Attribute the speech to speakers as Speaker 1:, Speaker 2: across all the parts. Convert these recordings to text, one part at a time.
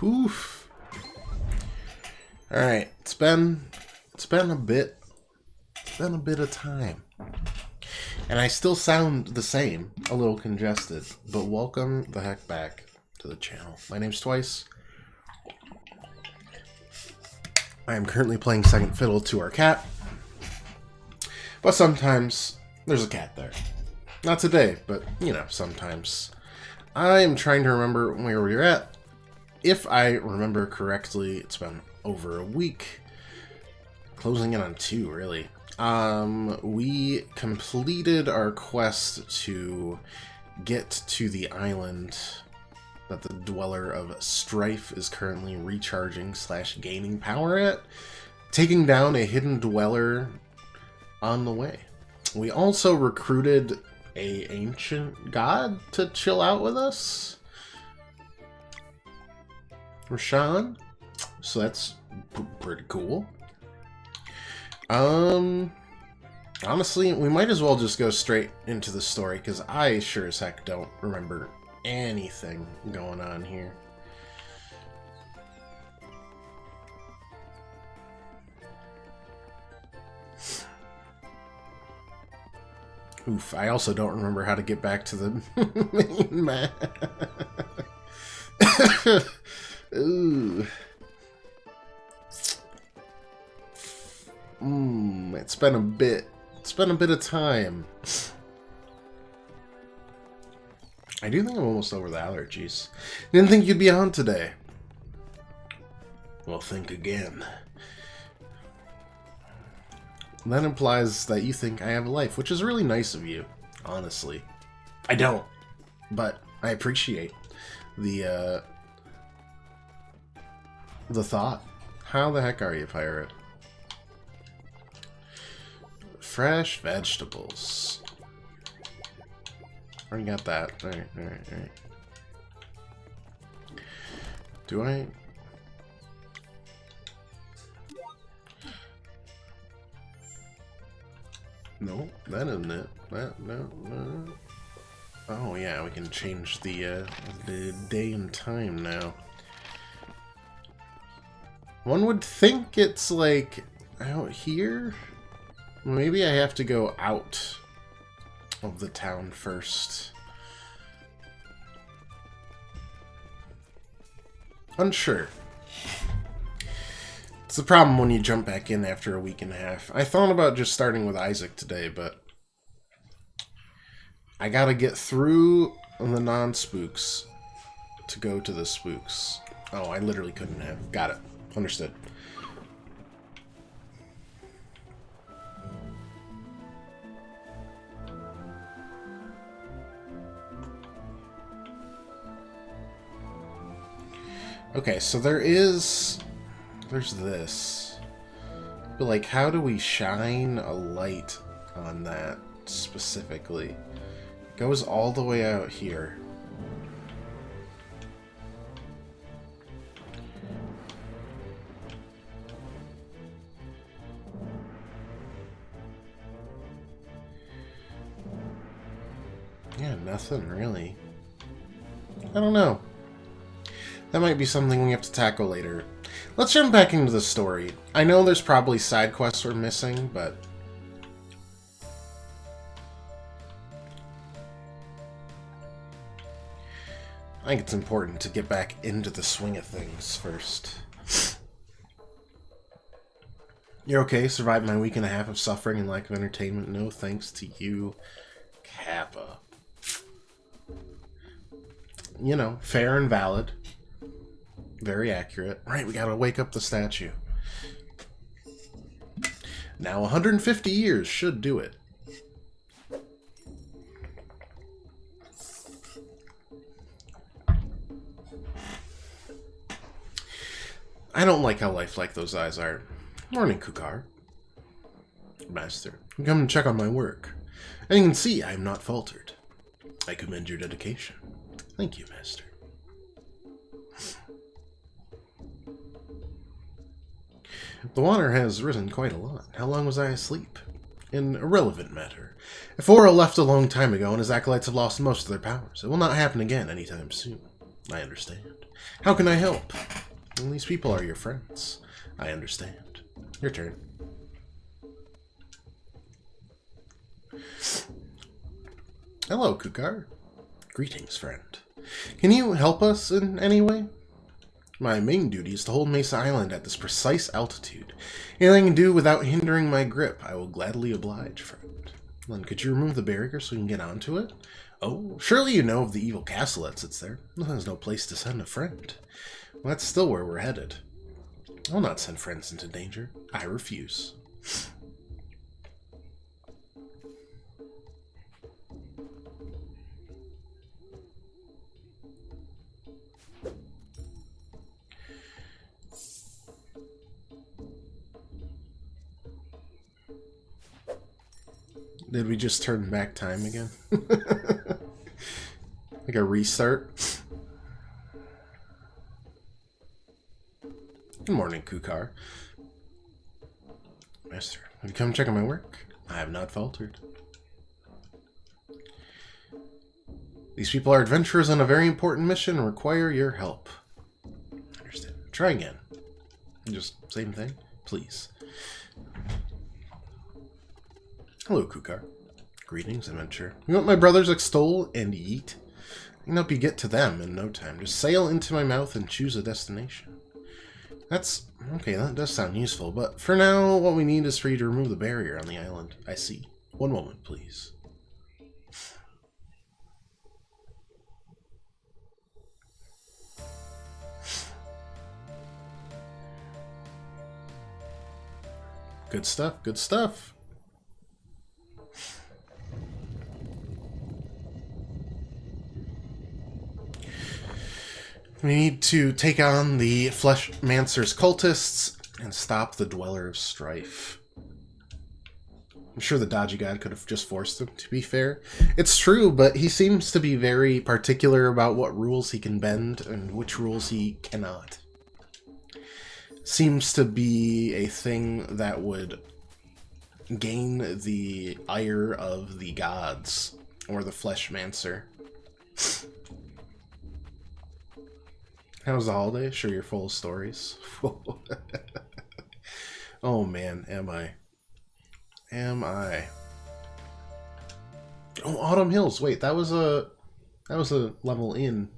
Speaker 1: Oof. Alright, it's been a bit of time. And I still sound the same, a little congested, but welcome the heck back to the channel. My name's Twice. I am currently playing second fiddle to our cat. But sometimes there's a cat there. Not today, but, you know, sometimes. I am trying to remember where we're at. If I remember correctly, it's been over a week. Closing in on 2, really. We completed our quest to get to the island that the Dweller of Strife is currently recharging / gaining power at, taking down a hidden dweller on the way. We also recruited a ancient god to chill out with us, Rashawn, so that's pretty cool. Honestly, we might as well just go straight into the story, because I sure as heck don't remember anything going on here. Oof, I also don't remember how to get back to the main map. Ooh. It's been a bit of time. I do think I'm almost over the allergies. Didn't think you'd be on today. Well, think again. That implies that you think I have a life, which is really nice of you, honestly. I don't, but I appreciate the thought. How the heck are you, pirate? Fresh vegetables. Already got that. Alright. Do I? No, that isn't it. No. Oh yeah, we can change the day and time now. One would think it's like out here. Maybe I have to go out of the town first. Unsure. It's the problem when you jump back in after a week and a half. I thought about just starting with Isaac today, but I gotta get through the non-spooks to go to the spooks. Oh, I literally couldn't have. Got it. Understood. Okay, so there's this. But like, how do we shine a light on that specifically? It goes all the way out here. Yeah, nothing really. I don't know. That might be something we have to tackle later. Let's jump back into the story. I know there's probably side quests we're missing, but I think it's important to get back into the swing of things first. You're okay? Survived my week and a half of suffering and lack of entertainment. No thanks to you, Kappa. You know, fair and valid. Very accurate. Right, we gotta wake up the statue. Now 150 years should do it. I don't like how lifelike those eyes are. Morning, Kukar. Master, I'm coming to check on my work. And you can see I am not faltered. I commend your dedication. Thank you, Master. The water has risen quite a lot. How long was I asleep? An irrelevant matter. Ephora left a long time ago, and his acolytes have lost most of their powers. It will not happen again anytime soon. I understand. How can I help? And these people are your friends. I understand. Your turn. Hello, Kukar. Greetings, friend. Can you help us in any way? My main duty is to hold Mesa Island at this precise altitude. Anything I can do without hindering my grip, I will gladly oblige, friend. Then could you remove the barrier so we can get onto it? Oh, surely you know of the evil castle that sits there. There's no place to send a friend. Well, that's still where we're headed. I'll not send friends into danger. I refuse. Did we just turn back time again? Like a restart? Good morning, Kukar. Master, have you come check on my work? I have not faltered. These people are adventurers on a very important mission and require your help. Understand. Try again. Just same thing, please. Hello, Kukar. Greetings, adventurer. You want my brothers extol and eat? I can help you get to them in no time. Just sail into my mouth and choose a destination. That's... okay, that does sound useful, but for now, what we need is for you to remove the barrier on the island. I see. One moment, please. Good stuff, good stuff. We need to take on the Fleshmancer's cultists and stop the Dweller of Strife. I'm sure the Dodgy God could have just forced him, to be fair. It's true, but he seems to be very particular about what rules he can bend and which rules he cannot. Seems to be a thing that would gain the ire of the gods, or the Fleshmancer. How was the holiday? Sure you're full of stories. Oh man, am I. Am I. Oh, Autumn Hills. Wait, that was a level in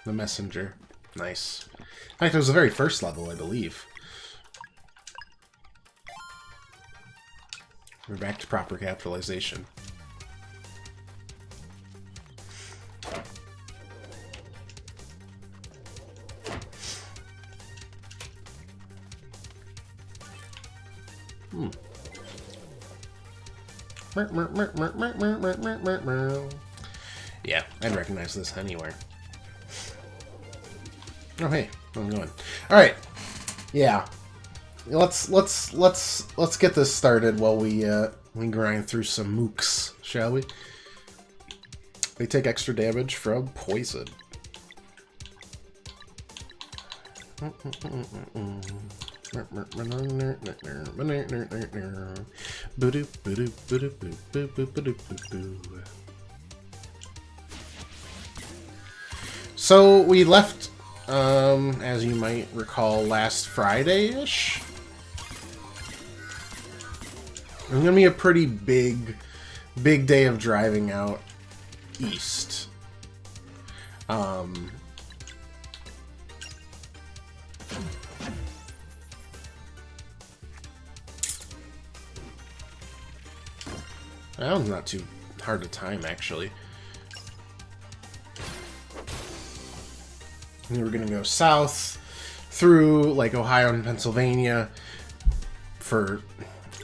Speaker 1: the messenger. Nice. In fact, it was the very first level, I believe. We're back to proper capitalization. Yeah, I'd recognize this anywhere. Oh hey, how's it going? All right, yeah, let's get this started while we grind through some mooks, shall we? They take extra damage from poison. So we left, as you might recall, last Friday-ish. It's gonna be a pretty big day of driving out east. That one's not too hard to time, actually. And we're gonna go south through like Ohio and Pennsylvania for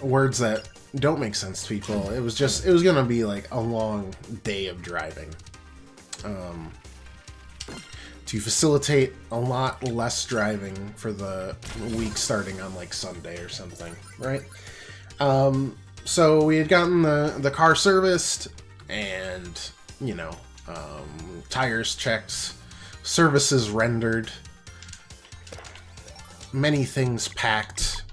Speaker 1: words that don't make sense to people. It was gonna be like a long day of driving. To facilitate a lot less driving for the week starting on like Sunday or something, right? So we had gotten the car serviced and, you know, tires checked, services rendered, many things packed.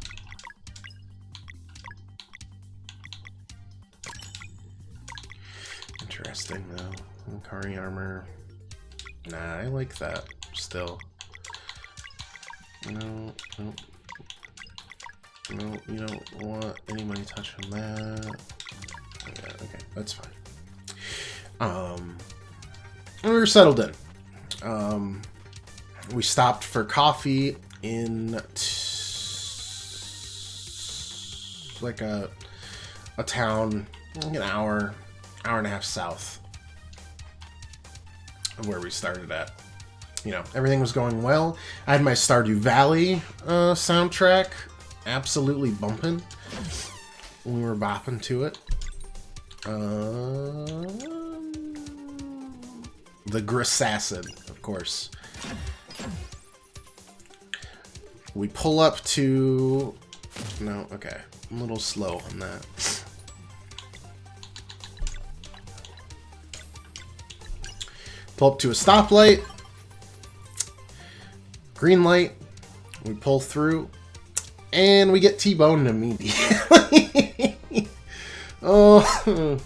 Speaker 1: Interesting, though. Kari armor. Nah, I like that still. No, no. No, you don't want anybody touching that. Yeah, okay, that's fine. And we were settled in. We stopped for coffee in like a town, like an hour and a half south of where we started at. You know, everything was going well. I had my Stardew Valley soundtrack absolutely bumping. We were bopping to it. The Grissacid, of course. We pull up to... No, okay. I'm a little slow on that. Pull up to a stoplight. Green light. We pull through. And we get T-boned immediately. Oh...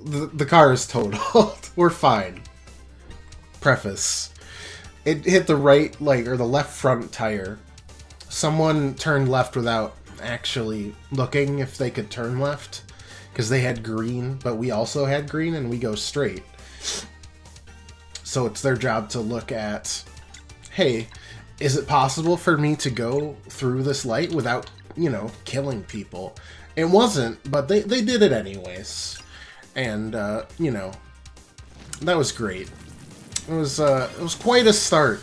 Speaker 1: The car is totaled. We're fine. Preface. It hit the right, or the left front tire. Someone turned left without actually looking if they could turn left. Because they had green, but we also had green, and we go straight. So it's their job to look at, hey, is it possible for me to go through this light without, killing people? It wasn't, but they did it anyways. And, that was great. It was quite a start.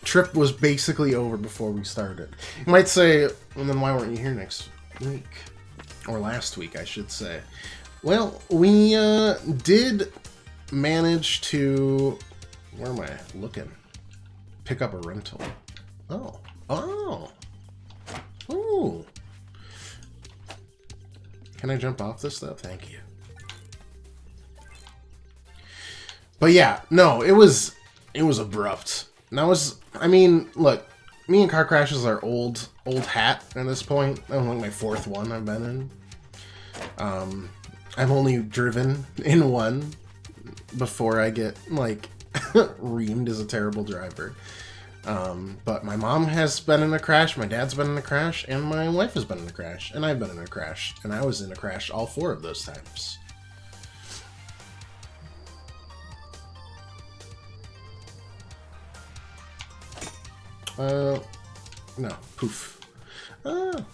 Speaker 1: Trip was basically over before we started. You might say, well, then why weren't you here next week? Or last week, I should say. Well, we did manage to... Where am I looking? Pick up a rental. Oh. Oh. Ooh. Can I jump off this though? Thank you. But yeah, no, it was abrupt. And that was, look, me and car crashes are old hat at this point. I'm like my fourth one I've been in. I've only driven in one before I get reamed as a terrible driver. But my mom has been in a crash, my dad's been in a crash, and my wife has been in a crash, and I've been in a crash, and I was in a crash all 4 of those times. No, poof. Oh,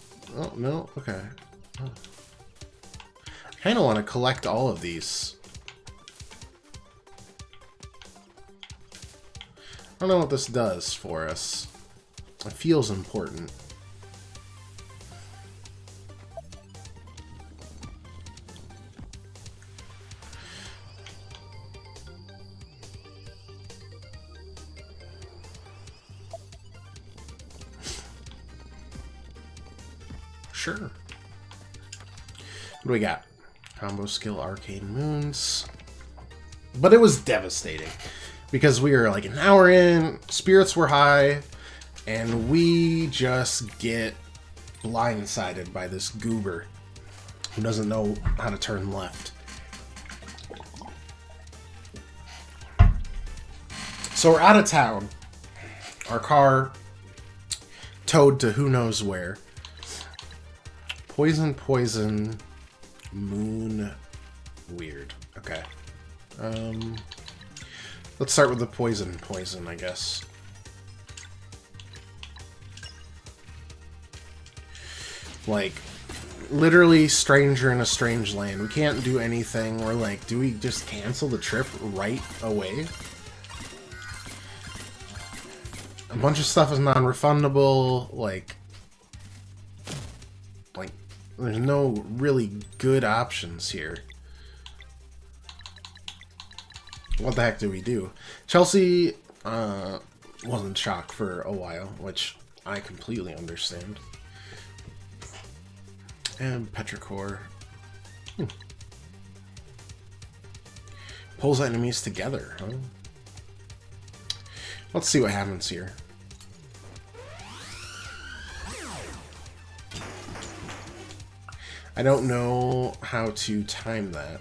Speaker 1: no, okay. Oh. I kind of want to collect all of these. I don't know what this does for us. It feels important. Sure. What do we got? Combo skill, Arcane Moons. But it was devastating. Because we were an hour in, spirits were high, and we just get blindsided by this goober who doesn't know how to turn left. So we're out of town. Our car towed to who knows where. Poison, moon, weird. Okay. Let's start with the poison, I guess. Literally stranger in a strange land. We can't do anything. We're do we just cancel the trip right away? A bunch of stuff is non-refundable. There's no really good options here. What the heck do we do? Chelsea was in shock for a while, which I completely understand. And Petrichor. Pulls enemies together, huh? Let's see what happens here. I don't know how to time that.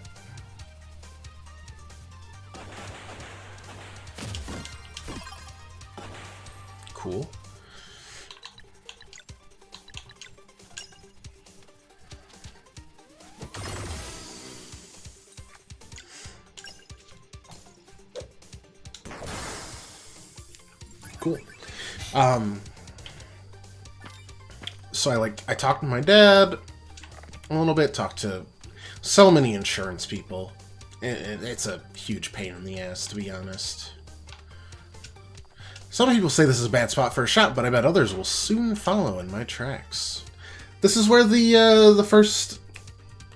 Speaker 1: cool. Cool. So I talked to my dad a little bit, talked to so many insurance people. It's a huge pain in the ass, to be honest. Some people say this is a bad spot for a shop, but I bet others will soon follow in my tracks. This is where the first...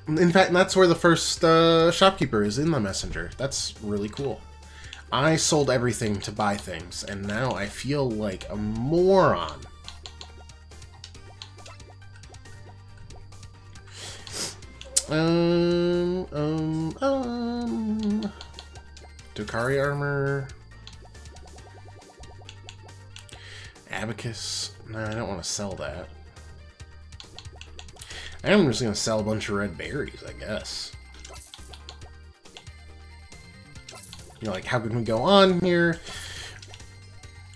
Speaker 1: In fact, that's where the first shopkeeper is, in the messenger. That's really cool. I sold everything to buy things, and now I feel like a moron. Dokari armor. Abacus. Nah, I don't want to sell that. I'm just going to sell a bunch of red berries, I guess. You know, like, how can we go on here?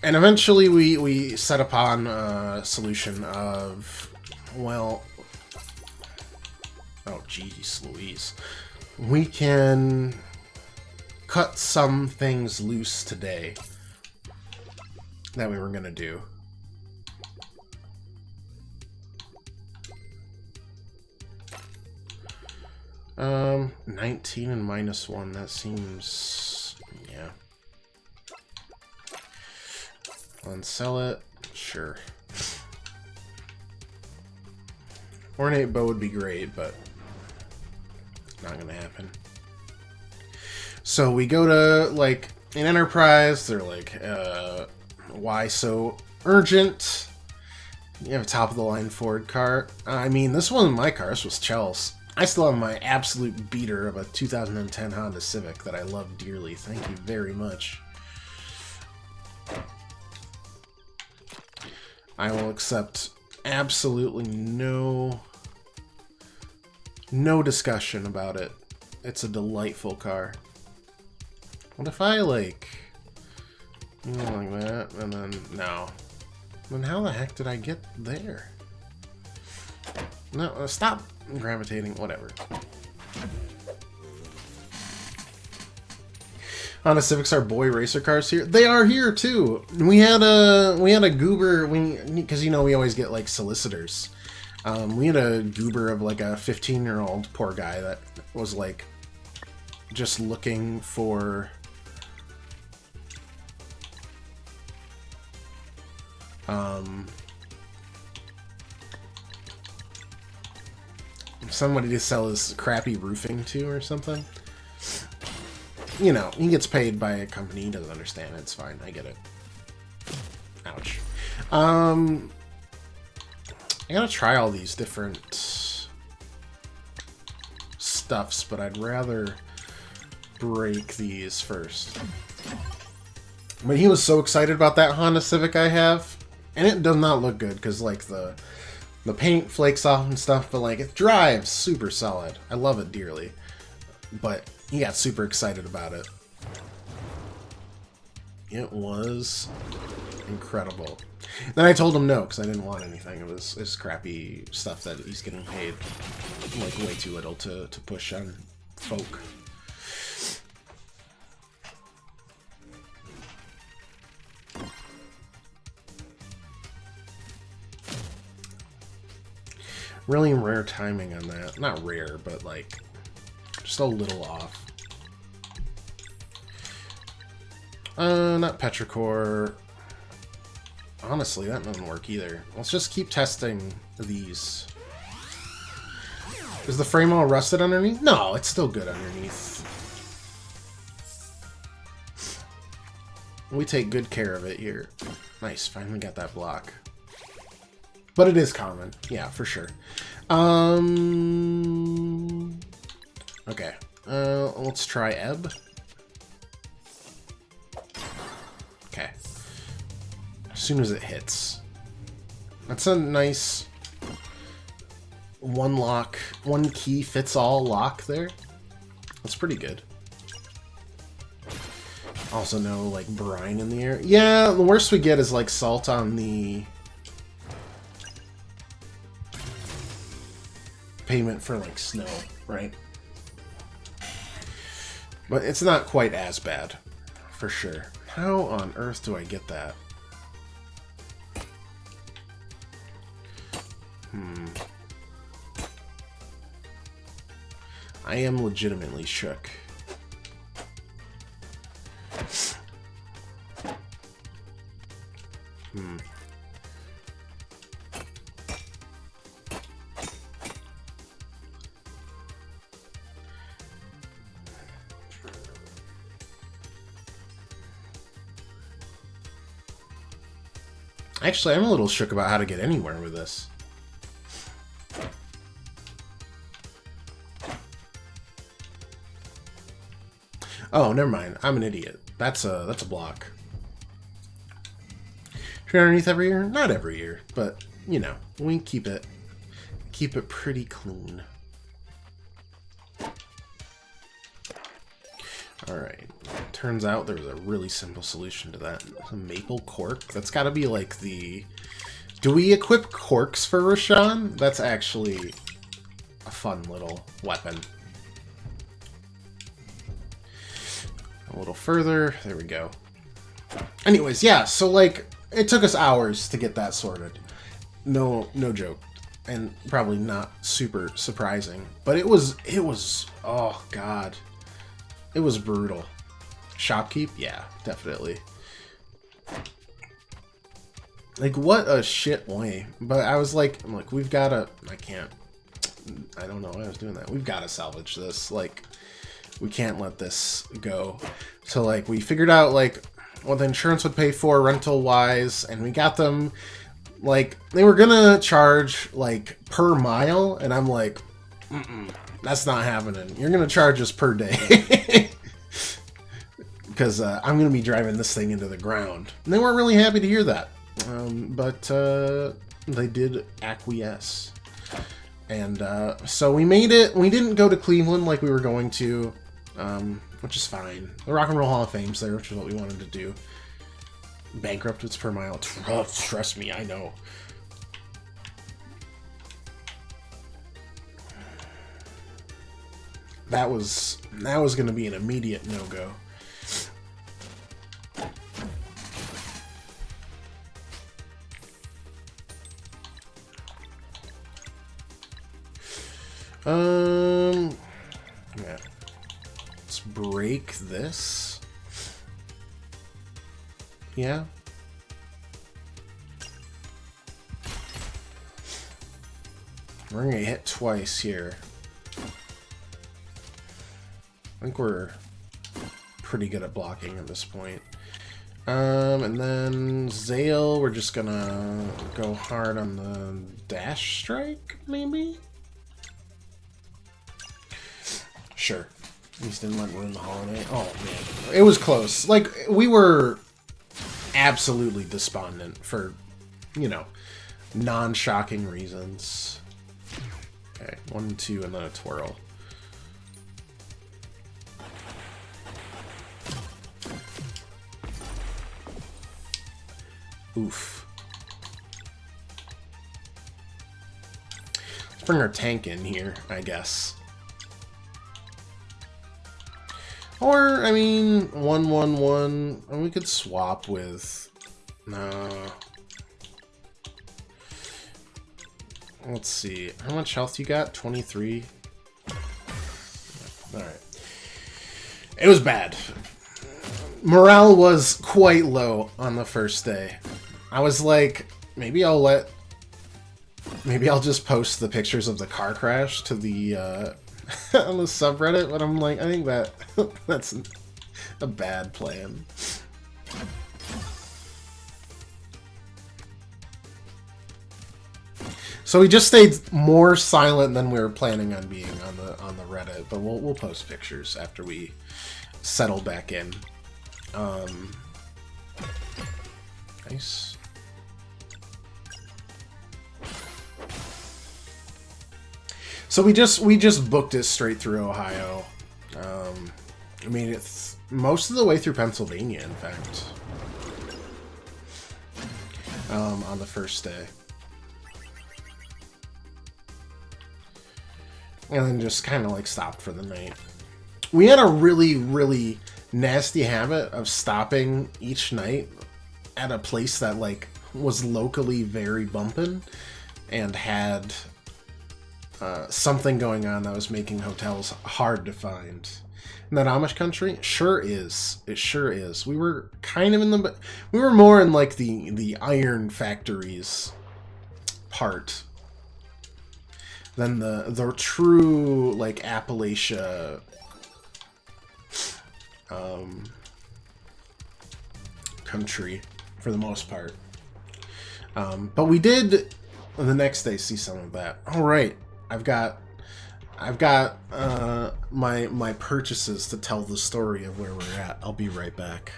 Speaker 1: And eventually we set upon a solution of, well... Oh, jeez Louise. We can cut some things loose today that we were going to do. Um, 19 and -1, that seems... yeah. Unsell it? Sure. Ornate bow would be great, but not gonna happen. So we go to, like, an Enterprise, they're like, why so urgent? You have a top-of-the-line Ford car. I mean, this wasn't my car, this was Chell's. I still have my absolute beater of a 2010 Honda Civic that I love dearly. Thank you very much. I will accept absolutely no discussion about it. It's a delightful car. What if I, like that, and then, no. Then how the heck did I get there? No, stop gravitating, whatever. Honda Civics are boy racer cars here. They are here too. We had a goober, because you know we always get like solicitors. We had a goober of like a 15-year-old poor guy that was like just looking for somebody to sell his crappy roofing to or something. You know, he gets paid by a company, he doesn't understand it, it's fine, I get it. Ouch. I gotta try all these different stuffs, but I'd rather break these first. But he was so excited about that Honda Civic I have, and it does not look good, because like the paint flakes off and stuff, but like it drives super solid. I love it dearly. But he got super excited about it. It was incredible. Then I told him no, because I didn't want anything of his crappy stuff that he's getting paid like way too little to push on folk. Really rare timing on that. Not rare, but like just a little off. Not Petrichor. Honestly, that doesn't work either. Let's just keep testing these. Is the frame all rusted underneath? No, it's still good underneath. We take good care of it here. Nice, finally got that block. But it is common. Yeah, for sure. Okay. Let's try Ebb. Okay. As soon as it hits. That's a nice one lock, one key fits all lock there. That's pretty good. Also no, like, brine in the air. Yeah, the worst we get is, like, salt on the pavement for, like, snow, right? But it's not quite as bad, for sure. How on earth do I get that? I am legitimately shook. Actually, I'm a little shook about how to get anywhere with this. Oh, never mind. I'm an idiot. That's a block. Should underneath every year? Not every year, but you know, we keep it pretty clean. Alright. Turns out there's a really simple solution to that. A maple cork? That's gotta be like the... Do we equip corks for Roshan? That's actually a fun little weapon. A little further. There we go. Anyways, yeah, so like, it took us hours to get that sorted. No joke. And probably not super surprising. But it was, oh god. It was brutal. Shopkeep? Yeah, definitely. Like, what a shit way. But I was like, we've gotta... I don't know why I was doing that. We've gotta salvage this. Like, we can't let this go. So, like, we figured out, like, what the insurance would pay for rental-wise, and we got them, like, they were gonna charge, like, per mile, and I'm like, that's not happening. You're gonna charge us per day. Because I'm going to be driving this thing into the ground. And they weren't really happy to hear that. But they did acquiesce. And so we made it. We didn't go to Cleveland like we were going to, which is fine. The Rock and Roll Hall of Fame's there, which is what we wanted to do. Bankrupt, it's per mile. Trust me, I know. That was going to be an immediate no-go. Yeah. Let's break this. Yeah. We're gonna hit twice here. I think we're pretty good at blocking at this point. And then Zale, we're just gonna go hard on the dash strike, maybe? Sure. At least didn't let ruin the holiday. Oh, man. It was close. Like, we were absolutely despondent for, you know, non-shocking reasons. Okay, 1, 2, and then a twirl. Oof. Let's bring our tank in here, I guess. Or, I mean, 1, 1, 1, and we could swap with... Let's see. How much health you got? 23? Alright. It was bad. Morale was quite low on the first day. I was like, maybe I'll just post the pictures of the car crash to the, on the subreddit, but I'm like, I think that's a bad plan. So we just stayed more silent than we were planning on being on the Reddit, but we'll post pictures after we settle back in. Nice. So we just booked it straight through Ohio. I made it most of the way through Pennsylvania, in fact. On the first day. And then just kind of like stopped for the night. We had a really, really nasty habit of stopping each night at a place that like was locally very bumpin' and had something going on that was making hotels hard to find. In that Amish country, sure is. It sure is. We were kind of in the... We were more in like the iron factories part than the true like Appalachia country for the most part. But we did the next day see some of that. All right, I've got my purchases to tell the story of where we're at. I'll be right back.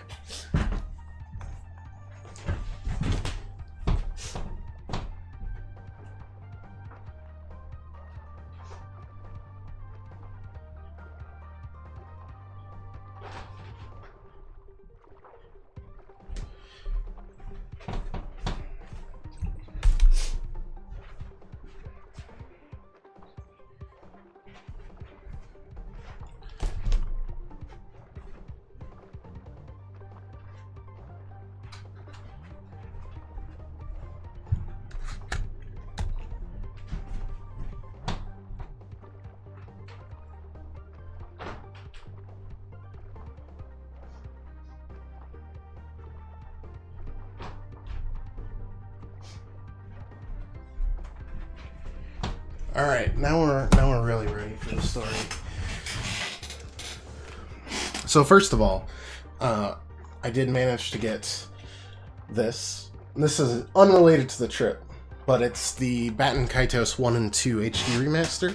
Speaker 1: All right, now we're really ready for the story. So first of all, I did manage to get this. This is unrelated to the trip, but it's the Baten Kaitos 1 and 2 HD remaster,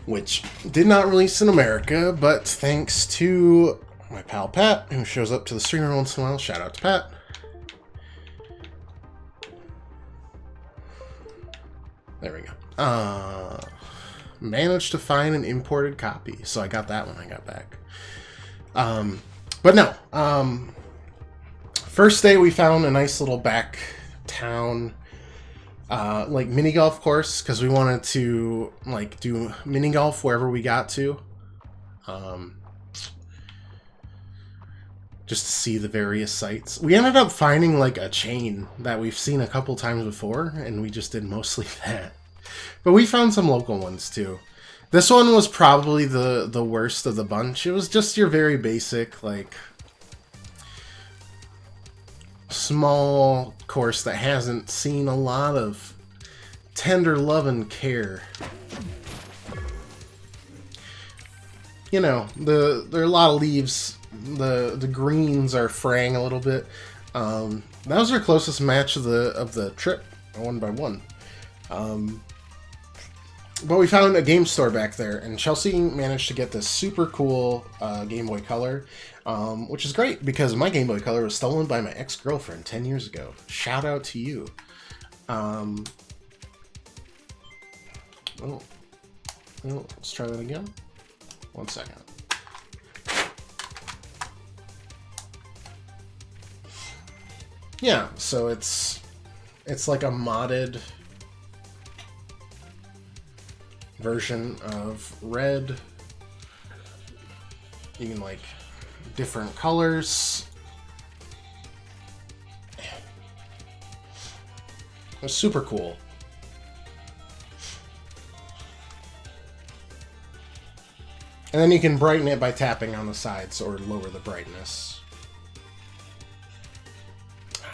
Speaker 1: which did not release in America, but thanks to my pal Pat, who shows up to the streamer once in a while. Shout out to Pat. There we go. Managed to find an imported copy, so I got that when I got back. But no, first day we found a nice little back town, like mini golf course, because we wanted to like do mini golf wherever we got to, just to see the various sites. We ended up finding like a chain that we've seen a couple times before, and we just did mostly that. But we found some local ones too. This one was probably the worst of the bunch. It was just your very basic, like, small course that hasn't seen a lot of tender love and care. You know, there are a lot of leaves. The greens are fraying a little bit. That was our closest match of the trip, 1-by-1. But we found a game store back there, and Chelsea managed to get this super cool Game Boy Color, which is great because my Game Boy Color was stolen by my ex-girlfriend 10 years ago. Shout out to you. Let's try that again. 1 second. Yeah, so it's like a modded version of Red. You can like different colors. It's super cool. And then you can brighten it by tapping on the sides or lower the brightness.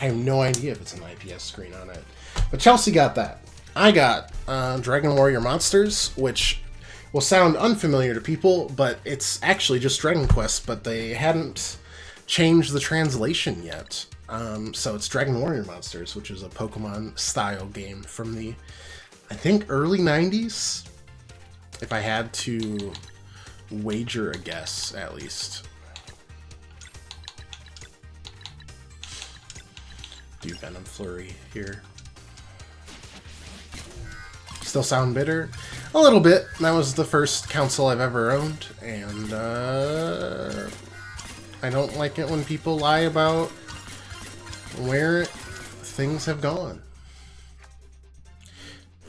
Speaker 1: I have no idea if it's an IPS screen on it. But Chelsea got that. I got Dragon Warrior Monsters, which will sound unfamiliar to people, but it's actually just Dragon Quest, but they hadn't changed the translation yet. So it's Dragon Warrior Monsters, which is a Pokemon-style game from the, I think, early 90s? If I had to wager a guess, at least. Do Venom Flurry here. Still sound bitter? A little bit. That was the first console I've ever owned, and I don't like it when people lie about where things have gone.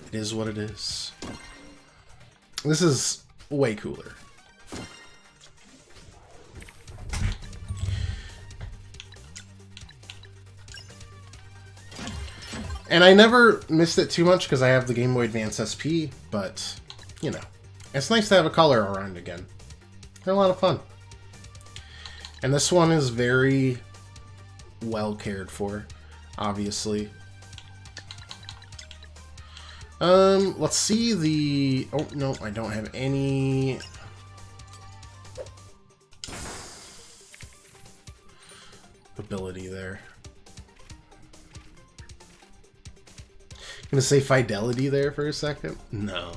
Speaker 1: It is what it is. This is way cooler. And I never missed it too much because I have the Game Boy Advance SP, but, you know, it's nice to have a color around again. They're a lot of fun. And this one is very well cared for, obviously. Let's see the... Oh, no, I don't have any... ability there. Gonna say fidelity there for a second? No.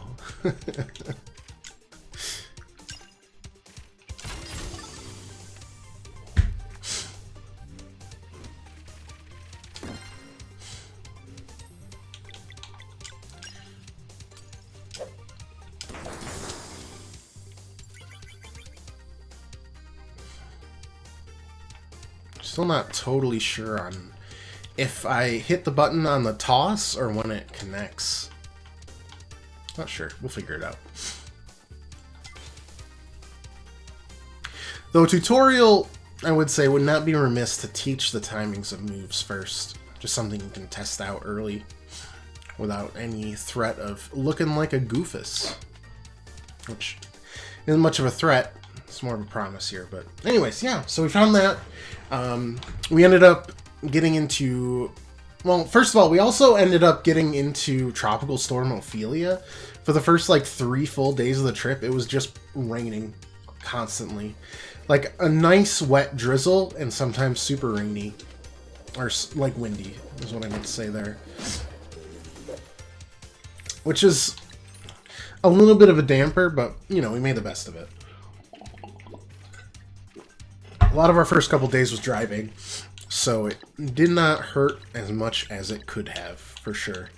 Speaker 1: Still not totally sure on if I hit the button on the toss or when it connects. Not sure. We'll figure it out. Though tutorial, I would say, would not be remiss to teach the timings of moves first. Just something you can test out early without any threat of looking like a goofus. Which isn't much of a threat. It's more of a promise here. But anyways, yeah. So we found that. We ended up getting into... Well, first of all, we also ended up getting into Tropical Storm Ophelia. For the first, like, 3 full days of the trip, it was just raining constantly. Like, a nice wet drizzle, and sometimes super rainy. Or, like, windy, is what I meant to say there. Which is a little bit of a damper, but, you know, we made the best of it. A lot of our first couple days was driving, so it did not hurt as much as it could have, for sure.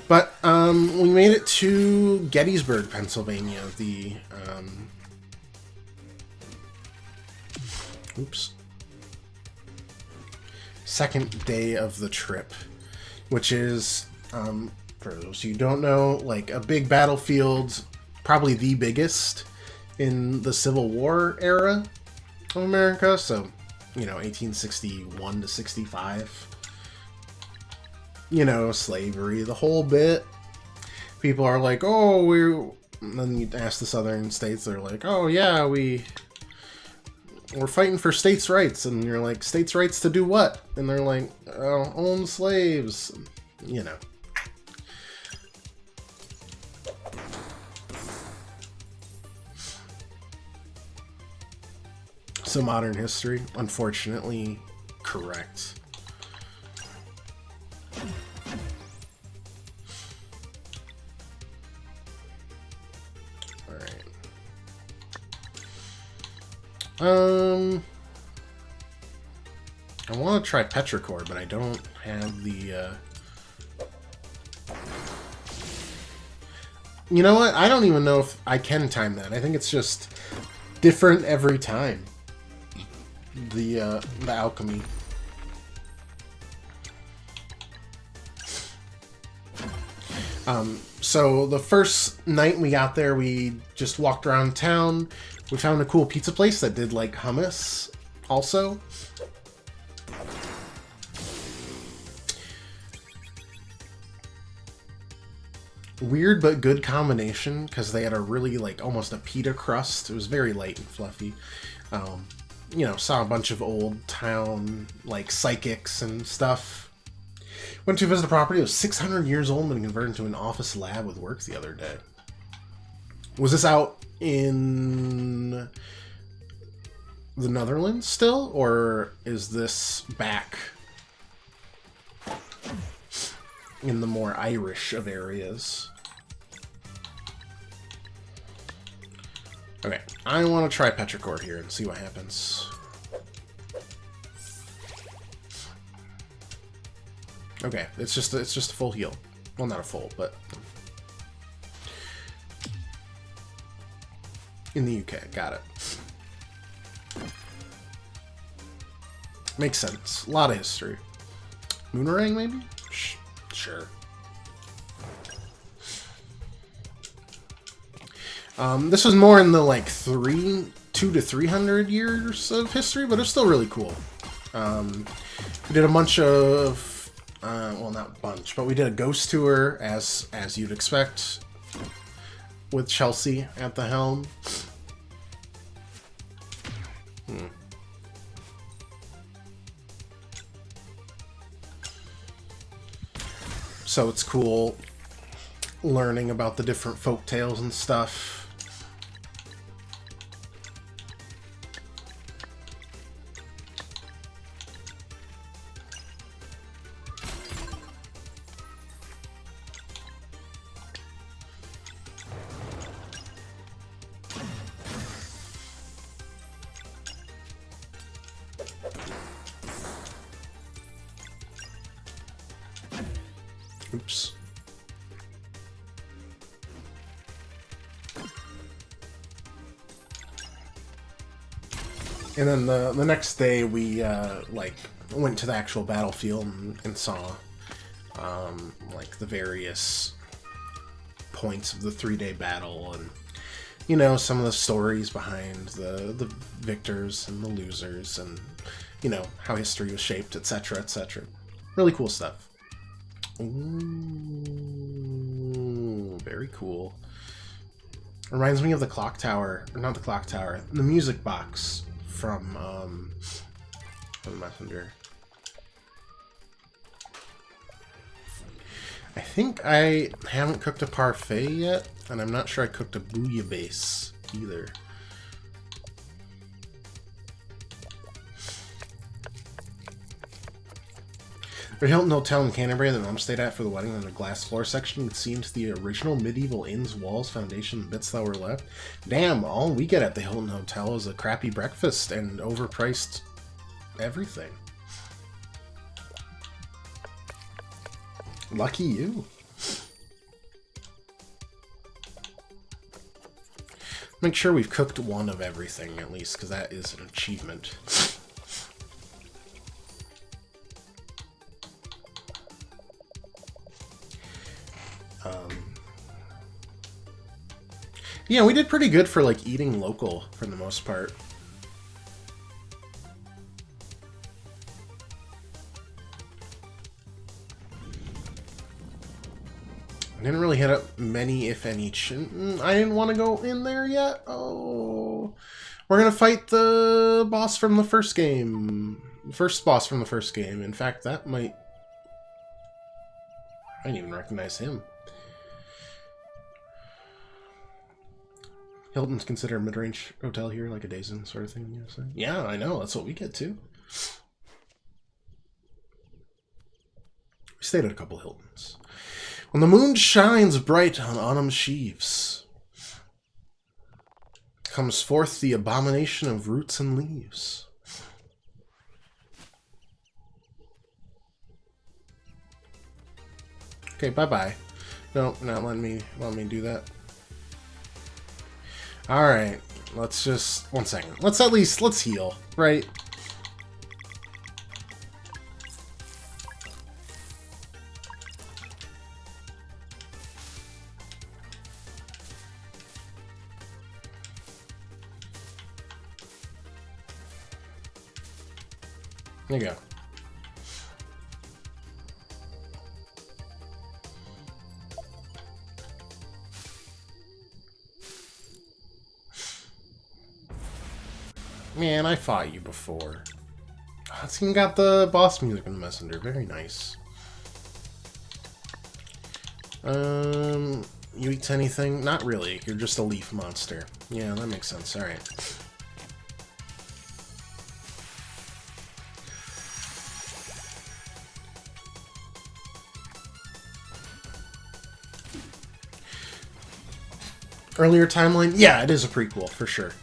Speaker 1: But we made it to Gettysburg, Pennsylvania, the second day of the trip, which is, for those who don't know, like a big battlefield, probably the biggest in the Civil War era of America. So, you know, 1861 to 65. You know, slavery, the whole bit. People are like, oh, we're... And then you ask the southern states, they're like, oh, yeah, we're fighting for states' rights. And you're like, states' rights to do what? And they're like, oh, own slaves. You know. So modern history, unfortunately, correct. Alright. I want to try Petrichor, but I don't have the, You know what? I don't even know if I can time that. I think it's just different every time. The alchemy. So the first night we got there, we just walked around town. We found a cool pizza place that did like hummus also. Weird but good combination because they had a really like almost a pita crust. It was very light and fluffy. You know, saw a bunch of old town like psychics and stuff. Went to visit a property that was 600 years old and converted into an office lab with work the other day. Was this out in the Netherlands still, or is this back in the more Irish of areas? Okay, I want to try Petrichor here and see what happens. Okay, it's just a full heal. Well, not a full, but in the UK. Got it. Makes sense. A lot of history. Moonerang, maybe? Sure. This was more in the, like, 200 to 300 years of history, but it's still really cool. We did a bunch of... well, not a bunch, but we did a ghost tour, as you'd expect, with Chelsea at the helm. So it's cool learning about the different folk tales and stuff. Oops. And then the next day we like went to the actual battlefield and saw like the various points of the 3-day battle, and you know, some of the stories behind the victors and the losers, and you know, how history was shaped, etc., etc. Really cool stuff. Ooh, very cool. Reminds me of the clock tower, or not the clock tower, the music box from the Messenger. I think I haven't cooked a parfait yet, and I'm not sure I cooked a bouillabaisse either. The Hilton Hotel in Canterbury that Mom stayed at for the wedding on the glass floor section would see into the original medieval inn's walls, foundation, bits that were left. Damn, all we get at the Hilton Hotel is a crappy breakfast and overpriced everything. Lucky you. Make sure we've cooked one of everything at least, because that is an achievement. Yeah, we did pretty good for, like, eating local, for the most part. I didn't really hit up many, if any, I didn't want to go in there yet. Oh. We're gonna fight the boss from the first game. First boss from the first game. In fact, that might... I didn't even recognize him. Hilton's considered a mid-range hotel here, like a Days Inn sort of thing, you know? Yeah, I know. That's what we get, too. We stayed at a couple Hiltons. When the moon shines bright on autumn sheaves, comes forth the abomination of roots and leaves. Okay, bye-bye. No, not letting me do that. Alright, let's just... One second. Let's heal, right? There you go. Man, I fought you before. Oh, it's even got the boss music in the Messenger. Very nice. You eat anything? Not really. You're just a leaf monster. Yeah, that makes sense. Alright. Earlier timeline? Yeah, it is a prequel, for sure.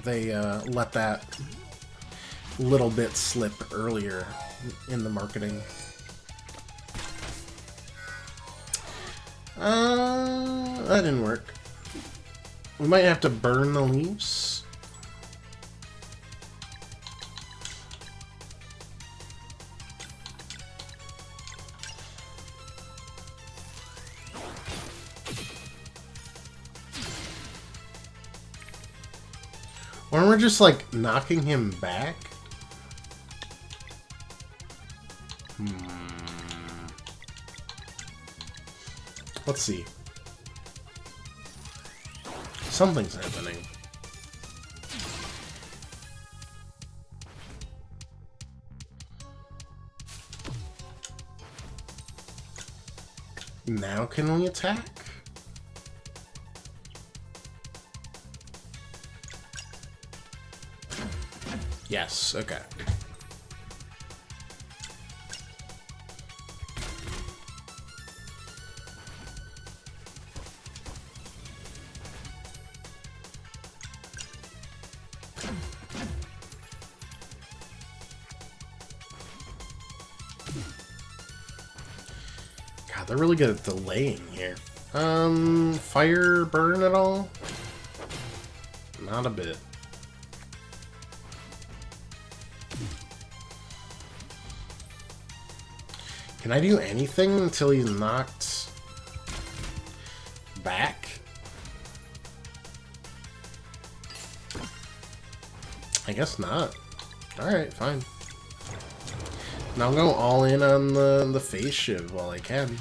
Speaker 1: They let that little bit slip earlier in the marketing. That didn't work. We might have to burn the leaves. Or we're just like knocking him back. Let's see. Something's happening. Now can we attack? Yes, okay. God, they're really good at delaying here. Fire burn at all? Not a bit. Can I do anything until he's knocked back? I guess not. Alright, fine. Now I'll go all in on the phase shiv while I can.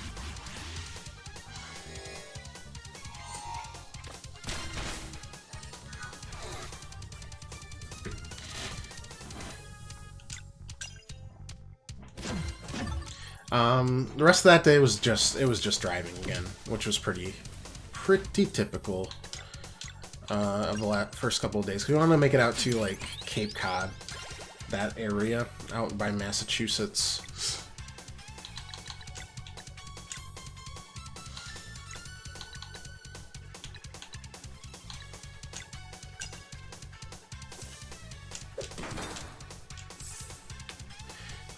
Speaker 1: The rest of that day was just driving again, which was pretty typical of the first couple of days. We want to make it out to like Cape Cod, that area out by Massachusetts.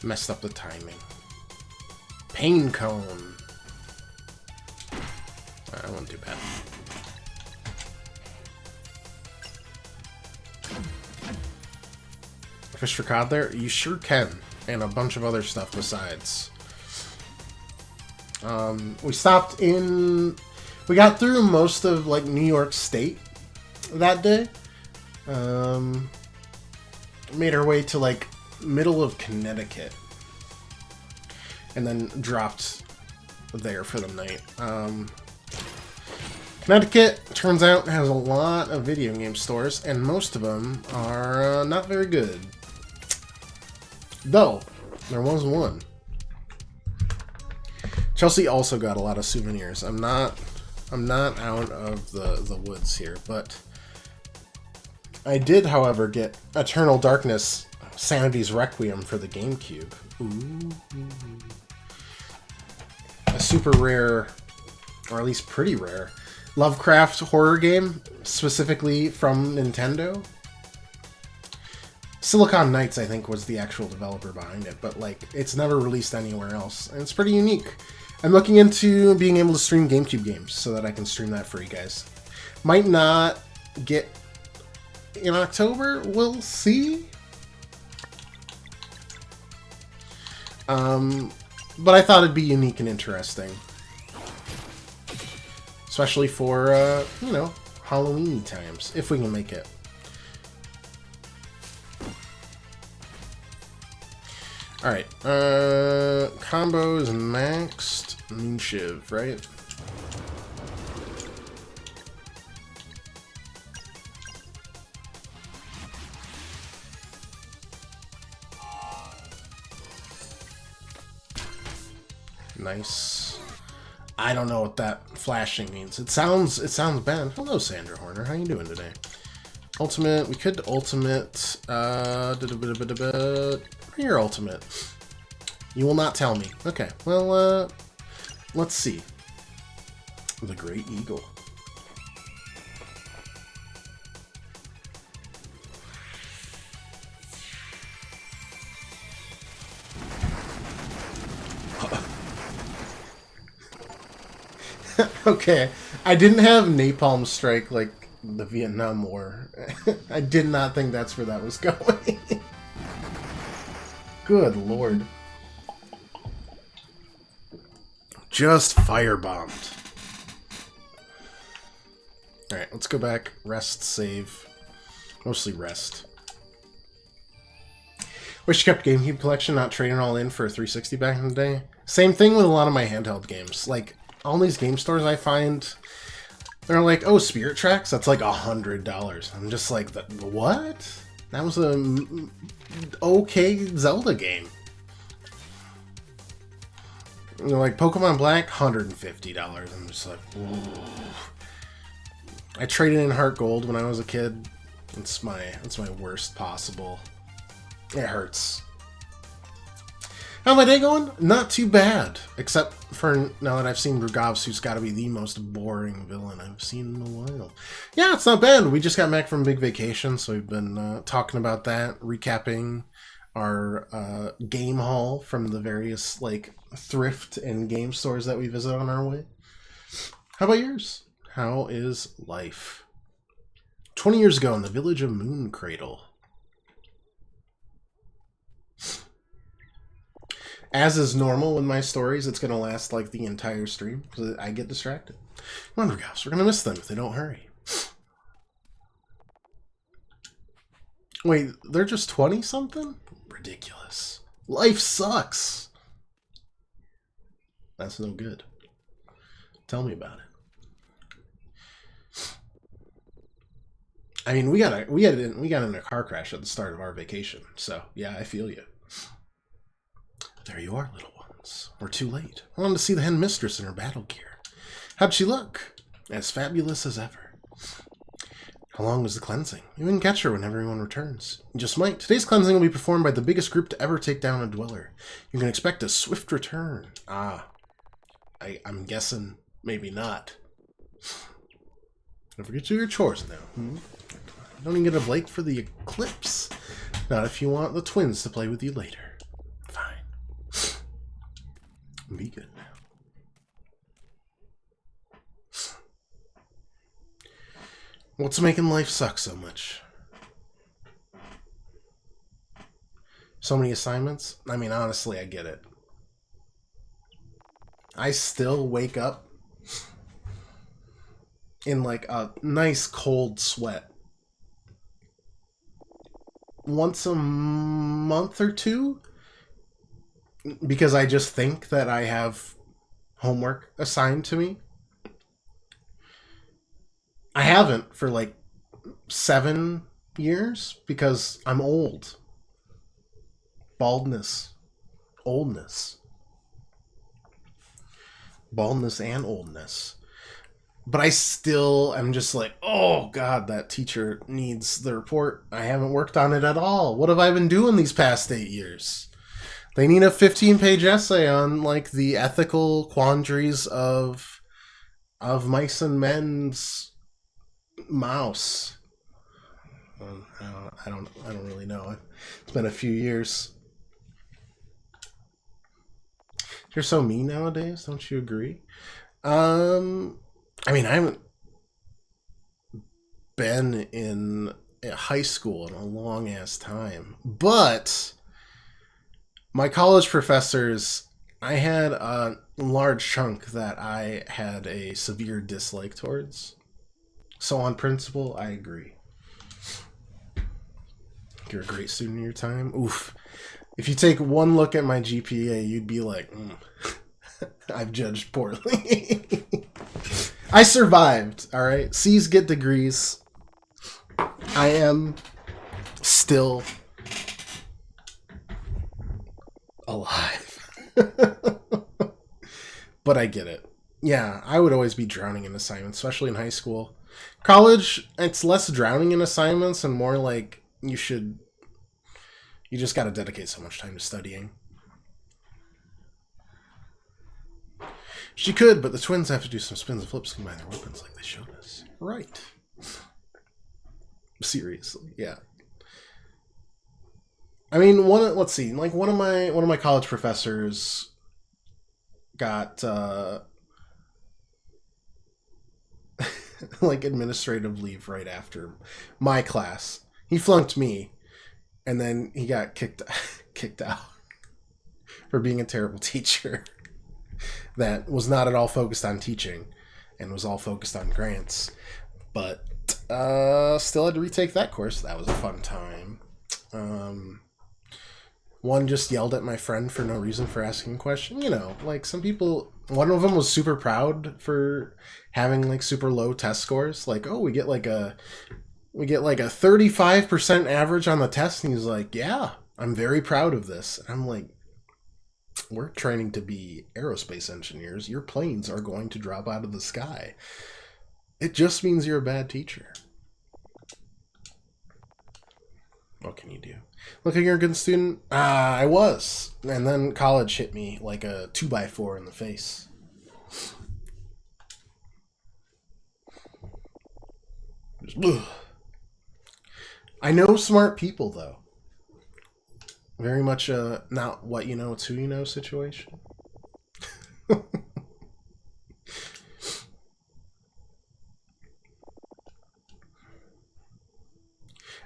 Speaker 1: Messed up the timing. Pain cone. That wasn't too bad. Fish for cod there? You sure can. And a bunch of other stuff besides. We stopped in... We got through most of, like, New York State that day. Made our way to, like, middle of Connecticut. And then dropped there for the night. Connecticut, turns out, has a lot of video game stores, and most of them are not very good. Though, there was one. Chelsea also got a lot of souvenirs. I'm not out of the woods here, but I did, however, get Eternal Darkness Sanity's Requiem for the GameCube. Ooh. A super rare, or at least pretty rare, Lovecraft horror game, specifically from Nintendo. Silicon Knights, I think, was the actual developer behind it, but like it's never released anywhere else, and it's pretty unique. I'm looking into being able to stream GameCube games so that I can stream that for you guys. Might not get in October, we'll see. But I thought it'd be unique and interesting. Especially for, you know, Halloween times, if we can make it. Alright, combos maxed, Moonshiv, right? Nice. I don't know what that flashing means. It sounds bad. Hello, Sandra Horner. How you doing today? Ultimate. We could ultimate. Your ultimate. You will not tell me. Okay. Well, let's see. The Great Eagle. Okay, I didn't have Napalm Strike like the Vietnam War. I did not think that's where that was going. Good lord. Just firebombed. Alright, let's go back. Rest, save. Mostly rest. Wish you kept GameCube collection, not trading all in for a 360 back in the day. Same thing with a lot of my handheld games. Like, all these game stores I find, they're like, oh, Spirit Tracks? That's like $100. I'm just like, what? That was a okay Zelda game. You know, like Pokemon Black, $150. I'm just like, ooh. I traded in Heart Gold when I was a kid. It's my worst possible. It hurts. How's my day going? Not too bad. Except for now that I've seen Brugavs, who's got to be the most boring villain I've seen in a while. Yeah, it's not bad. We just got back from big vacation, so we've been talking about that, recapping our game haul from the various like thrift and game stores that we visit on our way. How about yours? How is life? 20 years ago in the village of Moon Cradle. As is normal with my stories, it's going to last like the entire stream because I get distracted. Come on, guys, we're going to miss them if they don't hurry. Wait, they're just 20-something? Ridiculous. Life sucks. That's no good. Tell me about it. I mean, we got in a car crash at the start of our vacation, so yeah, I feel you. There you are, little ones. We're too late. I wanted to see the hen mistress in her battle gear. How'd she look? As fabulous as ever. How long was the cleansing? You can catch her when everyone returns. You just might. Today's cleansing will be performed by the biggest group to ever take down a dweller. You can expect a swift return. Ah. I'm guessing maybe not. Don't forget your chores now. Don't even get a Blake for the eclipse. Not if you want the twins to play with you later. Fine. Be good now. What's making life suck so much? So many assignments? I mean, honestly, I get it. I still wake up in like a nice cold sweat once a month or two because I just think that I have homework assigned to me. I haven't for like 7 years because I'm old. Baldness. Oldness. Baldness and oldness. But I still am just like, oh god, that teacher needs the report. I haven't worked on it at all. What have I been doing these past 8 years? They need a 15-page essay on like the ethical quandaries of mice and men's mouse. I don't really know. It's been a few years. You're so mean nowadays, don't you agree? I mean, I haven't been in high school in a long ass time, but my college professors, I had a large chunk that I had a severe dislike towards. So on principle, I agree. You're a great student in your time. Oof. If you take one look at my GPA, you'd be like, I've judged poorly. I survived, alright? C's get degrees. I am still alive. But I get it. Yeah, I would always be drowning in assignments, especially in high school. College, it's less drowning in assignments and more like you just gotta dedicate so much time to studying. She could, but the twins have to do some spins and flips to combine their weapons like they showed us. Right. Seriously, yeah. I mean, let's see, like one of my college professors got like administrative leave right after my class. He flunked me, and then he got kicked out for being a terrible teacher that was not at all focused on teaching and was all focused on grants. But still had to retake that course. That was a fun time. One just yelled at my friend for no reason for asking a question. You know, like some people, one of them was super proud for having like super low test scores. Like, oh, we get like a 35% average on the test. And he's like, yeah, I'm very proud of this. And I'm like, we're training to be aerospace engineers. Your planes are going to drop out of the sky. It just means you're a bad teacher. What can you do? Looking you're a good student? I was. And then college hit me like a 2x4 in the face. I know smart people, though. Very much a not what you know, it's who you know situation.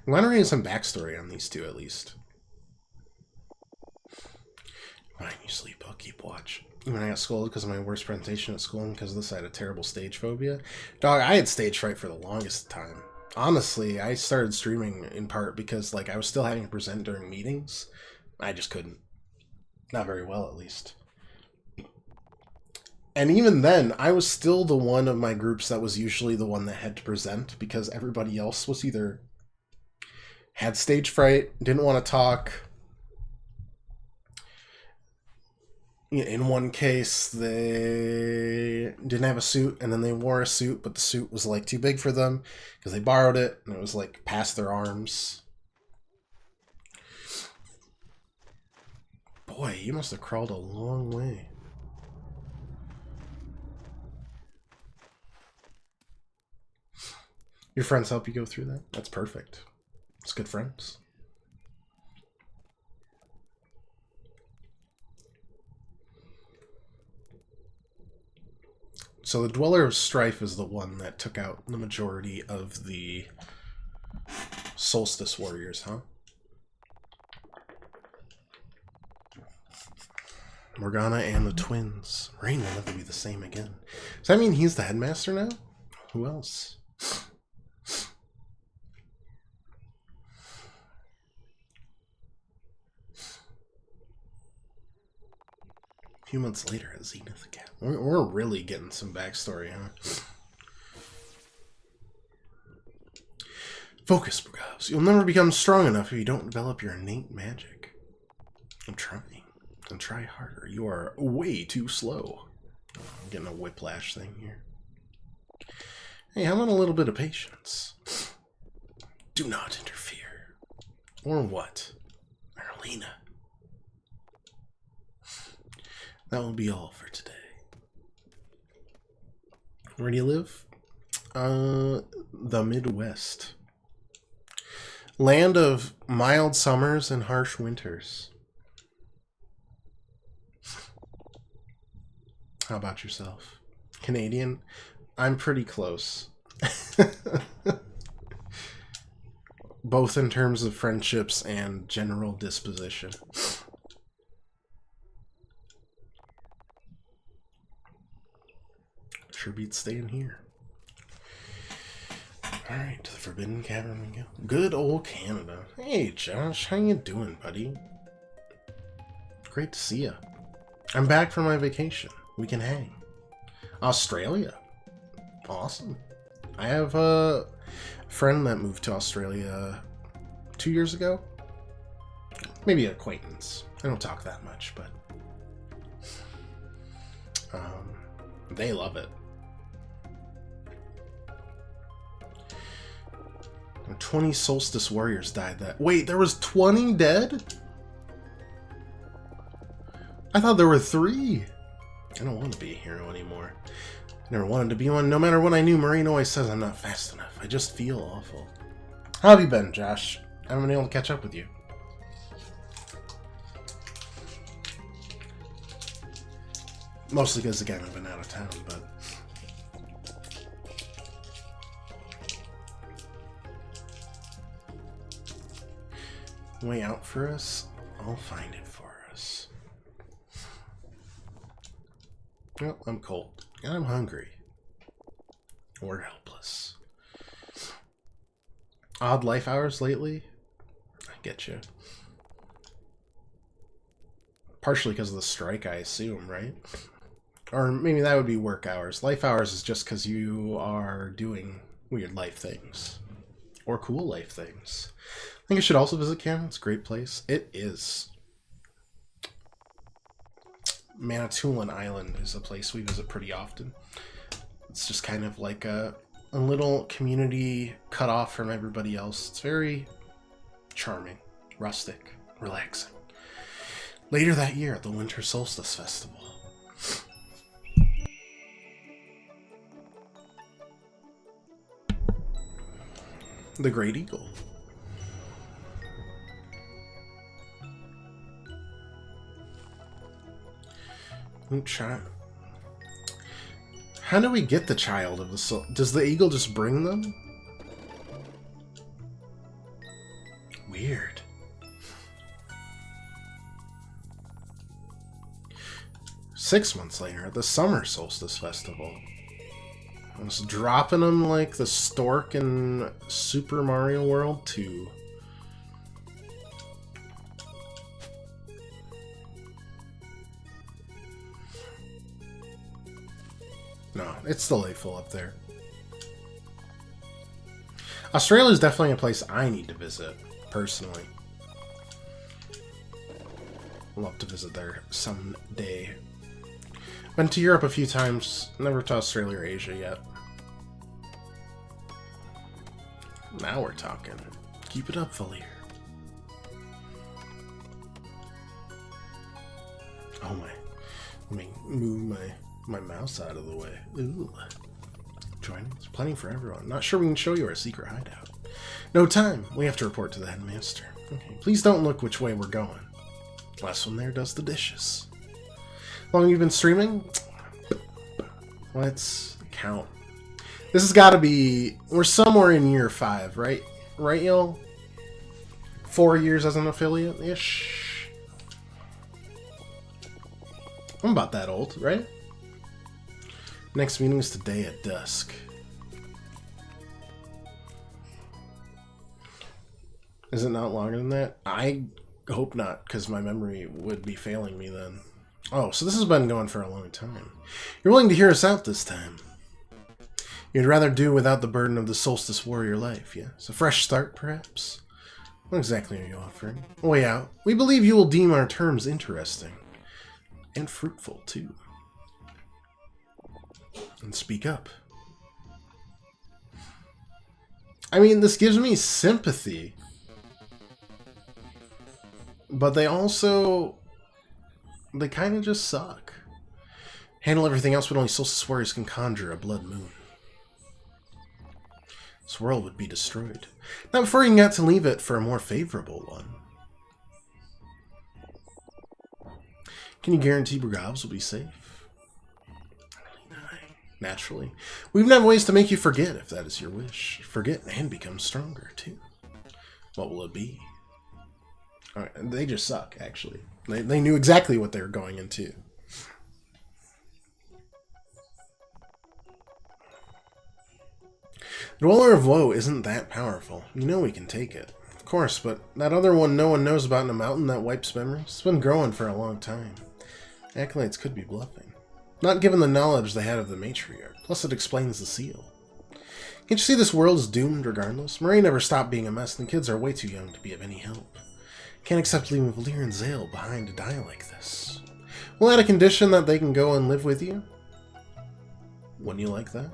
Speaker 1: I'm glad we're getting some backstory on these two, at least. Fine, you sleep, I'll keep watch. When I got scolded because of my worst presentation at school and because of this, I had a terrible stage phobia. Dog, I had stage fright for the longest time. Honestly, I started streaming in part because like I was still having to present during meetings. I just couldn't. Not very well, at least. And even then, I was still the one of my groups that was usually the one that had to present because everybody else was either had stage fright, didn't want to talk. In one case, they didn't have a suit, and then they wore a suit, but the suit was like too big for them because they borrowed it, and it was like past their arms. Boy, you must have crawled a long way. Your friends help you go through that? That's perfect. It's good friends. So the Dweller of Strife is the one that took out the majority of the Solstice Warriors, huh? Morgana and the twins. Rain will never be the same again. Does that mean he's the headmaster now? Who else? A few months later at Zenith Academy. We're really getting some backstory, huh? Focus, Brughaus. You'll never become strong enough if you don't develop your innate magic. I'm trying. And try harder. You are way too slow. I'm getting a whiplash thing here. Hey, how about a little bit of patience? Do not interfere. Or what? Marlena. That will be all for today. Where do you live? The Midwest. Land of mild summers and harsh winters. How about yourself? Canadian? I'm pretty close. Both in terms of friendships and general disposition. Sure beats staying here. Alright, to the Forbidden Cavern we go. Good old Canada. Hey Josh, how you doing, buddy? Great to see ya. I'm back from my vacation. We can hang. Australia. Awesome. I have a friend that moved to Australia 2 years ago. Maybe an acquaintance. I don't talk that much, but they love it. 20 Solstice Warriors died that... Wait, there was 20 dead? I thought there were 3. I don't want to be a hero anymore. Never wanted to be one. No matter what I knew, Marine always says I'm not fast enough. I just feel awful. How have you been, Josh? I haven't been able to catch up with you. Mostly because, again, I've been out of town, but... way out for us, I'll find it for us. Well, I'm cold. And I'm hungry. We're helpless. Odd life hours lately? I get you. Partially because of the strike, I assume, right? Or maybe that would be work hours. Life hours is just because you are doing weird life things. Or cool life things. I think I should also visit Canada. It's a great place. It is. Manitoulin Island is a place we visit pretty often. It's just kind of like a little community cut off from everybody else. It's very charming, rustic, relaxing. Later that year at the Winter Solstice Festival. The Great Eagle. How do we get the child of the soul? Does the eagle just bring them? Weird. Six months later at the Summer Solstice Festival. I was dropping them like the stork in Super Mario World 2. No, it's delightful up there. Australia is definitely a place I need to visit, personally. I'd love to visit there someday. Been to Europe a few times, never to Australia or Asia yet. Now we're talking. Keep it up, Valir. Oh my. Let me move my mouse out of the way. Ooh. Joining. There's plenty for everyone. Not sure we can show you our secret hideout. No time. We have to report to the headmaster. Okay. Please don't look which way we're going. Last one there does the dishes. How long have you been streaming? Let's count. This has got to be... We're somewhere in year 5, right? Right, y'all? 4 years as an affiliate-ish? I'm about that old, right? Next meeting is today at dusk. Is it not longer than that? I hope not, because my memory would be failing me then. Oh, so this has been going for a long time. You're willing to hear us out this time. You'd rather do without the burden of the Solstice Warrior life, yes? A fresh start, perhaps? What exactly are you offering? A way out. We believe you will deem our terms interesting. And fruitful, too. And speak up. I mean, this gives me sympathy. But they also... They kind of just suck. Handle everything else, but only Solstice Warriors can conjure a blood moon. This world would be destroyed. Not before you got to leave it for a more favorable one. Can you guarantee Brigavs will be safe? Naturally. We even have ways to make you forget, if that is your wish. Forget and become stronger, too. What will it be? Alright, they just suck, actually. They knew exactly what they were going into. The Dweller of Woe isn't that powerful. You know we can take it. Of course, but that other one no one knows about in a mountain that wipes memories, it's been growing for a long time. Acolytes could be bluffing. Not given the knowledge they had of the matriarch. Plus it explains the seal. Can't you see this world is doomed regardless? Marie never stopped being a mess, and the kids are way too young to be of any help. Can't accept leaving Valir and Zale behind to die like this. We'll add a condition that they can go and live with you. Wouldn't you like that?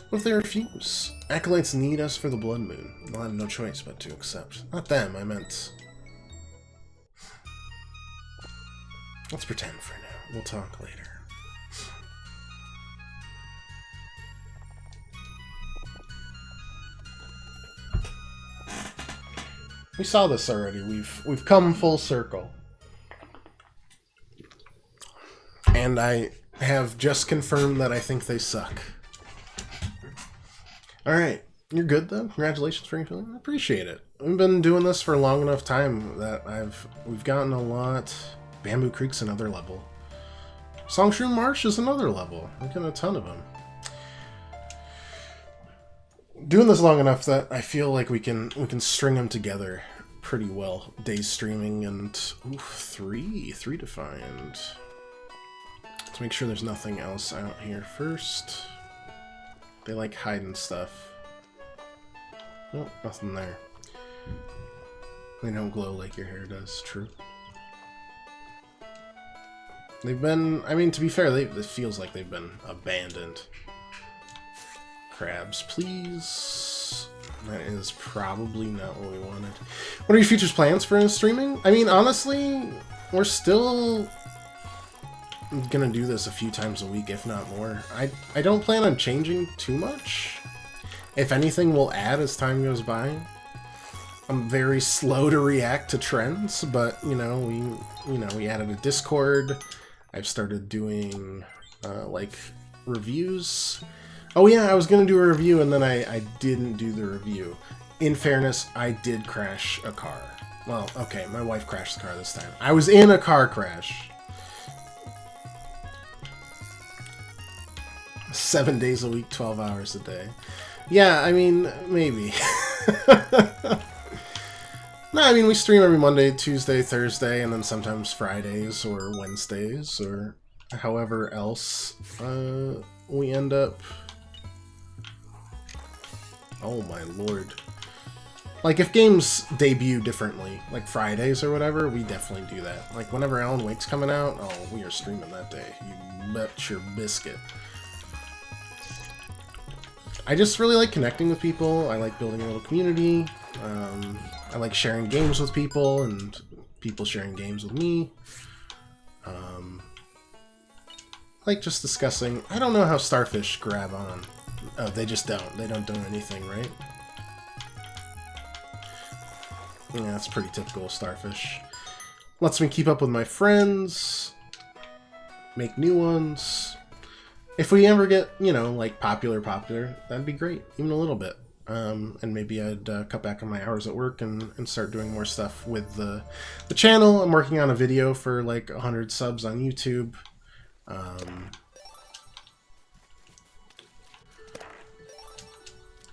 Speaker 1: What if they refuse? Acolytes need us for the Blood Moon. They'll have no choice but to accept. Not them, I meant... Let's pretend for now. We'll talk later. We saw this already. We've come full circle. And I have just confirmed that I think they suck. Alright. You're good though. Congratulations for your I appreciate it. We've been doing this for a long enough time that we've gotten a lot. Bamboo Creek's another level. Songshroom Marsh is another level. We've got a ton of them. Doing this long enough that I feel like we can string them together pretty well. Days streaming and three defined. Let's make sure there's nothing else out here first. They like hiding stuff. Nope, nothing there. They don't glow like your hair does, true. They've been, I mean, to be fair, it feels like they've been abandoned. Crabs, please. That is probably not what we wanted. What are your future plans for streaming? I mean, honestly, we're still gonna do this a few times a week, if not more. I don't plan on changing too much. If anything, we'll add as time goes by. I'm very slow to react to trends, but we added a Discord. I've started doing like reviews. Oh yeah, I was gonna do a review and then I didn't do the review. In fairness, I did crash a car. Well, okay, my wife crashed the car this time. I was in a car crash. 7 days a week, 12 hours a day. Yeah, I mean, maybe. No, I mean, we stream every Monday, Tuesday, Thursday, and then sometimes Fridays or Wednesdays, or however else we end up. Oh my lord. Like, if games debut differently, like Fridays or whatever, we definitely do that. Like, whenever Alan Wake's coming out, oh, we are streaming that day. You bet your biscuit. I just really like connecting with people. I like building a little community. I like sharing games with people and people sharing games with me. I like just discussing. I don't know how Starfish grab on. Oh, they just don't. They don't do anything, right? Yeah, that's pretty typical of Starfish. Lets me keep up with my friends, make new ones. If we ever get, like popular, that'd be great, even a little bit. And maybe I'd cut back on my hours at work and start doing more stuff with the channel. I'm working on a video for like 100 subs on YouTube.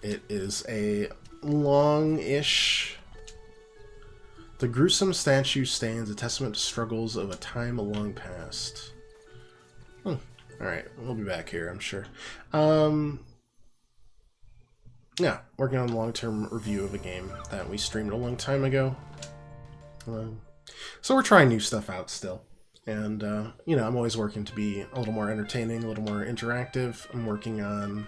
Speaker 1: It is a long-ish... The gruesome statue stands a testament to struggles of a time long past. Alright, we'll be back here, I'm sure. Yeah, working on a long-term review of a game that we streamed a long time ago. So we're trying new stuff out still. And, I'm always working to be a little more entertaining, a little more interactive. I'm working on,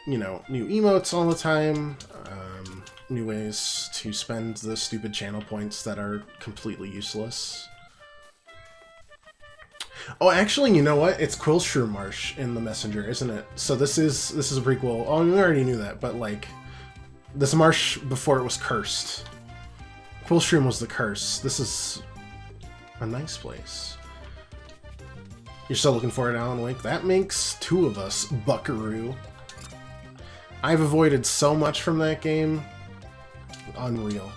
Speaker 1: new emotes all the time. New ways to spend the stupid channel points that are completely useless. Oh, actually, you know what? It's Quillshroom Marsh in the Messenger, isn't it? So this is a prequel. Oh, we already knew that, but like this marsh before it was cursed. Quillshroom was the curse. This is a nice place. You're still looking forward to Alan Wake? That makes two of us, Buckaroo. I've avoided so much from that game. Unreal.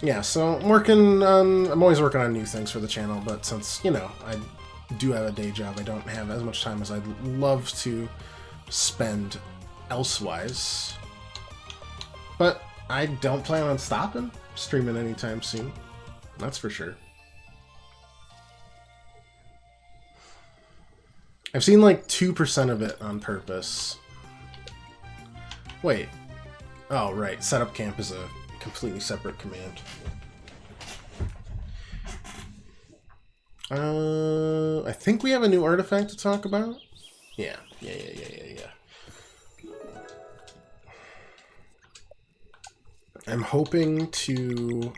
Speaker 1: Yeah, so I'm always working on new things for the channel, but since, I do have a day job, I don't have as much time as I'd love to spend elsewise. But I don't plan on stopping streaming anytime soon. That's for sure. I've seen like 2% of it on purpose. Wait. Oh, right. Setup camp is a completely separate command. I think we have a new artifact to talk about. Yeah. I'm hoping to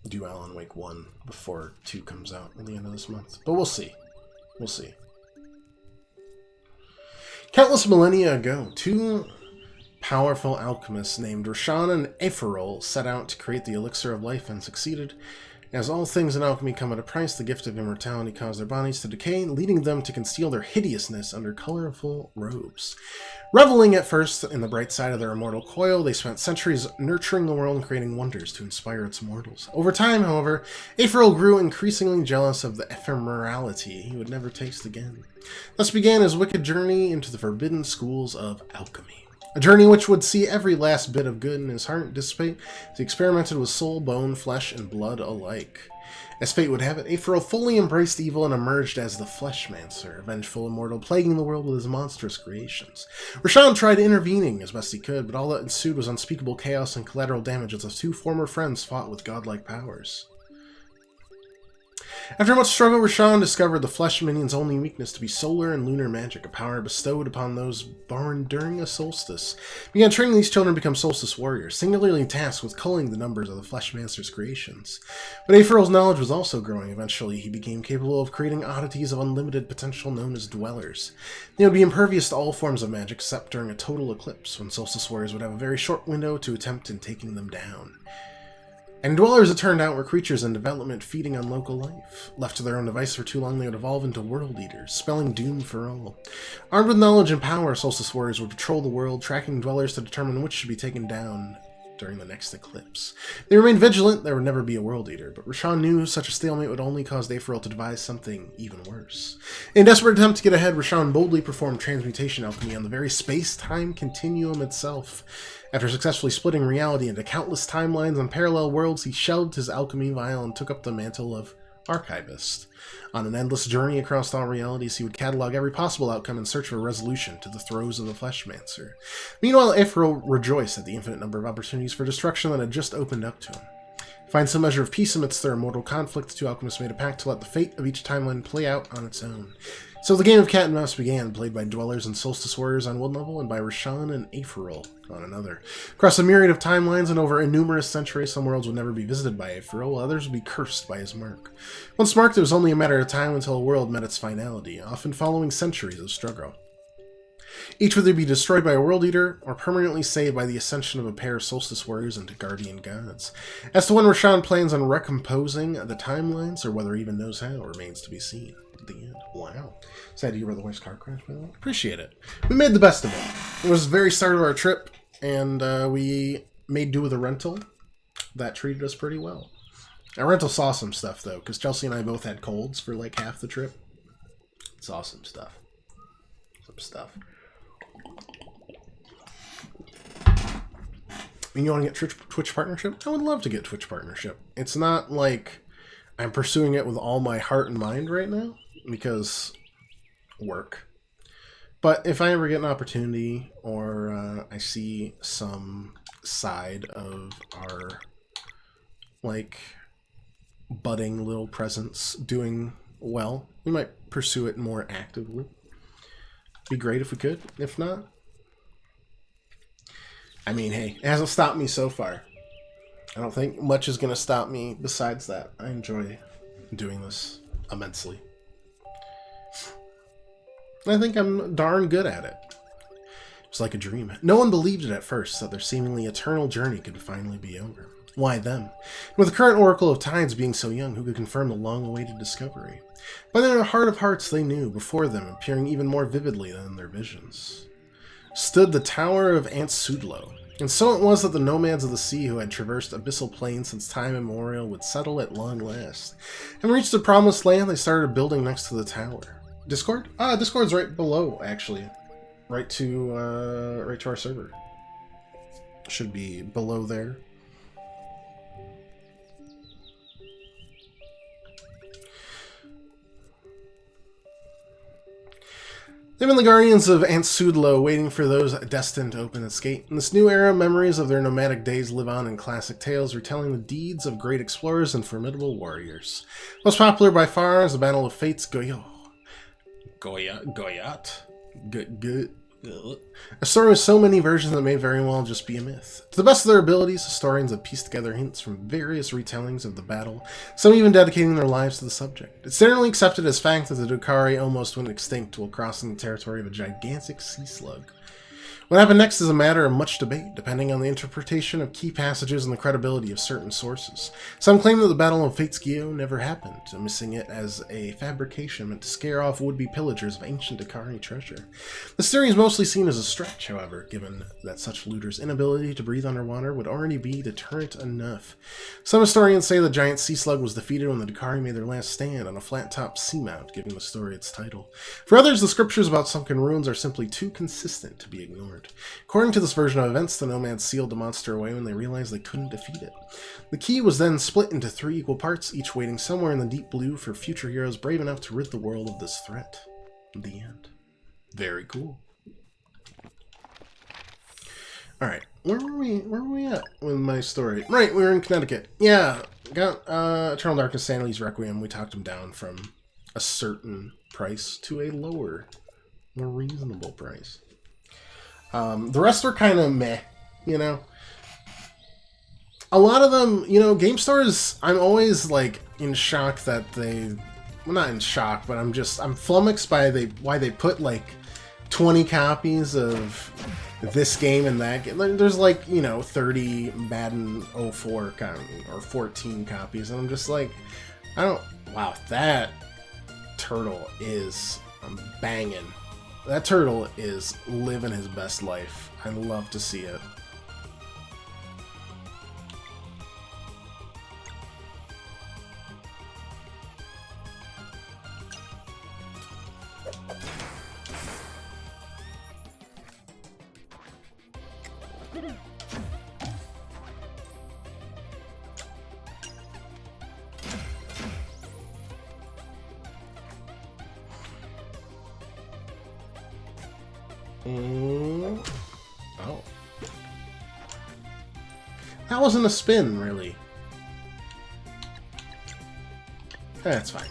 Speaker 1: do Alan Wake 1 before 2 comes out at the end of this month. But we'll see. We'll see. Countless millennia ago, two powerful alchemists named Roshan and Aephorol set out to create the elixir of life and succeeded. As all things in alchemy come at a price, the gift of immortality caused their bodies to decay, leading them to conceal their hideousness under colorful robes. Reveling at first in the bright side of their immortal coil, they spent centuries nurturing the world and creating wonders to inspire its mortals. Over time, however, Aetheryl grew increasingly jealous of the ephemerality he would never taste again. Thus began his wicked journey into the forbidden schools of alchemy. A journey which would see every last bit of good in his heart dissipate as he experimented with soul, bone, flesh, and blood alike. As fate would have it, Aetheryl fully embraced evil and emerged as the Fleshmancer, a vengeful immortal plaguing the world with his monstrous creations. Roshan tried intervening as best he could, but all that ensued was unspeakable chaos and collateral damage as the two former friends fought with godlike powers. After much struggle, Roshan discovered the Flesh Minion's only weakness to be solar and lunar magic, a power bestowed upon those born during a solstice. He began training these children to become solstice warriors, singularly tasked with culling the numbers of the Fleshmancer's creations. But Aetheryl's knowledge was also growing. Eventually, he became capable of creating oddities of unlimited potential known as dwellers. They would be impervious to all forms of magic except during a total eclipse, when solstice warriors would have a very short window to attempt in taking them down. And dwellers, it turned out, were creatures in development feeding on local life. Left to their own device for too long, they would evolve into world eaters, spelling doom for all. Armed with knowledge and power, solstice warriors would patrol the world, tracking dwellers to determine which should be taken down during the next eclipse. They remained vigilant, there would never be a world eater, but Roshan knew such a stalemate would only cause Aetheryl to devise something even worse. In a desperate attempt to get ahead, Roshan boldly performed transmutation alchemy on the very space-time continuum itself. After successfully splitting reality into countless timelines and parallel worlds, he shelved his alchemy vial and took up the mantle of Archivist. On an endless journey across all realities, he would catalog every possible outcome in search of a resolution to the throes of the Fleshmancer. Meanwhile, Aetheryl rejoiced at the infinite number of opportunities for destruction that had just opened up to him. To find some measure of peace amidst their immortal conflict, the two alchemists made a pact to let the fate of each timeline play out on its own. So the game of cat and mouse began, played by dwellers and solstice warriors on one level, and by Roshan and Aetheryl on another. Across a myriad of timelines and over innumerable centuries, some worlds would never be visited by Aetheryl, while others would be cursed by his mark. Once marked, it was only a matter of time until a world met its finality, often following centuries of struggle. Each would either be destroyed by a world eater, or permanently saved by the ascension of a pair of solstice warriors into guardian gods. As to when Roshan plans on recomposing the timelines, or whether he even knows how, remains to be seen. At the end. Wow. Sad to hear about the wife's car crash, by the way. Appreciate it. We made the best of it. It was the very start of our trip, and we made do with a rental that treated us pretty well. Our rental saw some stuff, though, because Chelsea and I both had colds for like half the trip. Saw some stuff. Some stuff. And you want to get Twitch partnership? I would love to get Twitch partnership. It's not like I'm pursuing it with all my heart and mind right now, because work. But if I ever get an opportunity, or I see some side of our, like, budding little presence doing well, we might pursue it more actively. Be great if we could. If not, I mean, hey, it hasn't stopped me so far. I don't think much is going to stop me besides that. I enjoy doing this immensely. I think I'm darn good at it. It was like a dream. No one believed it at first, that their seemingly eternal journey could finally be over. Why them? With the current Oracle of Tides being so young, who could confirm the long-awaited discovery? But in their heart of hearts they knew, before them, appearing even more vividly than in their visions, stood the Tower of Antsudlo. And so it was that the nomads of the sea who had traversed abyssal plains since time immemorial would settle at long last. And reached the promised land, they started building next to the tower. Discord? Discord's right below, actually. Right to our server. Should be below there. They've been the guardians of Antsudlo, waiting for those destined to open its gate. In this new era, memories of their nomadic days live on in classic tales, retelling the deeds of great explorers and formidable warriors. Most popular by far is the Battle of Fate's Goyat. A story with so many versions that may very well just be a myth. To the best of their abilities, historians have pieced together hints from various retellings of the battle, some even dedicating their lives to the subject. It's generally accepted as fact that the Drukhari almost went extinct while crossing the territory of a gigantic sea slug. What happened next is a matter of much debate, depending on the interpretation of key passages and the credibility of certain sources. Some claim that the Battle of Fate's Gyo never happened, dismissing it as a fabrication meant to scare off would-be pillagers of ancient Dakari treasure. This theory is mostly seen as a stretch, however, given that such looters' inability to breathe underwater would already be deterrent enough. Some historians say the giant sea slug was defeated when the Dakari made their last stand on a flat-topped seamount, giving the story its title. For others, the scriptures about sunken ruins are simply too consistent to be ignored. According to this version of events, the nomads sealed the monster away when they realized they couldn't defeat it. The key was then split into 3 equal parts, each waiting somewhere in the deep blue for future heroes brave enough to rid the world of this threat. The end. Very cool. Alright, where were we at with my story? Right, we were in Connecticut. Yeah, got Eternal Darkness Sanity's Requiem. We talked him down from a certain price to a lower, more reasonable price. The rest are kind of meh, you know? A lot of them, you know, game stores, I'm always, like, in shock that they... Well, not in shock, but I'm flummoxed by why they put, like, 20 copies of this game and that game. There's, like, you know, 30 Madden 04 or 14 copies, and I'm just like, I don't... Wow, that turtle is banging. That turtle is living his best life. I love to see it. Oh. That wasn't a spin, really. That's fine.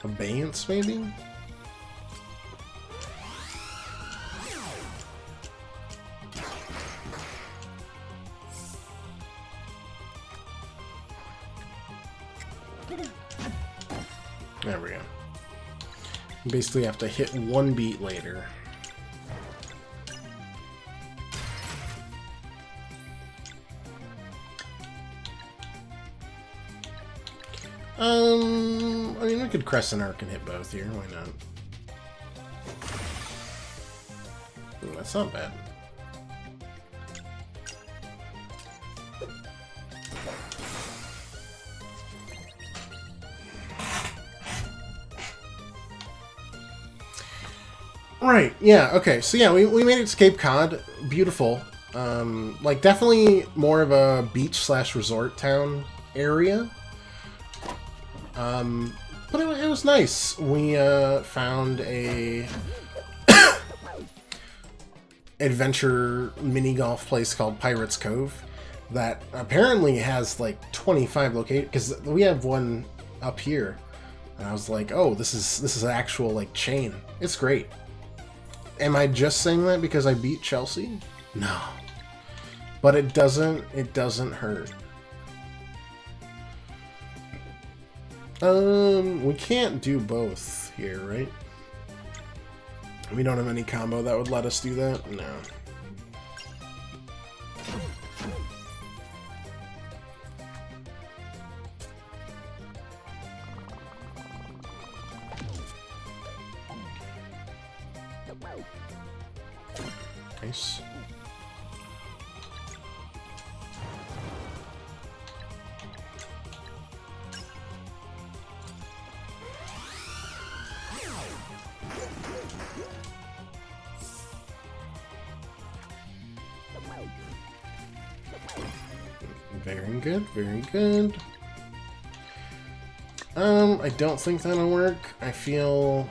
Speaker 1: Abeyance, maybe? There we go. You basically have to hit one beat later. I mean, we could Crescent Arc and hit both here. Why not? Ooh, that's not bad. Right, yeah, okay. So yeah, we made it to Cape Cod. Beautiful. Like, definitely more of a beach/resort town area. But it was nice. We found a adventure mini golf place called Pirates Cove that apparently has like 25 locations, because we have one up here, and I was like, oh, this is an actual like chain. It's great. Am I just saying that because I beat Chelsea? No, but it doesn't hurt. We can't do both here, right? We don't have any combo that would let us do that? No. Nice. Very good, very good. I don't think that'll work. I feel...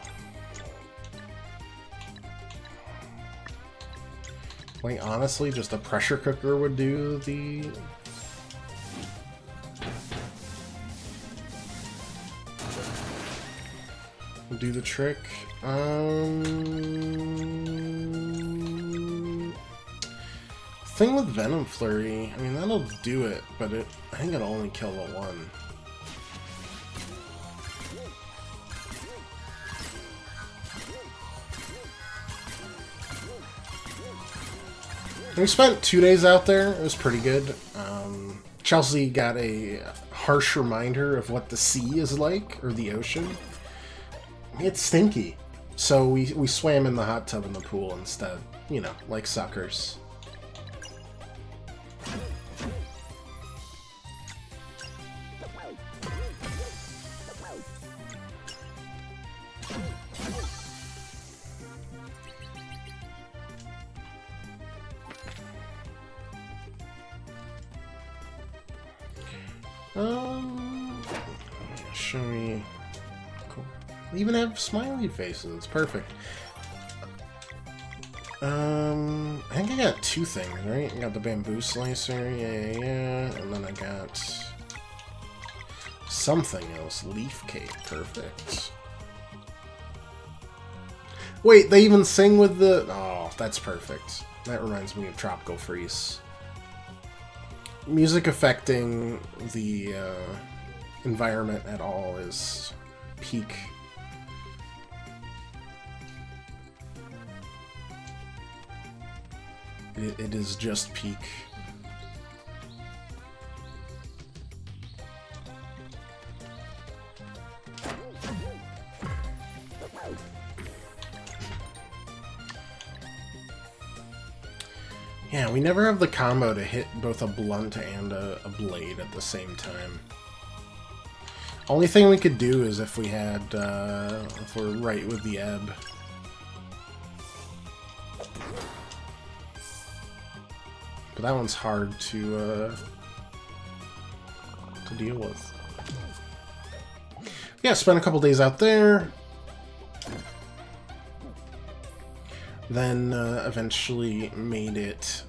Speaker 1: like, honestly, just a pressure cooker would do the... do the trick. Thing with Venom Flurry, I mean, that'll do it, but I think it'll only kill the one. We spent 2 days out there. It was pretty good. Chelsea got a harsh reminder of what the sea is like, or the ocean. It's stinky. So we swam in the hot tub in the pool instead. You know, like suckers. Show me. Cool. We even have smiley faces. It's perfect. I think I got 2 things, right? I got the bamboo slicer, yeah. And then I got something else. Leaf cake, perfect. Wait, they even sing with the... Oh, that's perfect. That reminds me of Tropical Freeze. Music affecting the environment at all is peak. It is just peak. Yeah, we never have the combo to hit both a blunt and a blade at the same time. Only thing we could do is if we had, if we're right with the ebb. But that one's hard to deal with. Yeah, spent a couple days out there. Then eventually made it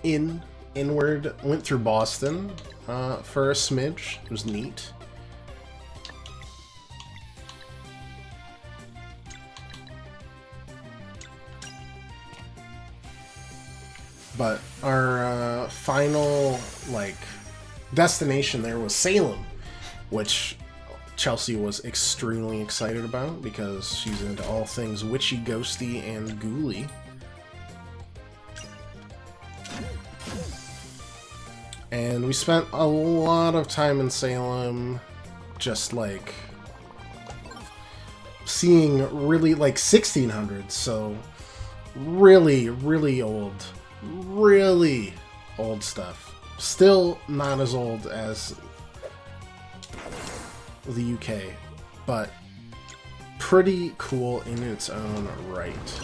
Speaker 1: inward. Went through Boston for a smidge. It was neat. But our final destination there was Salem, which Chelsea was extremely excited about because she's into all things witchy, ghosty, and ghouly. And we spent a lot of time in Salem just seeing really 1600s, so really old stuff. Still not as old as the UK, but pretty cool in its own right.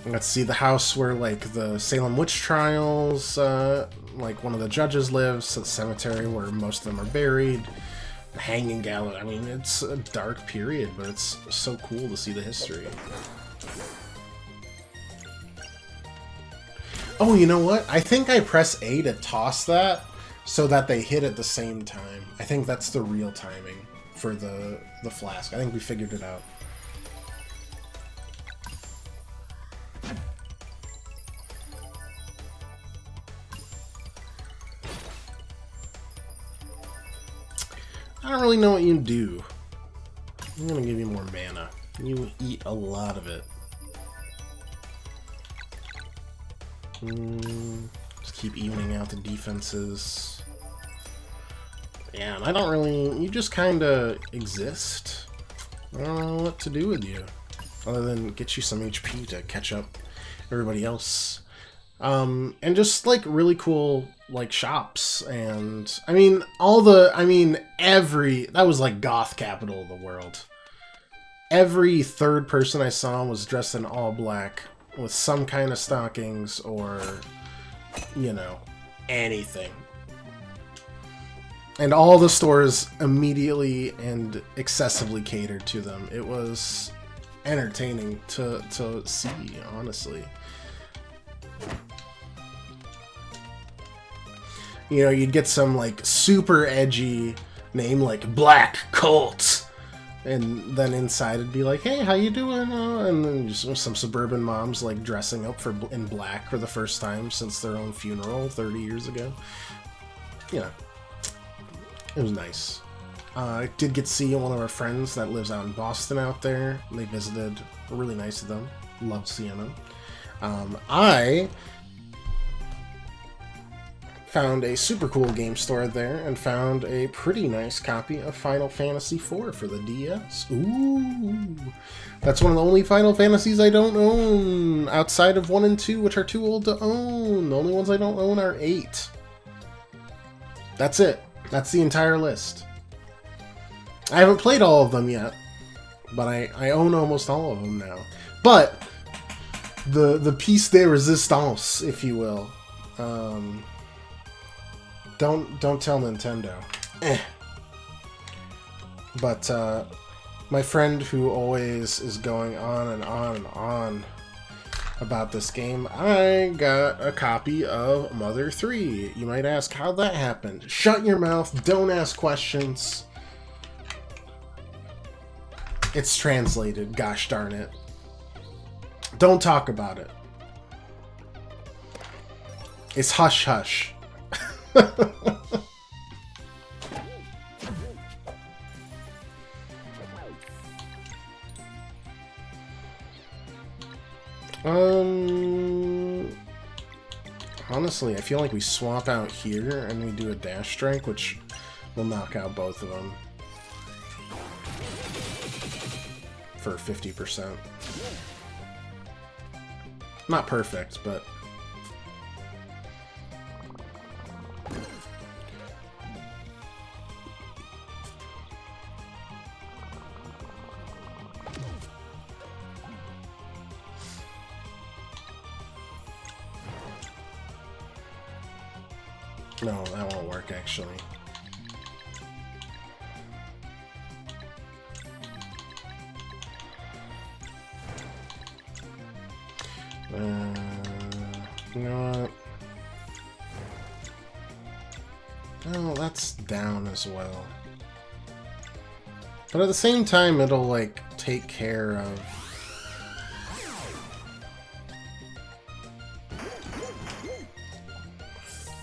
Speaker 1: Let's see, the house where the Salem witch trials, one of the judges lives, the cemetery where most of them are buried, the hanging gallows. I mean, it's a dark period, but it's so cool to see the history. Oh, you know what? I think I press A to toss that so that they hit at the same time. I think that's the real timing for the flask. I think we figured it out. I don't really know what you do. I'm gonna give you more mana. You eat a lot of it. Just keep evening out the defenses. Yeah, and I don't really... You just kinda exist. I don't know what to do with you. Other than get you some HP to catch up everybody else. And just, really cool, shops. And, I mean, that was, goth capital of the world. Every third person I saw was dressed in all black with some kind of stockings or, anything. And all the stores immediately and excessively catered to them. It was entertaining to see, honestly. You know, you'd get some like super edgy name like Black Cult, and then inside it'd be like, "Hey, how you doing?" And then just some suburban moms like dressing up in black for the first time since their own funeral 30 years ago. Yeah, it was nice. I did get to see one of our friends that lives out in Boston out there. They visited. Really nice of them. Loved seeing them. I found a super cool game store there and found a pretty nice copy of Final Fantasy IV for the DS. Ooh! That's one of the only Final Fantasies I don't own, outside of 1 and 2, which are too old to own. The only ones I don't own are 8. That's it. That's the entire list. I haven't played all of them yet, but I own almost all of them now. But the piece de resistance, if you will, don't tell Nintendo. But my friend who always is going on and on and on about this game, I got a copy of Mother 3. You might ask how that happened. Shut your mouth. Don't ask questions. It's translated, gosh darn it. Don't talk about it. It's hush hush. Honestly, I feel like we swap out here and we do a dash strike, which will knock out both of them. For 50%. Not perfect, but... No, that won't work, actually. You know what? Oh, that's down as well. But at the same time, it'll, like, take care of...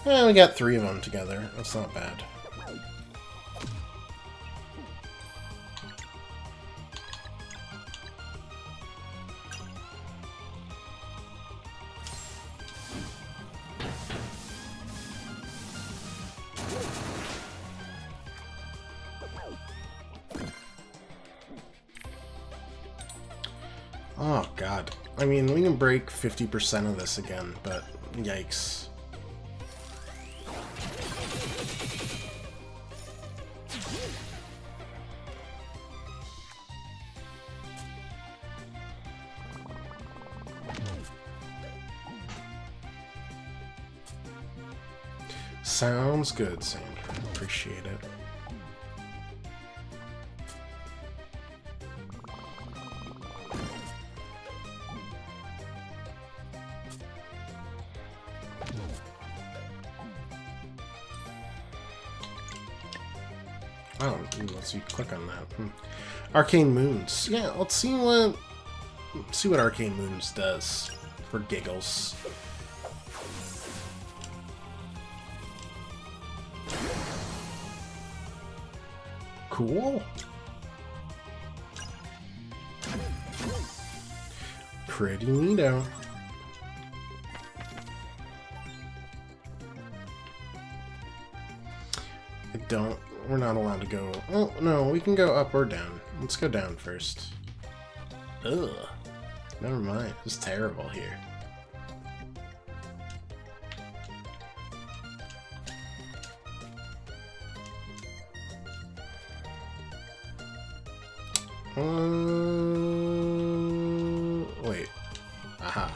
Speaker 1: Yeah, we got 3 of them together. That's not bad. Oh, God. I mean, we can break 50% of this again, but yikes. Sounds good, Sandra. Appreciate it. Oh, let's see. Click on that. Arcane Moons. Yeah, let's see what Arcane Moons does for giggles. Cool. Pretty neato. We're not allowed to go... Oh, no, we can go up or down. Let's go down first. Ugh. Never mind. It's terrible here. Wait. Aha.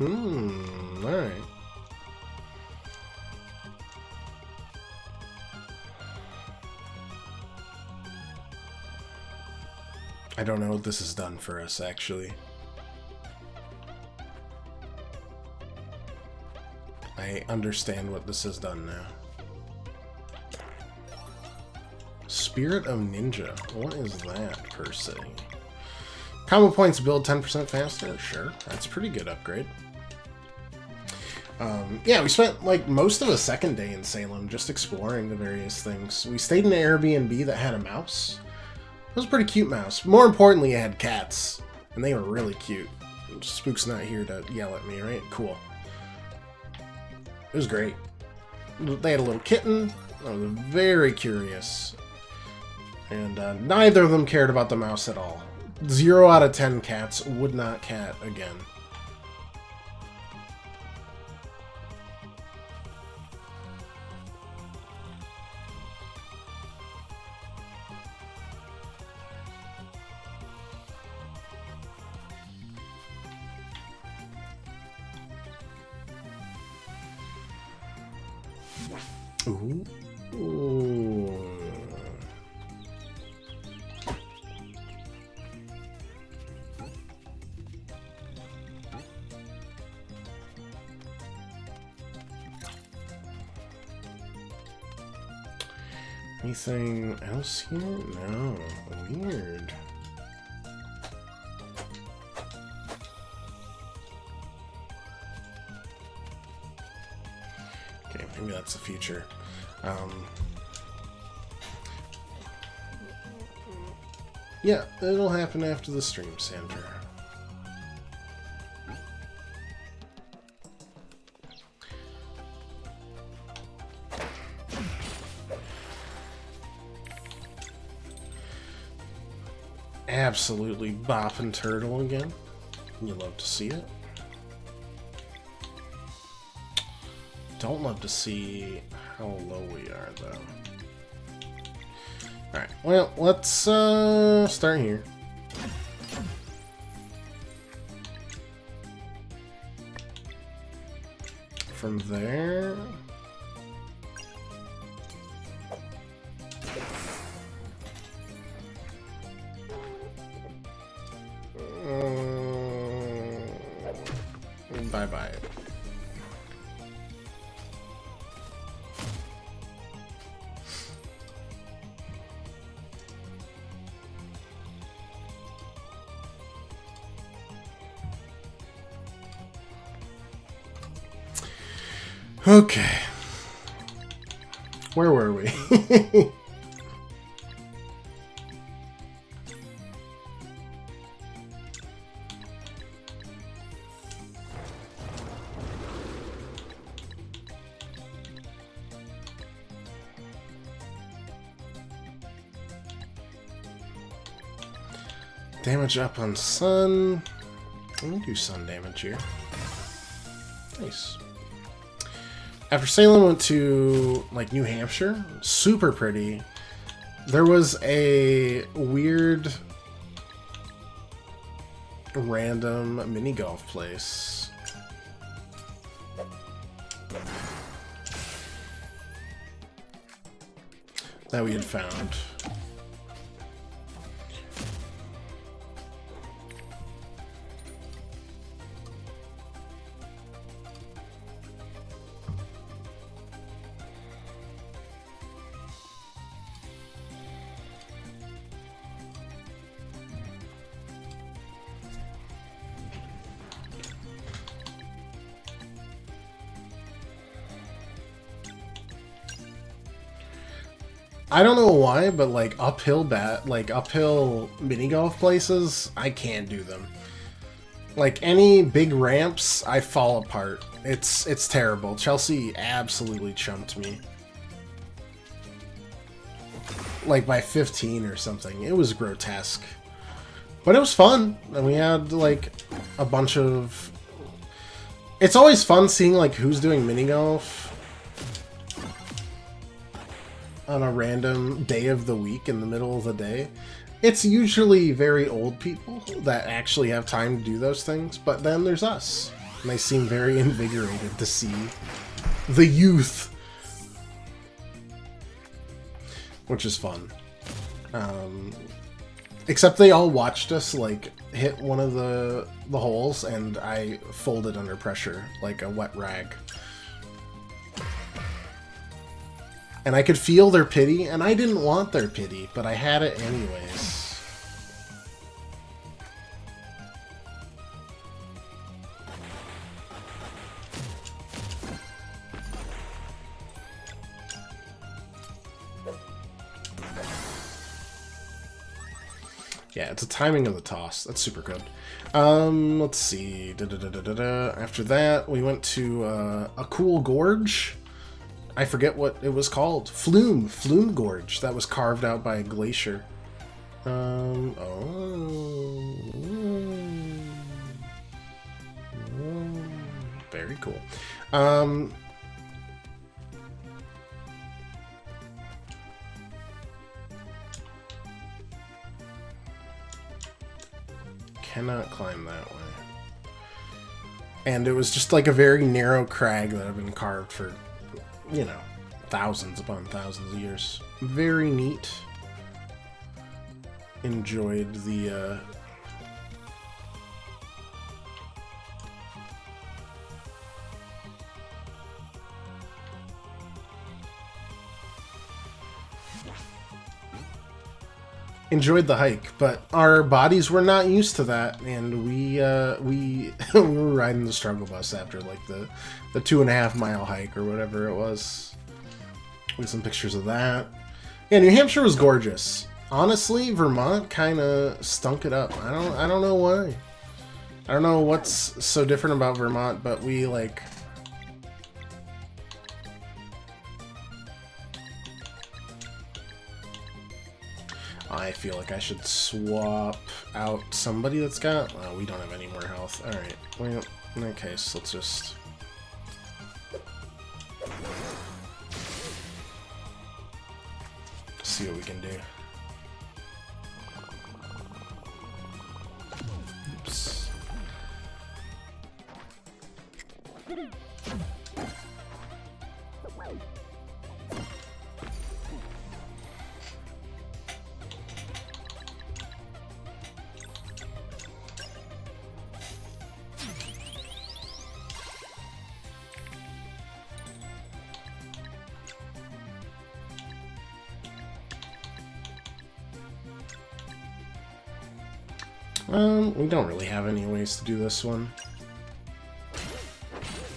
Speaker 1: Alright. I don't know what this has done for us, actually. I understand what this has done now. Spirit of Ninja. What is that, per se? Combo points build 10% faster? Sure. That's a pretty good upgrade. Yeah, we spent, like, most of a second day in Salem just exploring the various things. We stayed in an Airbnb that had a mouse. It was a pretty cute mouse. More importantly, it had cats. And they were really cute. Spook's not here to yell at me, right? Cool. It was great. They had a little kitten. I was very curious. And neither of them cared about the mouse at all. 0 out of 10 cats would not cat again. Ooh. Ooh. Anything else here? No. Weird. Okay, maybe that's the future. Yeah, it'll happen after the stream, Sandra. Absolutely bopping turtle again. You love to see it. Don't love to see how low we are, though. Alright, well, let's start here. From there... bye-bye. Okay. Where were we? Damage up on sun. Let me do sun damage here. Nice. After Salem went to, like, New Hampshire, super pretty. There was a weird, random mini golf place. That we had found. I don't know why, but like uphill mini golf places, I can't do them. Like any big ramps, I fall apart. It's terrible. Chelsea absolutely chumped me. Like by 15 or something. It was grotesque. But it was fun. And we had like a bunch of... It's always fun seeing like who's doing mini golf on a random day of the week in the middle of the day. It's usually very old people that actually have time to do those things, but then there's us. And they seem very invigorated to see the youth. Which is fun. Except they all watched us, like, hit one of the holes, and I folded under pressure like a wet rag. And I could feel their pity, and I didn't want their pity, but I had it anyways. Yeah, it's a timing of the toss. That's super good. Let's see. After that, we went to a cool gorge. I forget what it was called. Flume Gorge. That was carved out by a glacier. Very cool. Cannot climb that way. And it was just like a very narrow crag that had been carved for, you know, thousands upon thousands of years. Very neat. Enjoyed the enjoyed the hike, but our bodies were not used to that, and we we were riding the struggle bus after like the 2.5 mile hike or whatever it was. With some pictures of that. Yeah, New Hampshire was gorgeous. Honestly, Vermont kind of stunk it up. I don't know why. I don't know what's so different about Vermont, but we like. I feel like I should swap out somebody that's got... Oh, we don't have any more health. Alright, well, in that case, let's just... see what we can do. Oops. We don't really have any ways to do this one.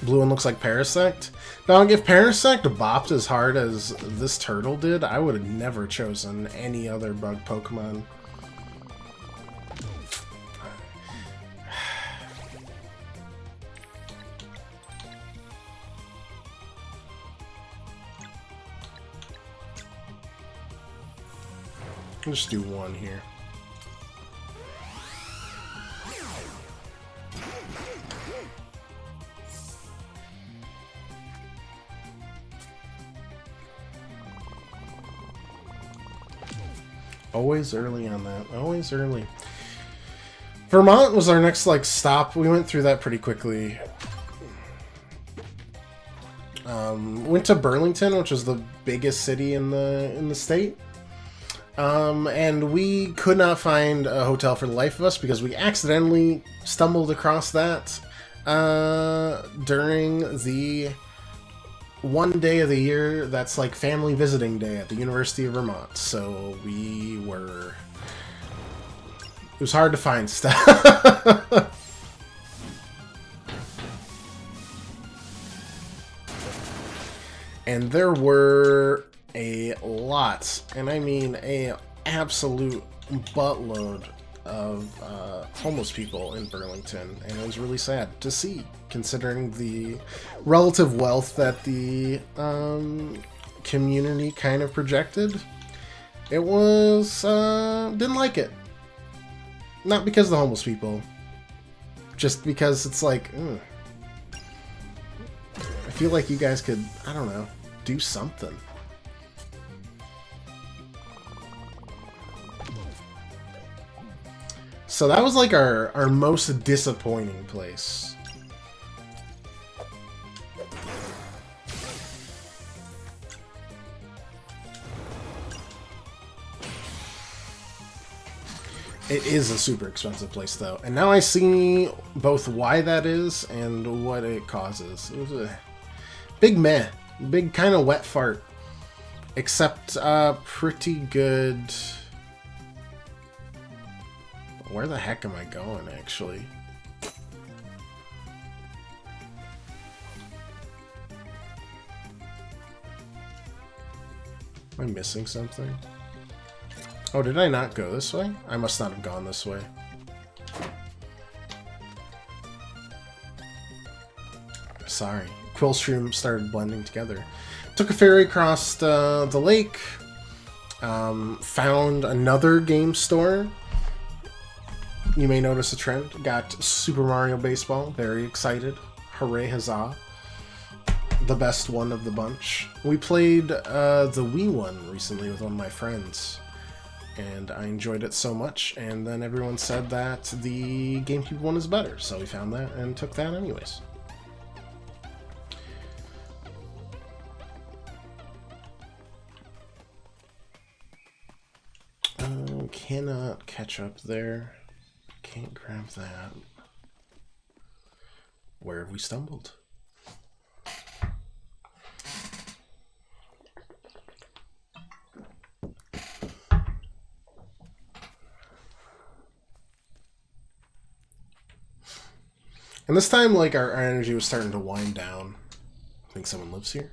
Speaker 1: Blue one looks like Parasect. Dog, if Parasect bopped as hard as this turtle did, I would have never chosen any other bug Pokemon. I'll just do one here. Always early on that. Always early. Vermont was our next like stop. We went through that pretty quickly. Went to Burlington, which was the biggest city in the state. And we could not find a hotel for the life of us because we accidentally stumbled across that during the one day of the year that's like family visiting day at the University of Vermont. So we were... It was hard to find stuff. And there were a lot, and I mean a absolute buttload of homeless people in Burlington, and it was really sad to see, considering the relative wealth that the community kind of projected. It was didn't like it. Not because of the homeless people, just because it's like, I feel like you guys could, I don't know, do something. So that was like our most disappointing place. It is a super expensive place though. And now I see both why that is and what it causes. It was a big meh. Big kind of wet fart. Except, pretty good... Where the heck am I going, actually? Am I missing something? Oh, did I not go this way? I must not have gone this way. Sorry. Quillstream started blending together. Took a ferry across the lake. Found another game store. You may notice a trend. Got Super Mario Baseball. Very excited. Hooray, huzzah. The best one of the bunch. We played the Wii one recently with one of my friends. And I enjoyed it so much. And then everyone said that the GameCube one is better. So we found that and took that anyways. Cannot catch up there. Can't grab that. Where have we stumbled? And this time, like, our energy was starting to wind down. I think someone lives here.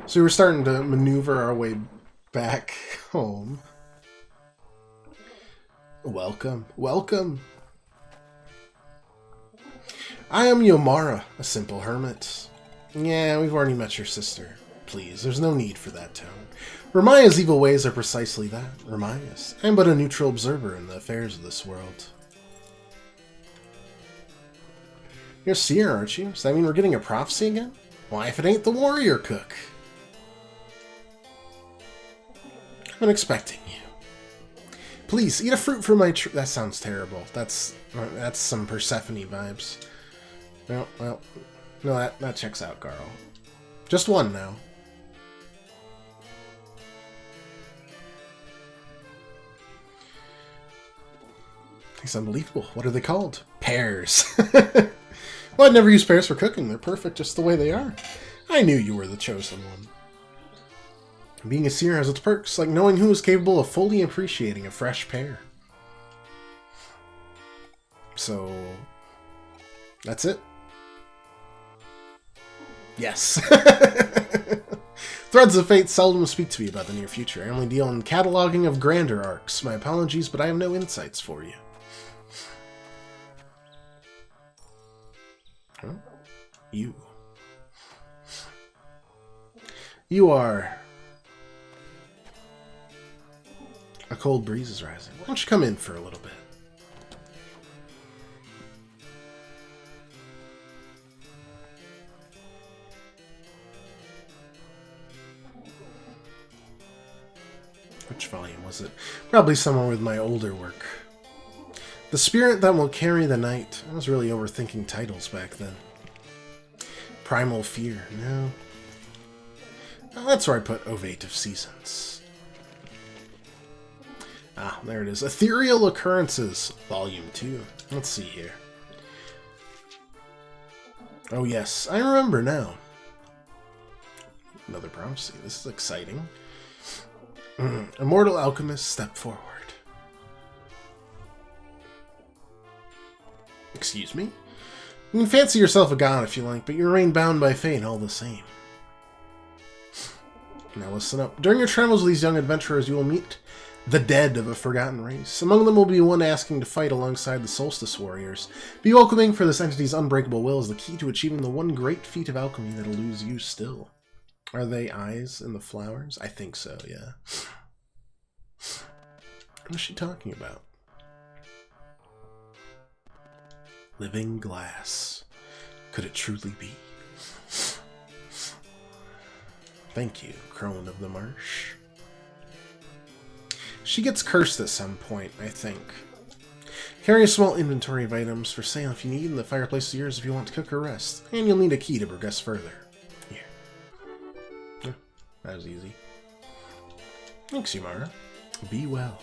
Speaker 1: So we were starting to maneuver our way back home. Welcome, welcome. I am Yomara, a simple hermit. Yeah, we've already met your sister. Please, there's no need for that tone. Ramaya's evil ways are precisely that, Ramaya's. I'm but a neutral observer in the affairs of this world. You're a seer, aren't you? Does that mean we're getting a prophecy again? Why, if it ain't the warrior cook? I've been expecting you. Please, eat a fruit from my tree. That sounds terrible. That's some Persephone vibes. No, well, no, that checks out, Carl. Just one now. It's unbelievable. What are they called? Pears. Well, I'd never use pears for cooking. They're perfect just the way they are. I knew you were the chosen one. Being a seer has its perks, like knowing who is capable of fully appreciating a fresh pear. So, that's it. Yes. Threads of Fate seldom speak to me about the near future. I only deal in cataloging of grander arcs. My apologies, but I have no insights for you. Huh? You are... A cold breeze is rising. Why don't you come in for a little bit? Which volume was it? Probably somewhere with my older work. The Spirit That Will Carry the Night. I was really overthinking titles back then. Primal Fear. No. Oh, that's where I put Ovate of Seasons. Ah, there it is. Ethereal Occurrences, Volume 2. Let's see here. Oh yes, I remember now. Another prophecy. This is exciting. Immortal Alchemist, step forward. Excuse me? You can fancy yourself a god if you like, but you remain bound by fate all the same. Now listen up. During your travels with these young adventurers, you will meet the dead of a forgotten race. Among them will be one asking to fight alongside the Solstice Warriors. Be welcoming, for this entity's unbreakable will is the key to achieving the one great feat of alchemy that eludes you still. Are they eyes in the flowers? I think so, yeah. What is she talking about? Living glass. Could it truly be? Thank you, Crone of the Marsh. She gets cursed at some point, I think. Carry a small inventory of items for sale if you need, and the fireplace is yours if you want to cook or rest. And you'll need a key to progress further. Here. Yeah, that was easy. Thanks, Yomara. Be well.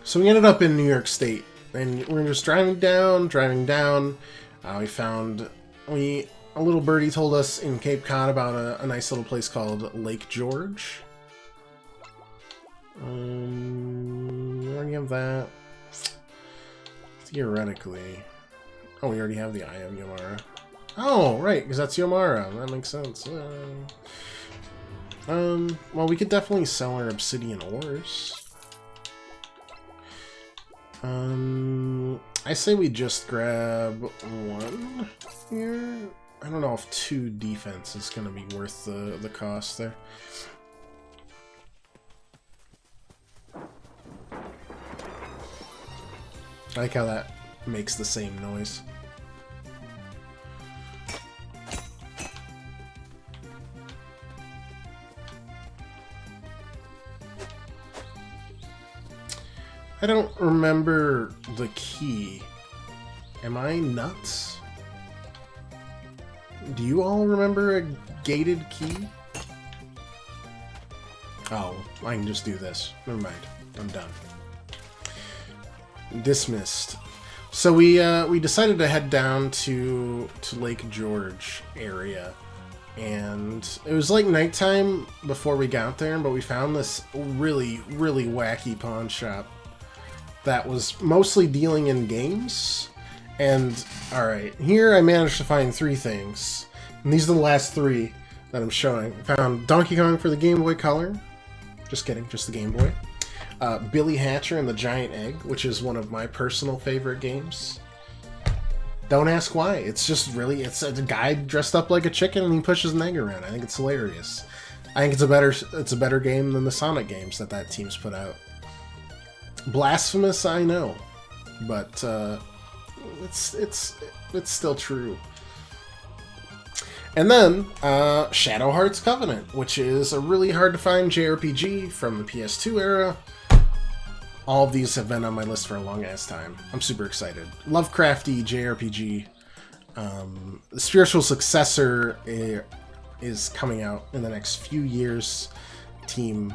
Speaker 1: So we ended up in New York State, and we're just driving down. We found a little birdie told us in Cape Cod about a nice little place called Lake George. We already have that. Theoretically. Oh, we already have the Eye of Yomara. Oh, right, because that's Yomara. That makes sense. Well, we could definitely sell our obsidian ores. I say we just grab one here. I don't know if 2 defense is going to be worth the cost there. I like how that makes the same noise. I don't remember the key. Am I nuts? Do you all remember a gated key? Oh, I can just do this. Never mind. I'm done. Dismissed. So we decided to head down to Lake George area, and it was like nighttime before we got there, but we found this really wacky pawn shop that was mostly dealing in games. And alright, here I managed to find 3 things, and these are the last 3 that I'm showing. I found Donkey Kong for the Game Boy Color. Just kidding, just the Game Boy. Billy Hatcher and the Giant Egg, which is one of my personal favorite games. Don't ask why. It's just really, it's a guy dressed up like a chicken and he pushes an egg around. I think it's hilarious. I think it's a better game than the Sonic games that team's put out. Blasphemous, I know, but it's still true. And then Shadow Hearts Covenant, which is a really hard to find JRPG from the PS2 era. All of these have been on my list for a long ass time. I'm super excited. Lovecrafty JRPG. The spiritual successor is coming out in the next few years. Team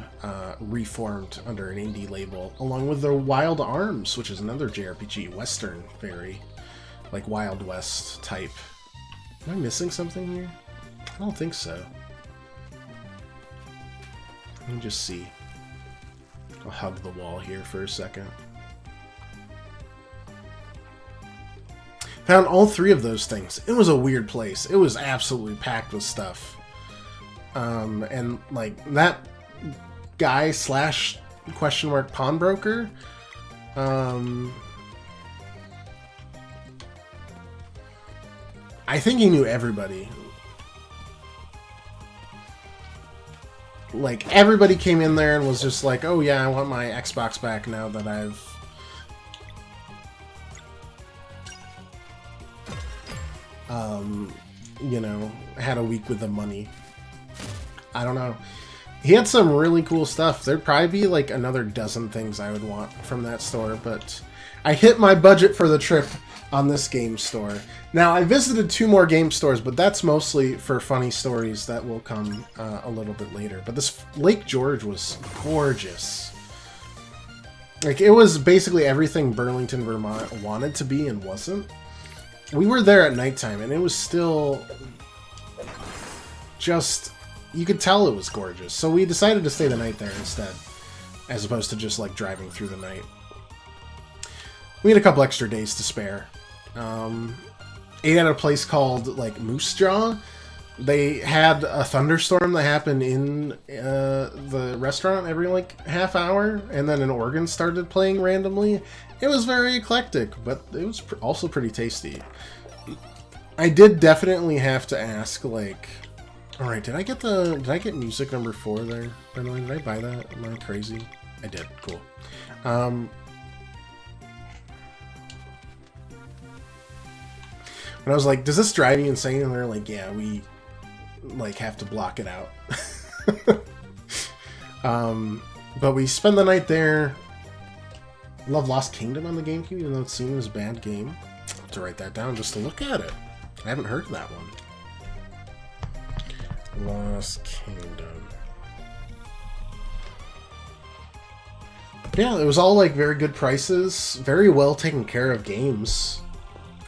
Speaker 1: reformed under an indie label, along with the Wild Arms, which is another JRPG, Western, very like Wild West type. Am I missing something here? I don't think so. Let me just see. I'll hug the wall here for a second. Found all 3 of those things. It was a weird place. It was absolutely packed with stuff. And like that guy / question mark pawnbroker. I think he knew everybody. Like, everybody came in there and was just like, oh yeah, I want my Xbox back now that I've... you know, had a week with the money. I don't know. He had some really cool stuff. There'd probably be like another dozen things I would want from that store, but I hit my budget for the trip on this game store. Now, I visited 2 more game stores, but that's mostly for funny stories that will come a little bit later. But this Lake George was gorgeous. Like, it was basically everything Burlington, Vermont wanted to be and wasn't. We were there at nighttime, and it was still just... You could tell it was gorgeous. So we decided to stay the night there instead, as opposed to just, like, driving through the night. We had a couple extra days to spare. Ate at a place called, like, Moose Jaw. They had a thunderstorm that happened in the restaurant every, like, half hour, and then an organ started playing randomly. It was very eclectic, but it was also pretty tasty. I did definitely have to ask, like... Alright, did I get music number 4 there? By the way, did I buy that? Am I crazy? I did. Cool. And I was like, does this drive you insane? And they're like, yeah, we like have to block it out. But we spend the night there. Love Lost Kingdom on the GameCube, even though it seems a bad game. I'll have to write that down just to look at it. I haven't heard of that one. Lost Kingdom. Yeah, it was all like very good prices, very well taken care of games.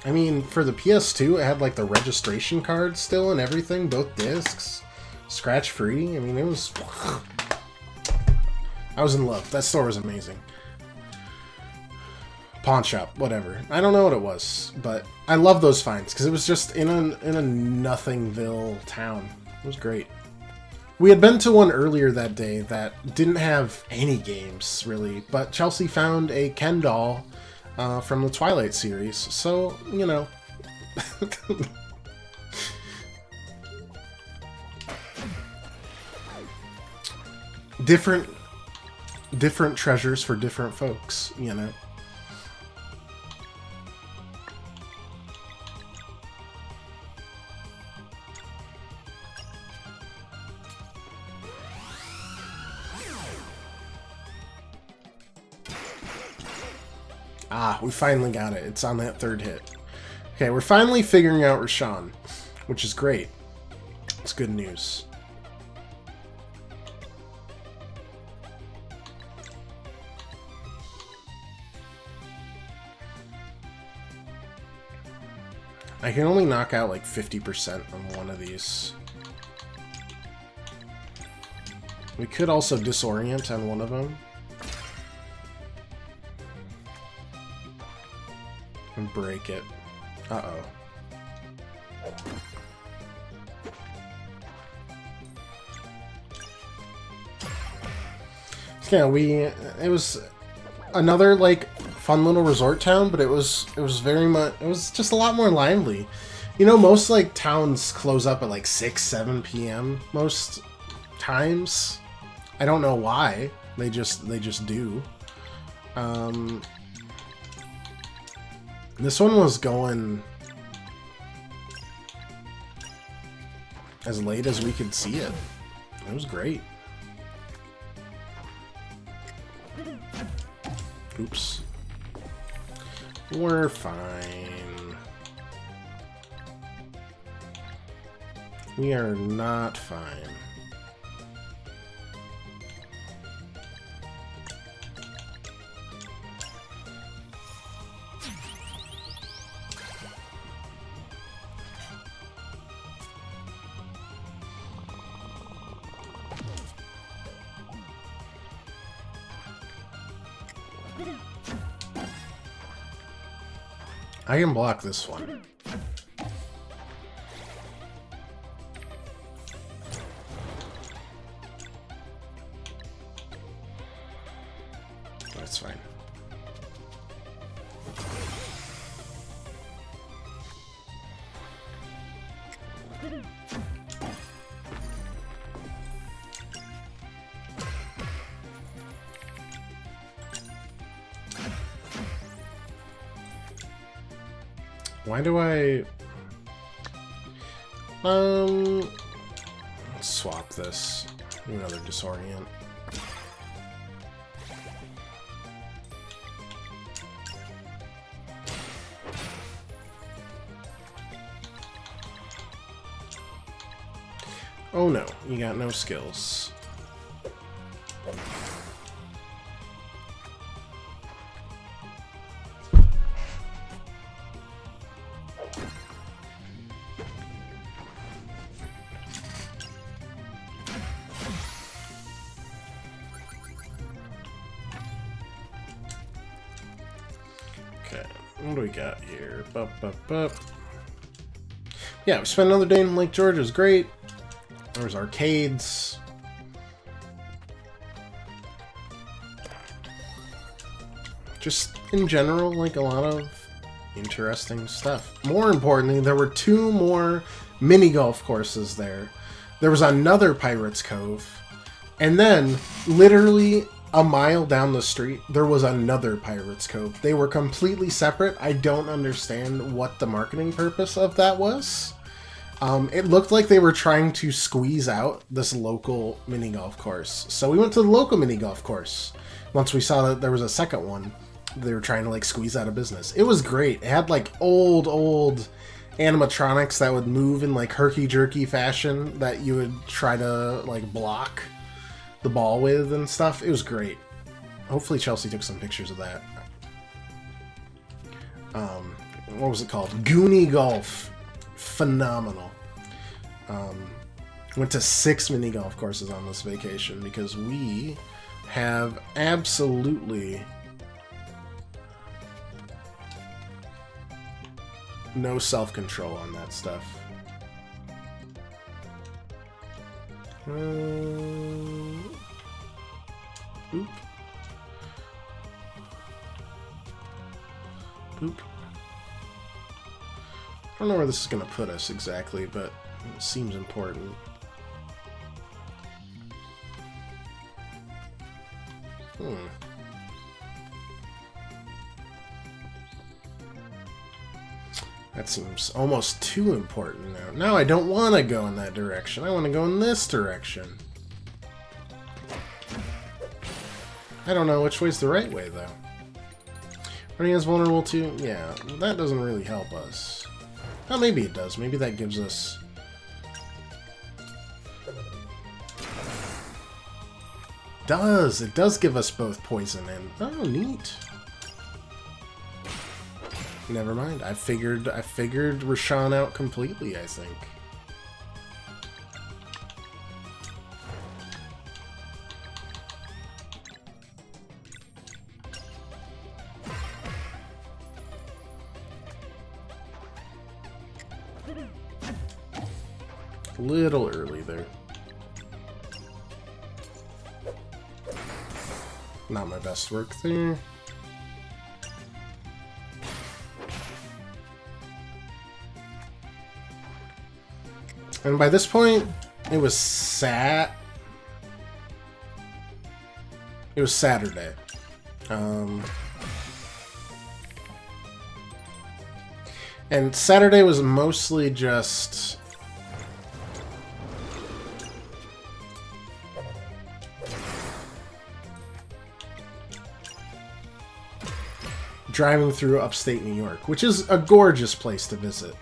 Speaker 1: I mean, for the PS2, it had like the registration card still and everything, both discs, scratch free. I mean, it was. I was in love. That store was amazing. Pawn shop, whatever. I don't know what it was, but I love those finds because it was just in a Nothingville town. It was great. We had been to one earlier that day that didn't have any games really, but Chelsea found a Ken doll from the Twilight series, so you know. different treasures for different folks, you know. Ah, we finally got it. It's on that third hit. Okay, we're finally figuring out Roshan, which is great. It's good news. I can only knock out like 50% on one of these. We could also disorient on one of them. And break it. Uh-oh. Yeah, it was another like fun little resort town, but it was very much, it was just a lot more lively. You know, most like towns close up at like 6, 7 p.m. most times. I don't know why. They just do. This one was going as late as we could see it. It was great. Oops. We're fine. We are not fine. I can block this one. That's fine. Why do I... Let's swap this. Another disorient. Oh no, you got no skills. Okay, what do we got here? Yeah, we spent another day in Lake George. It was great. There was arcades. Just in general, like a lot of interesting stuff. More importantly, there were 2 more mini golf courses there. There was another Pirates Cove. And then, literally a mile down the street, there was another Pirates Cove. They were completely separate. I don't understand what the marketing purpose of that was. It looked like they were trying to squeeze out this local mini golf course. So we went to the local mini golf course. Once we saw that there was a second one, they were trying to like squeeze out of business. It was great. It had like old animatronics that would move in like herky-jerky fashion that you would try to like block the ball with and stuff. It was great. Hopefully Chelsea took some pictures of that. what was it called? Goonie Golf. Phenomenal. Went to 6 mini golf courses on this vacation because we have absolutely no self-control on that stuff. Oop. Boop. I don't know where this is going to put us exactly, but it seems important. That seems almost too important now. Now I don't want to go in that direction. I want to go in this direction. I don't know which way's the right way, though. Running is vulnerable to... Yeah, that doesn't really help us. Oh, maybe it does. Maybe that gives us... It does give us both poison and... Oh, neat. Never mind. I figured Roshan out completely, I think. A little early there. Not my best work there. And by this point, it was Saturday. And Saturday was mostly just... driving through upstate New York, which is a gorgeous place to visit.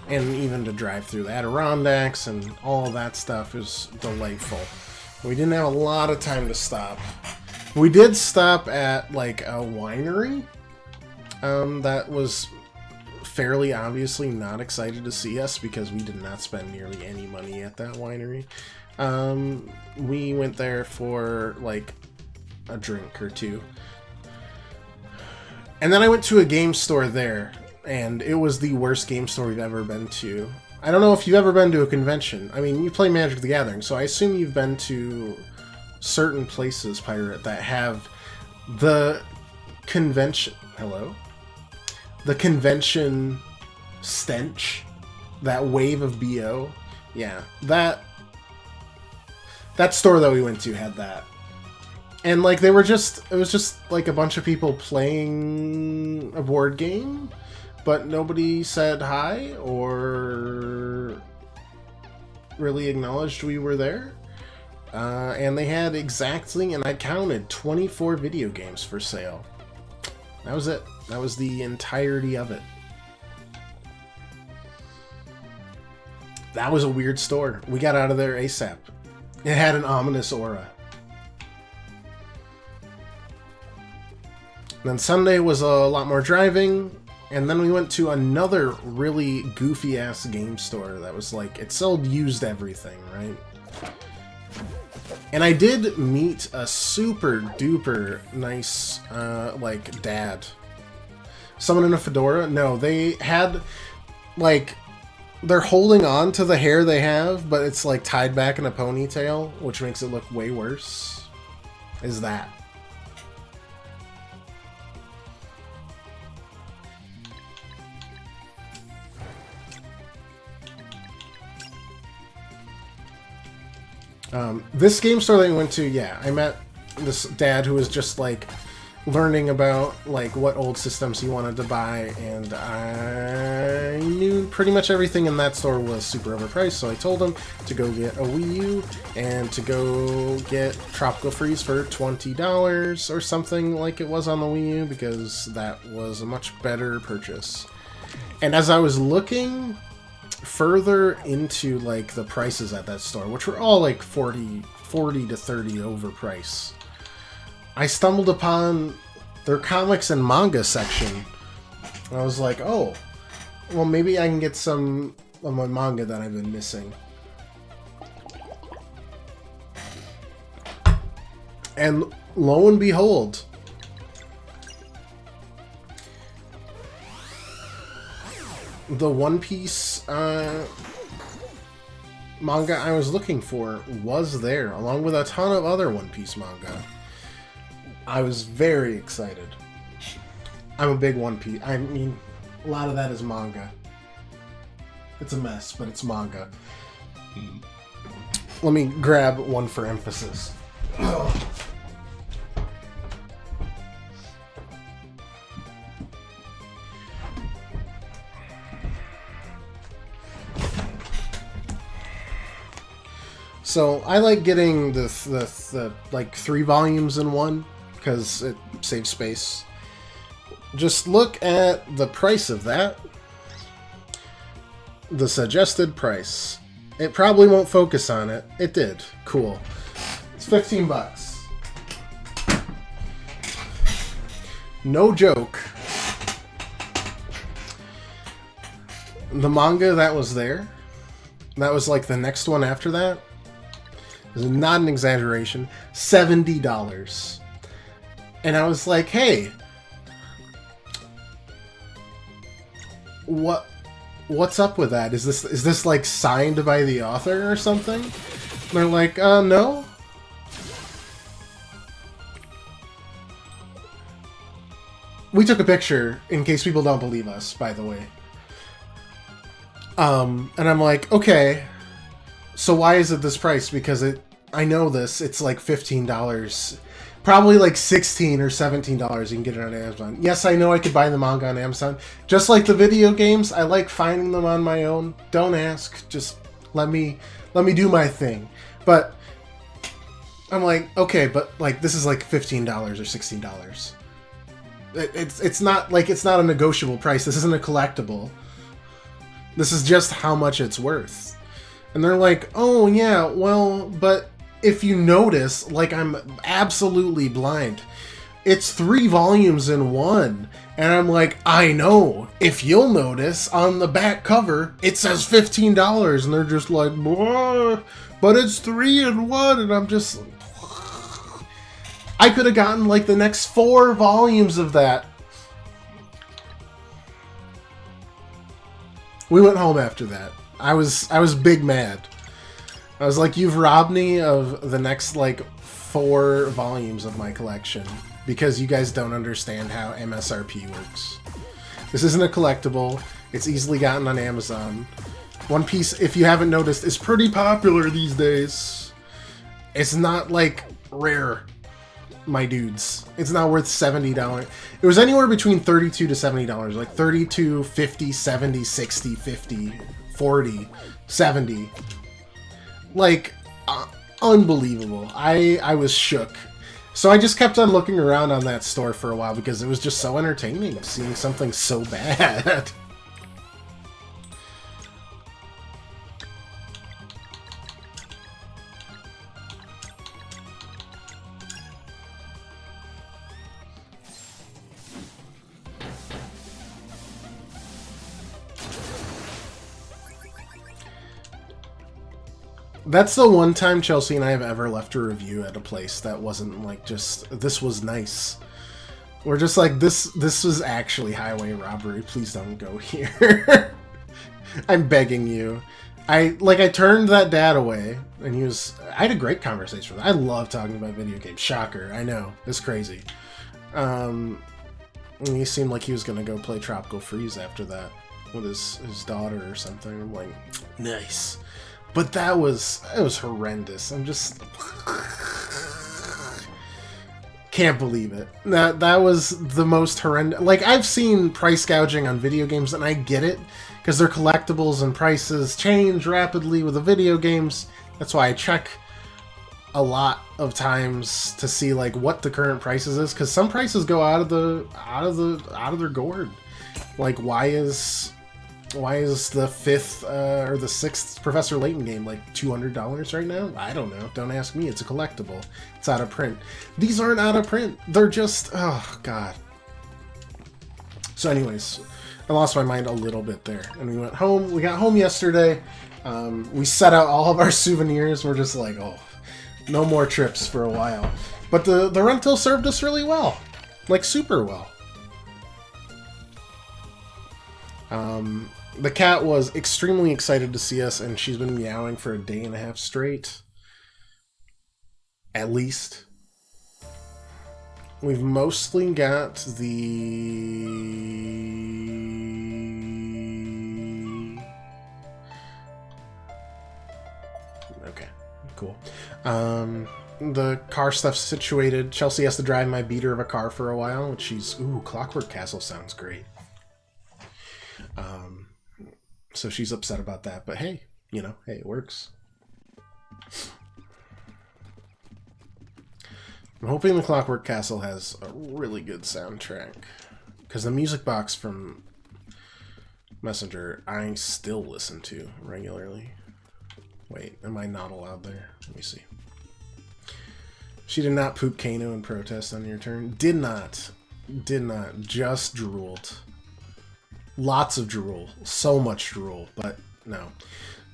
Speaker 1: And even to drive through the Adirondacks and all that stuff is delightful. We didn't have a lot of time to stop. We did stop at, like, a winery that was fairly obviously not excited to see us because we did not spend nearly any money at that winery. We went there for, like, a drink or two. And then I went to a game store there, and it was the worst game store we've ever been to. I don't know if you've ever been to a convention. I mean, you play Magic the Gathering, so I assume you've been to certain places, Pirate, that have the convention... Hello? The convention stench. That wave of BO. Yeah, that store that we went to had that. And, like, it was just, like, a bunch of people playing a board game, but nobody said hi or really acknowledged we were there. And they had exactly, and I counted, 24 video games for sale. That was it. That was the entirety of it. That was a weird store. We got out of there ASAP. It had an ominous aura. Then Sunday was a lot more driving, and then we went to another really goofy-ass game store that was like, it sold used everything, right? And I did meet a super-duper nice, like, dad. Someone in a fedora? No, they had, like, they're holding on to the hair they have, but it's, like, tied back in a ponytail, which makes it look way worse. Is that. This game store that we went to, yeah, I met this dad who was just, like, learning about, like, what old systems he wanted to buy, and I knew pretty much everything in that store was super overpriced, so I told him to go get a Wii U and to go get Tropical Freeze for $20 or something like it was on the Wii U, because that was a much better purchase. And as I was looking further into, like, the prices at that store, which were all like 40 to 30 overpriced, I stumbled upon their comics and manga section. And I was like, oh, well, maybe I can get some of my manga that I've been missing. And lo and behold, the One Piece manga I was looking for was there, along with a ton of other One Piece manga. I was very excited. I'm a big One Piece. I mean, a lot of that is manga. It's a mess, but it's manga. Let me grab one for emphasis. So I like getting the like 3 volumes in one because it saves space. Just look at the price of that. The suggested price. It probably won't focus on it. It did. Cool. It's 15 bucks. No joke. The manga that was there, that was like the next one after that, is not an exaggeration, $70. And I was like, hey, what's up with that? Is this like signed by the author or something? And they're like, no. We took a picture in case people don't believe us, by the way. And I'm like, okay, so why is it this price? Because I know this, it's like $15. Probably like $16 or $17 you can get it on Amazon. Yes, I know I could buy the manga on Amazon. Just like the video games, I like finding them on my own. Don't ask, just let me do my thing. But I'm like, okay, but like this is like $15 or $16. It's not like, it's not a negotiable price. This isn't a collectible. This is just how much it's worth. And they're like, oh yeah, well, but if you notice, like I'm absolutely blind, it's 3 volumes in one. And I'm like, I know, if you'll notice, on the back cover, it says $15. And they're just like, but it's 3 in one. And I'm just, I could have gotten like the next 4 volumes of that. We went home after that. I was big mad. I was like, you've robbed me of the next like 4 volumes of my collection because you guys don't understand how MSRP works. This isn't a collectible. It's easily gotten on Amazon. One Piece, if you haven't noticed, is pretty popular these days. It's not like rare, my dudes. It's not worth $70. It was anywhere between $32 to $70, like 32, 50, 70, 60, 50, 40, 70. Like, unbelievable. I was shook. So I just kept on looking around on that store for a while because it was just so entertaining seeing something so bad. That's the one time Chelsea and I have ever left a review at a place that wasn't like just, this was nice. We're just like, this was actually highway robbery. Please don't go here. I'm begging you. I turned that dad away, and I had a great conversation with him. I love talking about video games. Shocker, I know. It's crazy. And he seemed like he was gonna go play Tropical Freeze after that with his daughter or something. I'm like, nice. But it was horrendous. I'm just can't believe it. That was the most horrendous. Like, I've seen price gouging on video games, and I get it because they're collectibles and prices change rapidly with the video games. That's why I check a lot of times to see like what the current prices is, because some prices go out of their gourd. Like, why is Why is the 5th or the 6th Professor Layton game like $200 right now? I don't know. Don't ask me. It's a collectible. It's out of print. These aren't out of print. They're just... oh, God. So anyways, I lost my mind a little bit there. And we went home. We got home yesterday. We set out all of our souvenirs. We're just like, oh, no more trips for a while. But the rental served us really well. Like, super well. The cat was extremely excited to see us, and she's been meowing for a day and a half straight. At least. We've mostly got the... okay, cool. The car stuff's situated. Chelsea has to drive my beater of a car for a while, which she's... ooh, Clockwork Castle sounds great. So she's upset about that, but hey, you know, hey, it works. I'm hoping the Clockwork Castle has a really good soundtrack, because the music box from Messenger I still listen to regularly. Wait, am I not allowed there? Let me see. She did not poop Kano in protest on your turn. Did not. Just drooled. Lots of drool. So much drool, but no.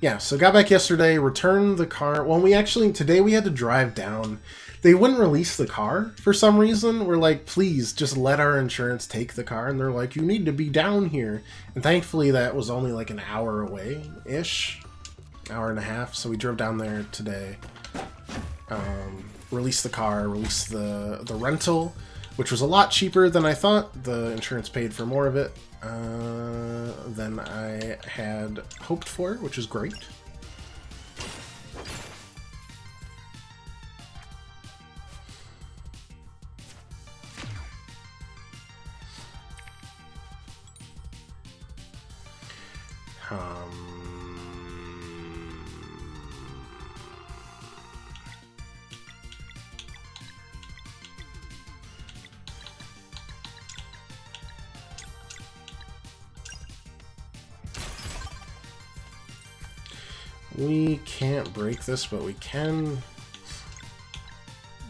Speaker 1: Yeah, so got back yesterday, returned the car. Well, today we had to drive down. They wouldn't release the car for some reason. We're like, please, just let our insurance take the car. And they're like, you need to be down here. And thankfully that was only like an hour away-ish. Hour and a half. So we drove down there today. Released the car, released the rental, which was a lot cheaper than I thought. The insurance paid for more of it than I had hoped for, which is great. We can't break this, but we can,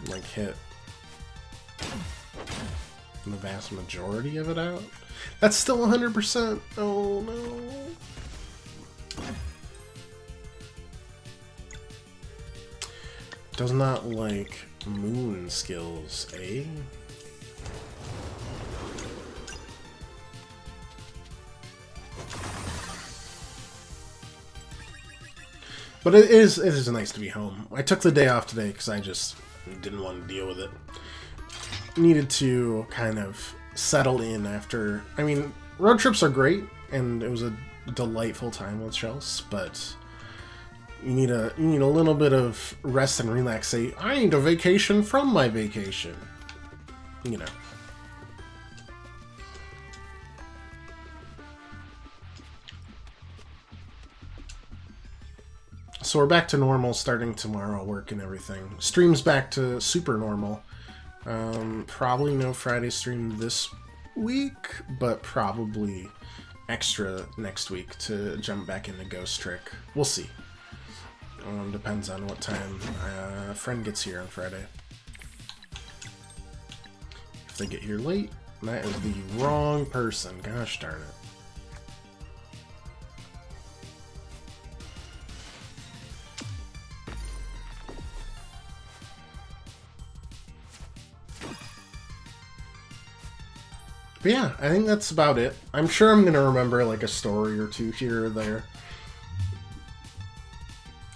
Speaker 1: like, hit the vast majority of it out. That's still 100%. Oh, no. Does not like moon skills, eh? But it is nice to be home. I took the day off today because I just didn't want to deal with it. Needed to kind of settle in after... I mean, road trips are great, and it was a delightful time with Chels, but you need a little bit of rest and relaxation. I need a vacation from my vacation. You know. So we're back to normal starting tomorrow, work and everything. Stream's back to super normal. Probably no Friday stream this week, but probably extra next week to jump back into Ghost Trick. We'll see. Depends on what time a friend gets here on Friday. If they get here late, that is the wrong person. Gosh darn it. But yeah, I think that's about it. I'm sure I'm gonna remember like a story or two here or there.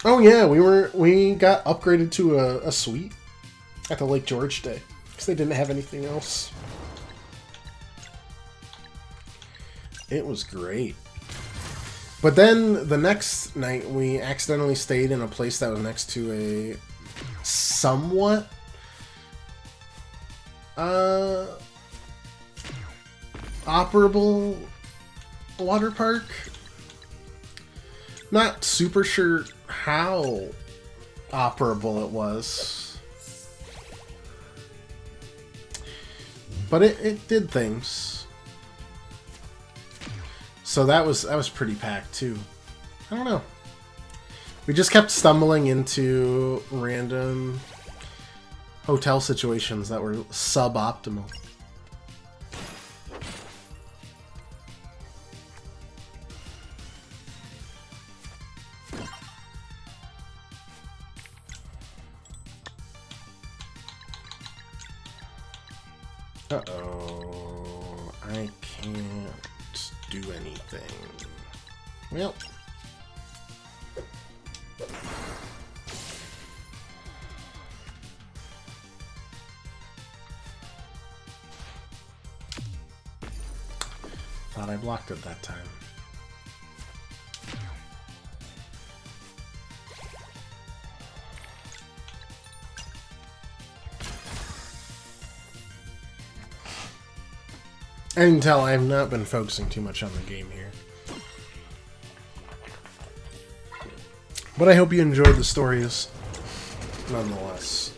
Speaker 1: Oh yeah, we got upgraded to a suite at the Lake George Day because they didn't have anything else. It was great. But then the next night we accidentally stayed in a place that was next to a somewhat operable water park. Not super sure how operable it was, but it did things. So that was pretty packed too. I don't know. We just kept stumbling into random hotel situations that were suboptimal. Uh-oh. I can't do anything. Well. Thought I blocked it that time. I can tell I have not been focusing too much on the game here. But I hope you enjoyed the stories, nonetheless.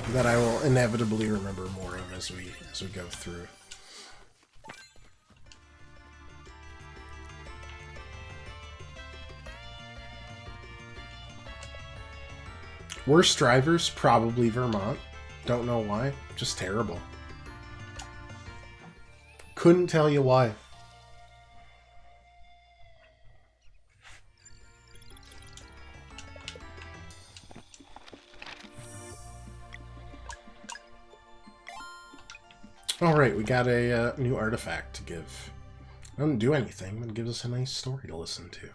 Speaker 1: That I will inevitably remember more of as we go through. Worst drivers? Probably Vermont. Don't know why. Just terrible. Couldn't tell you why. Alright, we got a new artifact to give. It doesn't do anything, but it gives us a nice story to listen to.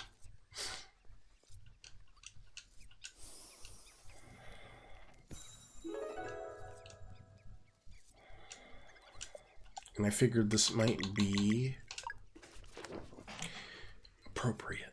Speaker 1: And I figured this might be appropriate.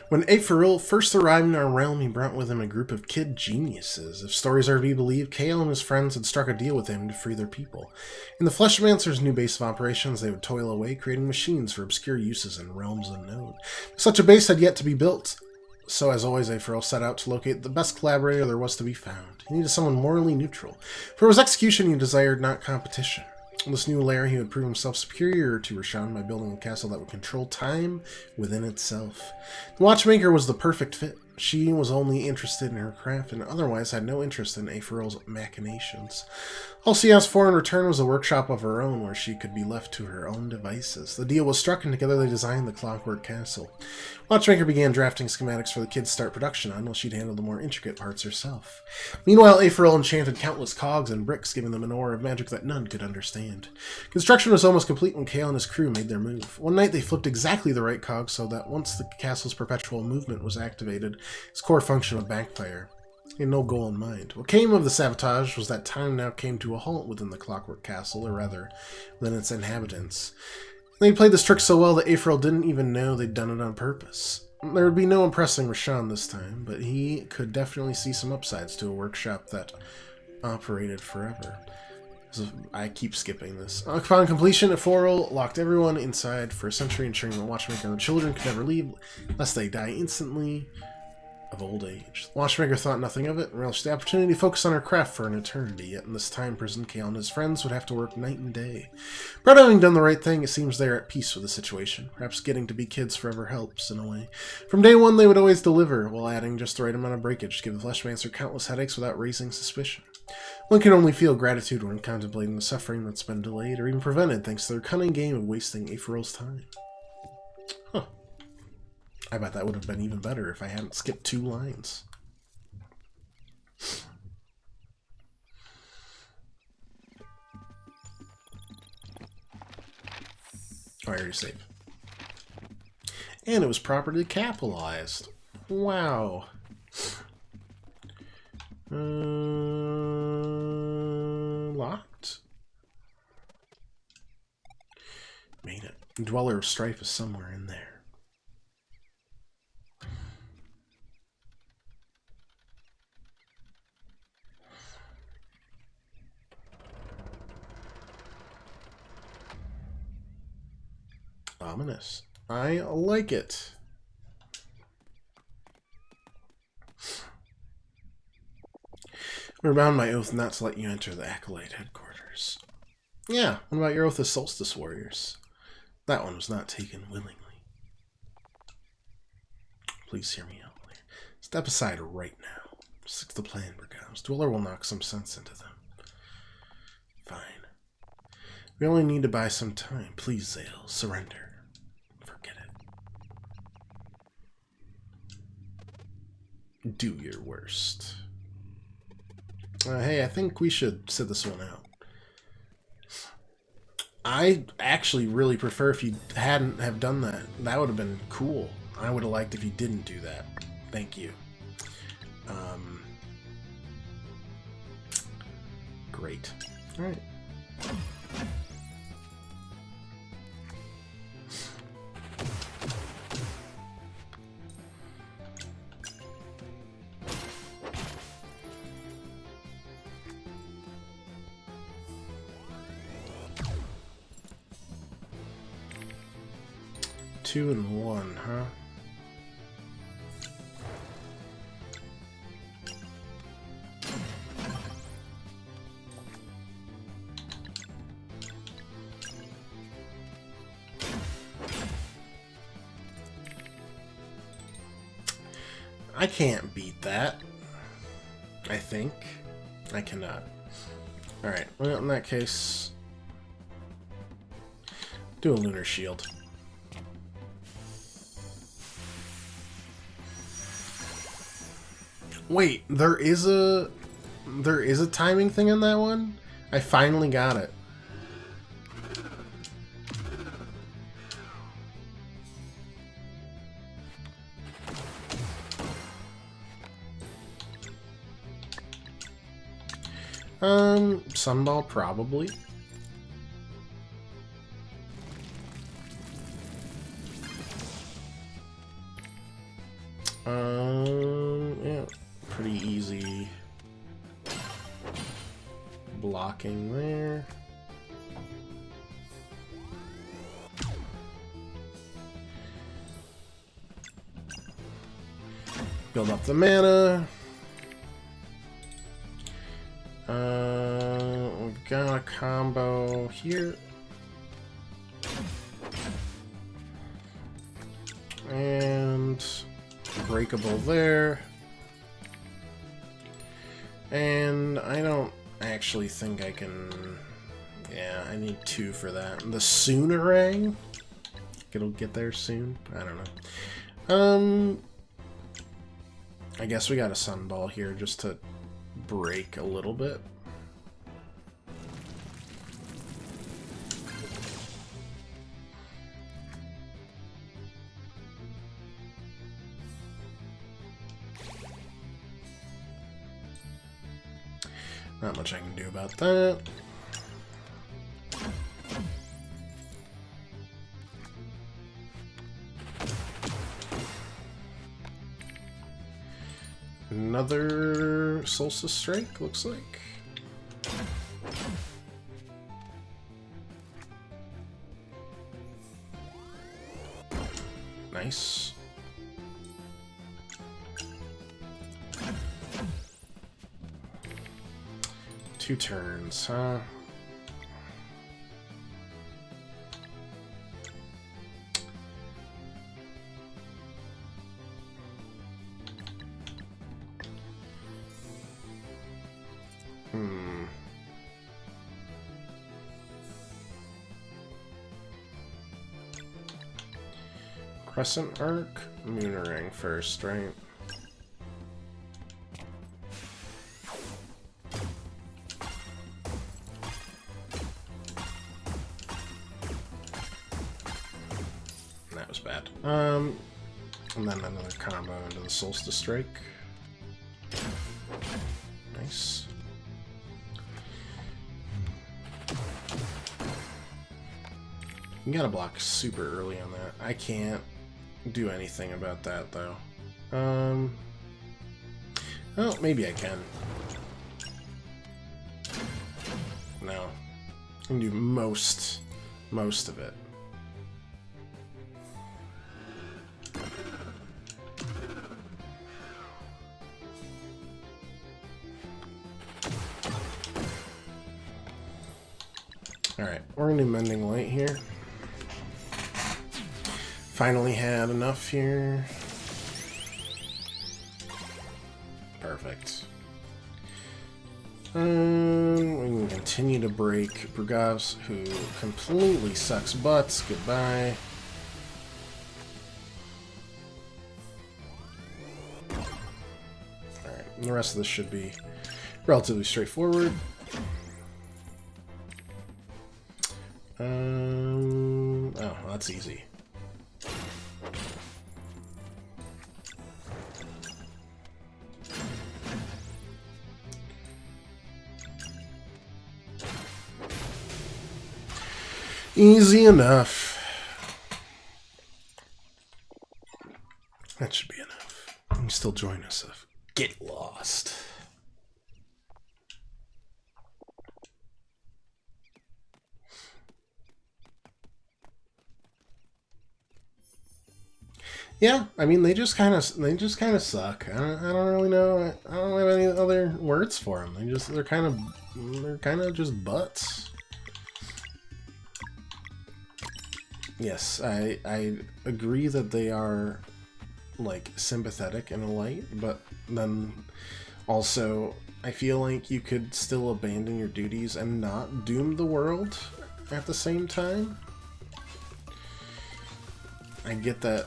Speaker 1: When Aephoril first arrived in our realm, he brought with him a group of kid geniuses. If stories are to be believed, Kael and his friends had struck a deal with him to free their people. In the Fleshmancer's new base of operations, they would toil away, creating machines for obscure uses in realms unknown. Such a base had yet to be built. So, as always, Aephoril set out to locate the best collaborator there was to be found. He needed someone morally neutral. For his execution, he desired not competition. In this new lair, he would prove himself superior to Roshan by building a castle that would control time within itself. The Watchmaker was the perfect fit. She was only interested in her craft and otherwise had no interest in Aephoril's machinations. All she asked for in return was a workshop of her own where she could be left to her own devices. The deal was struck and together they designed the Clockwork Castle. Watchmaker began drafting schematics for the kids to start production on while she'd handle the more intricate parts herself. Meanwhile, Aephoril enchanted countless cogs and bricks, giving them an aura of magic that none could understand. Construction was almost complete when Kael and his crew made their move. One night they flipped exactly the right cogs so that once the castle's perpetual movement was activated, its core function would backfire. He had no goal in mind. What came of the sabotage was that time now came to a halt within the Clockwork Castle, or rather, within its inhabitants. They played this trick so well that Aephoril didn't even know they'd done it on purpose. There would be no impressing Roshan this time, but he could definitely see some upsides to a workshop that operated forever. So I keep skipping this. Upon completion, Aephoril locked everyone inside for a century, ensuring the Watchmaker and the children could never leave, lest they die instantly of old age. The Watchmaker thought nothing of it and relished the opportunity to focus on her craft for an eternity, yet in this time prison, Kael and his friends would have to work night and day. Proud of having done the right thing, it seems they are at peace with the situation. Perhaps getting to be kids forever helps, in a way. From day one, they would always deliver, while adding just the right amount of breakage to give the Fleshmancer countless headaches without raising suspicion. One can only feel gratitude when contemplating the suffering that's been delayed or even prevented thanks to their cunning game of wasting Aephoril's time. Huh. I bet that would have been even better if I hadn't skipped 2 lines. Oh, I already saved. And it was properly capitalized. Wow. Locked? Made it. Dweller of Strife is somewhere in there. Ominous. I like it. I bound my oath not to let you enter the Acolyte headquarters. Yeah, what about your Oath of Solstice Warriors? That one was not taken willingly. Please hear me out. Step aside right now. Stick to the plan, Brigams. Dweller will knock some sense into them. Fine. We only need to buy some time. Please, Zale, surrender. Forget it. Do your worst. Hey, I think we should sit this one out. I actually really prefer if you hadn't have done that. That would have been cool. I would have liked if you didn't do that. Thank you. Great. All right. Two and one, huh? I can't beat that. I think. I cannot. Alright, well, in that case, do a Lunar Shield. Wait, there is a timing thing in that one? I finally got it. Sunball probably. Yeah, pretty easy blocking there. Build up the mana. We've got a combo here. And breakable there. And I don't actually think I can... Yeah, I need 2 for that. The Soonerang? It'll get there soon? I don't know. I guess we got a Sunball here just to break a little bit. Not much I can do about that. Another Solstice Strike, looks like. Nice. Two turns, huh? Crescent Arc, Moonerang first, right? That was bad. And then another combo into the Solstice Strike. Nice. You gotta block super early on that. I can't do anything about that though. Well, maybe I can. No. I can do most of it. Alright, we're gonna do Mending Light here. Finally had enough here. Perfect. We can continue to break Brugavs, who completely sucks butts. Goodbye. Alright, and the rest of this should be relatively straightforward. Oh, that's easy. Easy enough. That should be enough. You can still join us if get lost. Yeah, I mean they just kind of suck. I don't really know. I don't have any other words for them. They're kind of just butts. Yes, I agree that they are like sympathetic in a light, but then also I feel like you could still abandon your duties and not doom the world at the same time. I get that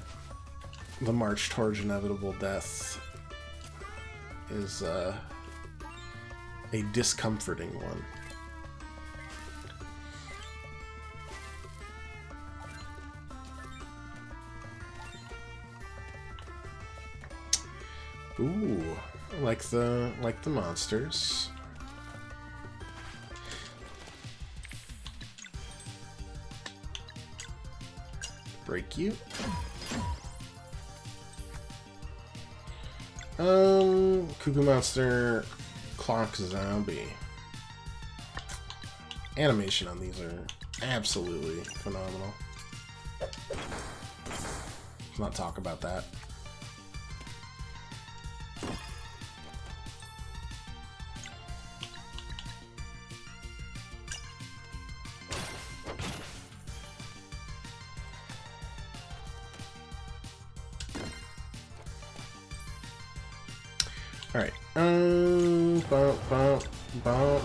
Speaker 1: the march towards inevitable death is a discomforting one. Ooh, like the monsters. Break you. Cuckoo Monster, Clock Zombie. Animation on these are absolutely phenomenal. Let's not talk about that. Alright, bump, bump, bump.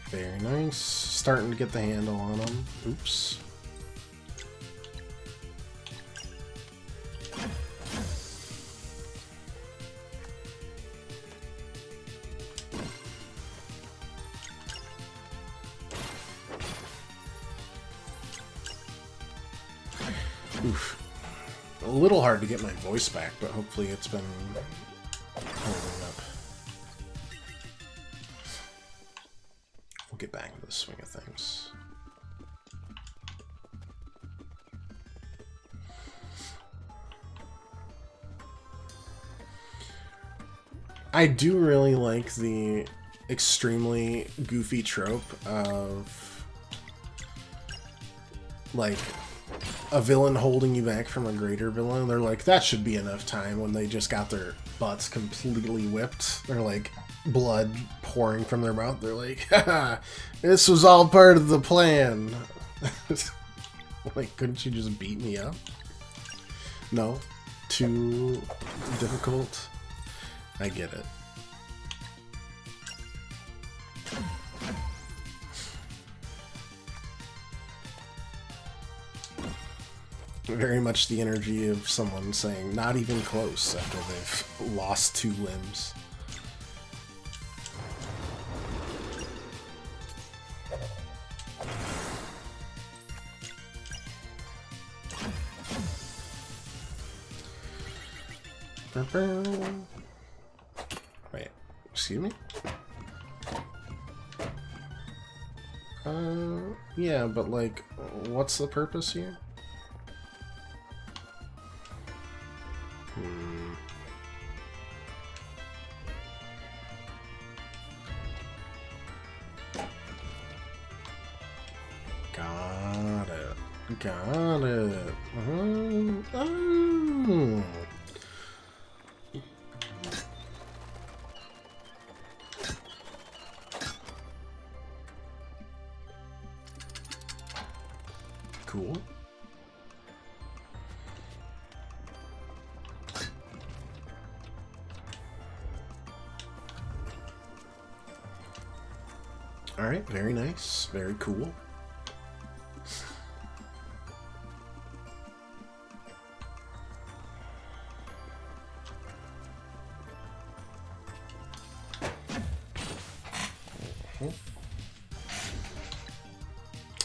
Speaker 1: Very nice. Starting to get the handle on them. Oops. Oof. A little hard to get my voice back, but hopefully it's been holding up. We'll get back into the swing of things. I do really like the extremely goofy trope of, like, a villain holding you back from a greater villain. They're like, that should be enough time, when they just got their butts completely whipped. They're like, blood pouring from their mouth. They're like, haha, this was all part of the plan. Like, couldn't you just beat me up? No? Too difficult? I get it. Very much the energy of someone saying, not even close, after they've lost 2 limbs. Wait, excuse me? Yeah, but like, what's the purpose here? Got it. Got it. Oh. Alright, very nice. Very cool.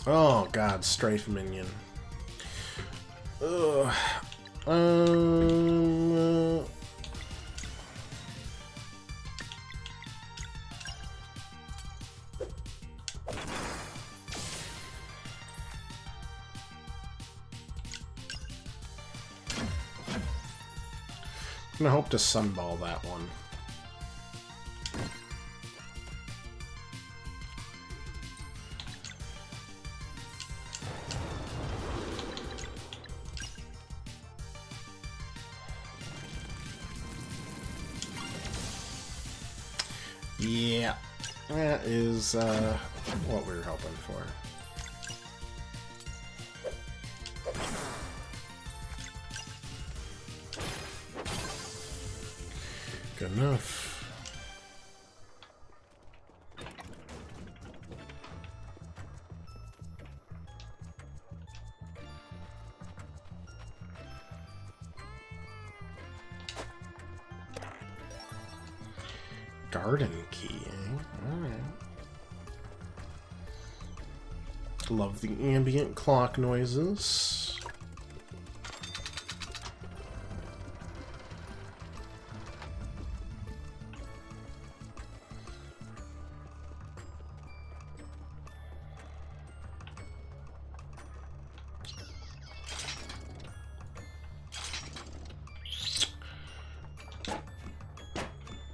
Speaker 1: Oh god, Strafe Minion. Ugh. I'm gonna hope to sunball that one. Yeah, that is what we were hoping for. Good enough. Garden key, eh? Alright. Love the ambient clock noises.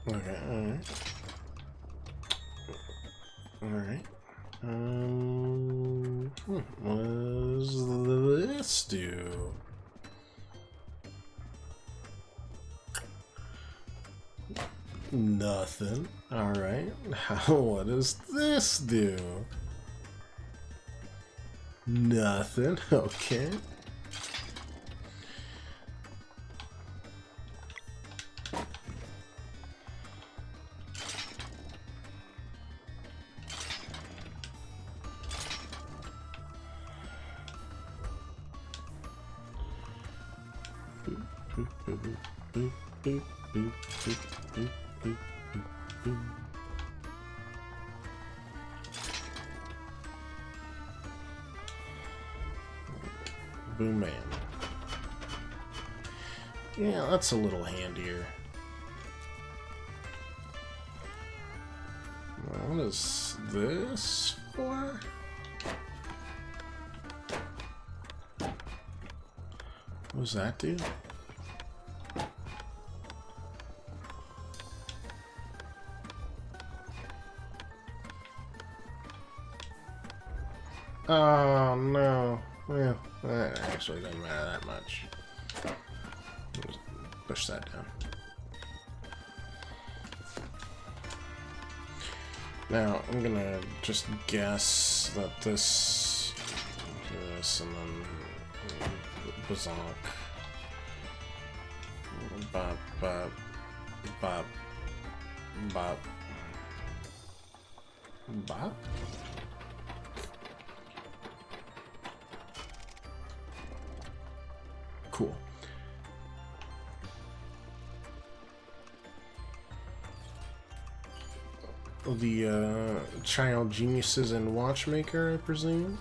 Speaker 1: Okay, alright. Alright. What does this do? Nothing. Alright. What does this do? Nothing. Okay. Boom man. Yeah, that's a little handier. What is this for? What does that do? Oh no. Well, that actually doesn't matter that much. Just push that down. Now, I'm gonna just guess that this, and then Bazonk. Bop, bop, bop, bop, bop. Cool. The child geniuses and watchmaker, I presume.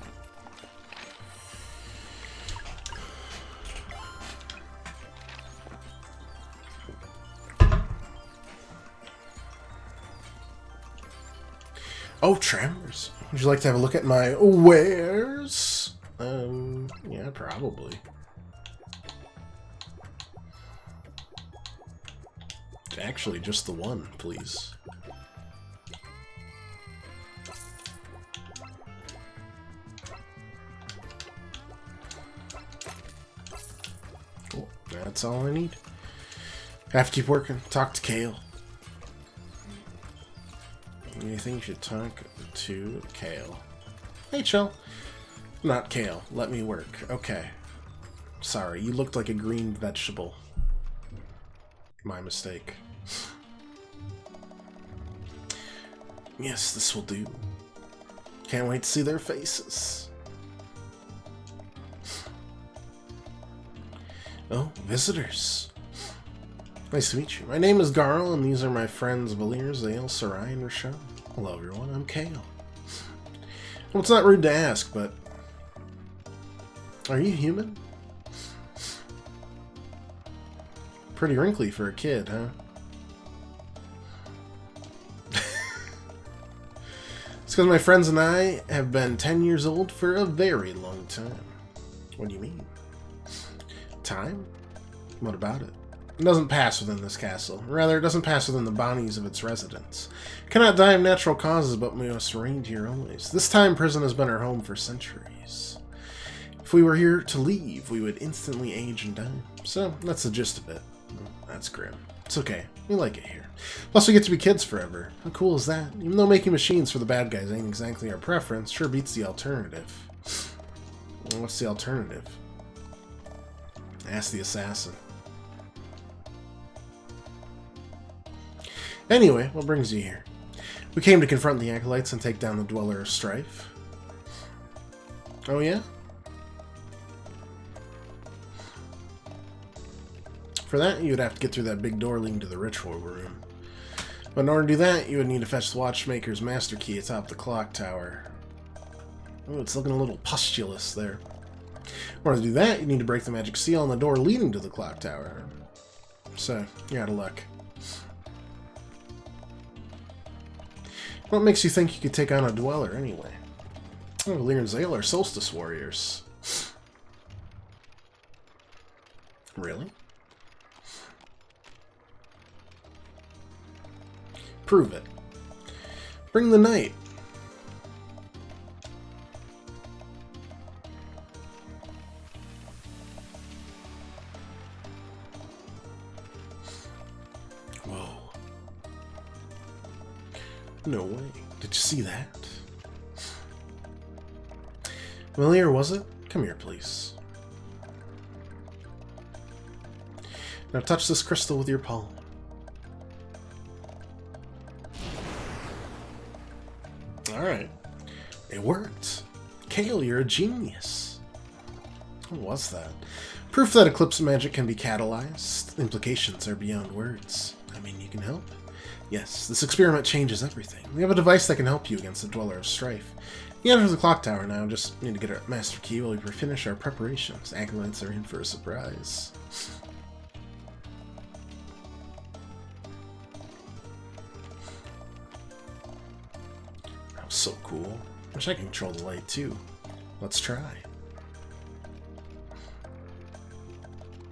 Speaker 1: Oh, Tremors. Would you like to have a look at my wares? Yeah, probably. Actually, just the one, please. Cool. That's all I need. Have to keep working. Talk to Kale. You think you should talk to Kale? Hey, Chell. Not Kale. Let me work. Okay. Sorry, you looked like a green vegetable. My mistake. Yes, this will do. Can't wait to see their faces. Oh, visitors. Nice to meet you. My name is Garl, and these are my friends Valir, Zale, Sarai, and Rashad. Hello, everyone. I'm Kale. Well, it's not rude to ask, but... are you human? Pretty wrinkly for a kid, huh? It's because my friends and I have been 10 years old for a very long time. What do you mean? Time? What about it? It doesn't pass within this castle. Rather, it doesn't pass within the bodies of its residents. It cannot die of natural causes, but must reign here always. This time prison has been our home for centuries. If we were here to leave, we would instantly age and die. So, that's the gist of it. That's grim. It's okay. We like it here. Plus, we get to be kids forever. How cool is that? Even though making machines for the bad guys ain't exactly our preference, sure beats the alternative. What's the alternative? Ask the assassin. Anyway, what brings you here? We came to confront the Acolytes and take down the Dweller of Strife. Oh yeah? For that, you would have to get through that big door leading to the ritual room. But in order to do that, you would need to fetch the Watchmaker's Master Key atop the clock tower. Oh, it's looking a little pustulous there. In order to do that, you need to break the magic seal on the door leading to the clock tower. So, you're out of luck. What makes you think you could take on a Dweller anyway? Oh, Valir and Zale are Solstice Warriors. Really? Prove it. Bring the knight. Whoa. No way. Did you see that? Valir, was it? Come here, please. Now touch this crystal with your palm. Alright. It worked. Kale, you're a genius. What was that? Proof that Eclipse magic can be catalyzed. Implications are beyond words. I mean, you can help. Yes, this experiment changes everything. We have a device that can help you against the Dweller of Strife. You enter the clock tower now, just need to get our Master Key while we finish our preparations. Acolytes are in for a surprise. That was so cool. Wish I could control the light too. Let's try.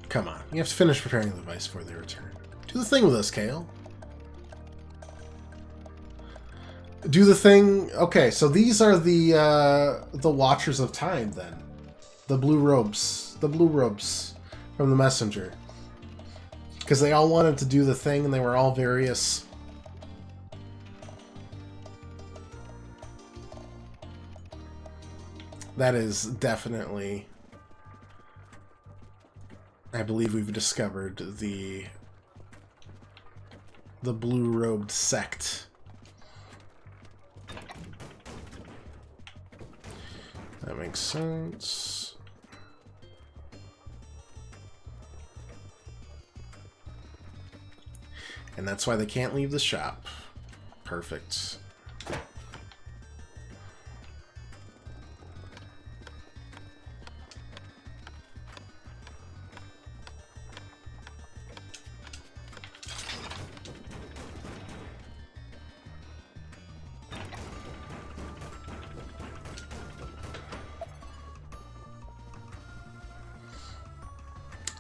Speaker 1: Come on, you have to finish preparing the device before they return. Do the thing with us, Kale. Do the thing. Okay, so these are the Watchers of Time then. The blue robes. The blue robes from the messenger. Because they all wanted to do the thing and they were all various. That is definitely, I believe we've discovered the blue-robed sect. That makes sense. And that's why they can't leave the shop. Perfect.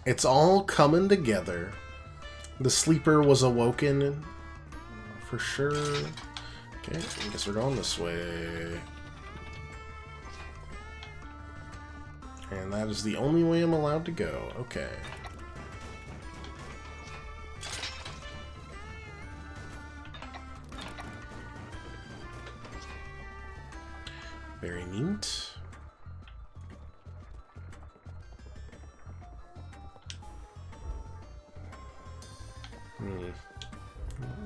Speaker 1: It's all coming together. The sleeper was awoken for sure. Okay, I guess we're going this way. And that is the only way I'm allowed to go. Okay. Very neat.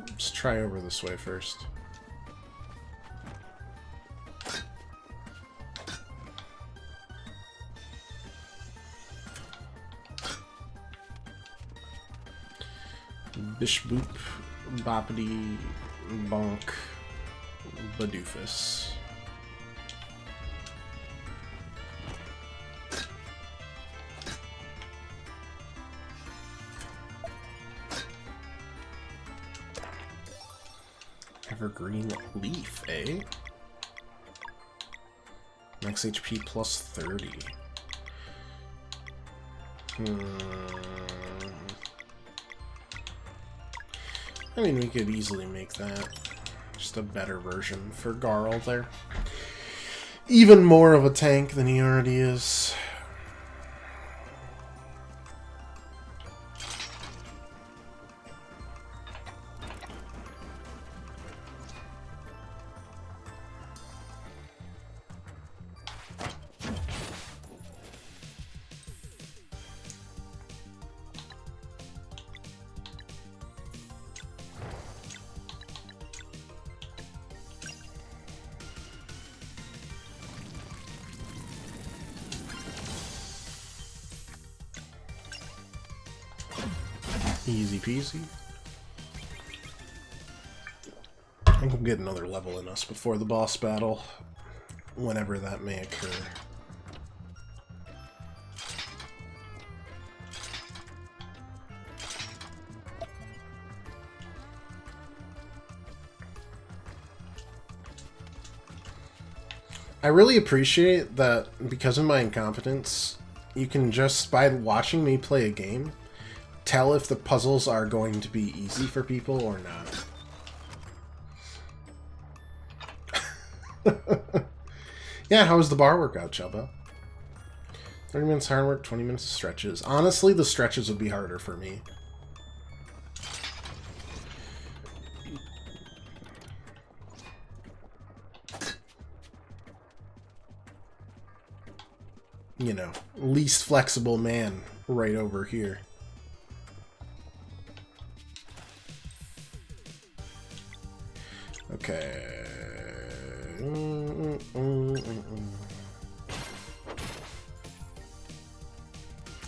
Speaker 1: Let's try over this way first. Bish boop, boppity, bonk, badoofus. Evergreen Leaf, eh? Max HP plus 30. I mean, we could easily make that just a better version for Garl there. Even more of a tank than he already is. Easy peasy. I think we'll get another level in us before the boss battle, whenever that may occur. I really appreciate that because of my incompetence, you can just, by watching me play a game, tell if the puzzles are going to be easy for people or not. Yeah, how was the bar workout, Chubba? 30 minutes hard work, 20 minutes of stretches. Honestly, the stretches would be harder for me. You know, least flexible man right over here. Okay.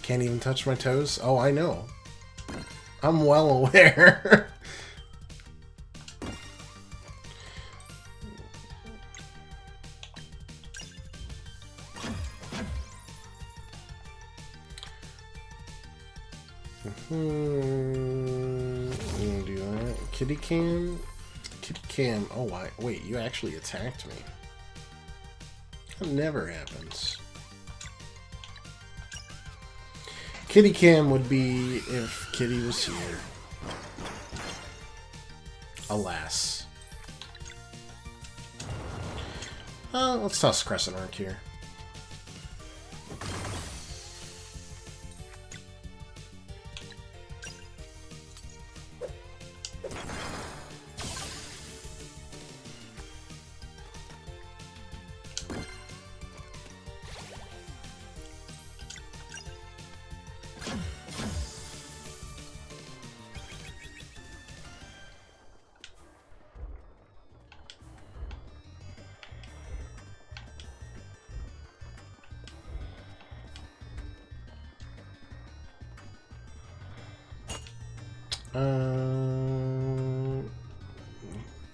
Speaker 1: Can't even touch my toes? Oh, I know. I'm well aware. Do that. Kitty cam. Kitty cam. Oh, wait, you actually attacked me. That never happens. Kitty cam would be if Kitty was here. Alas. Let's toss Crescent Arc here.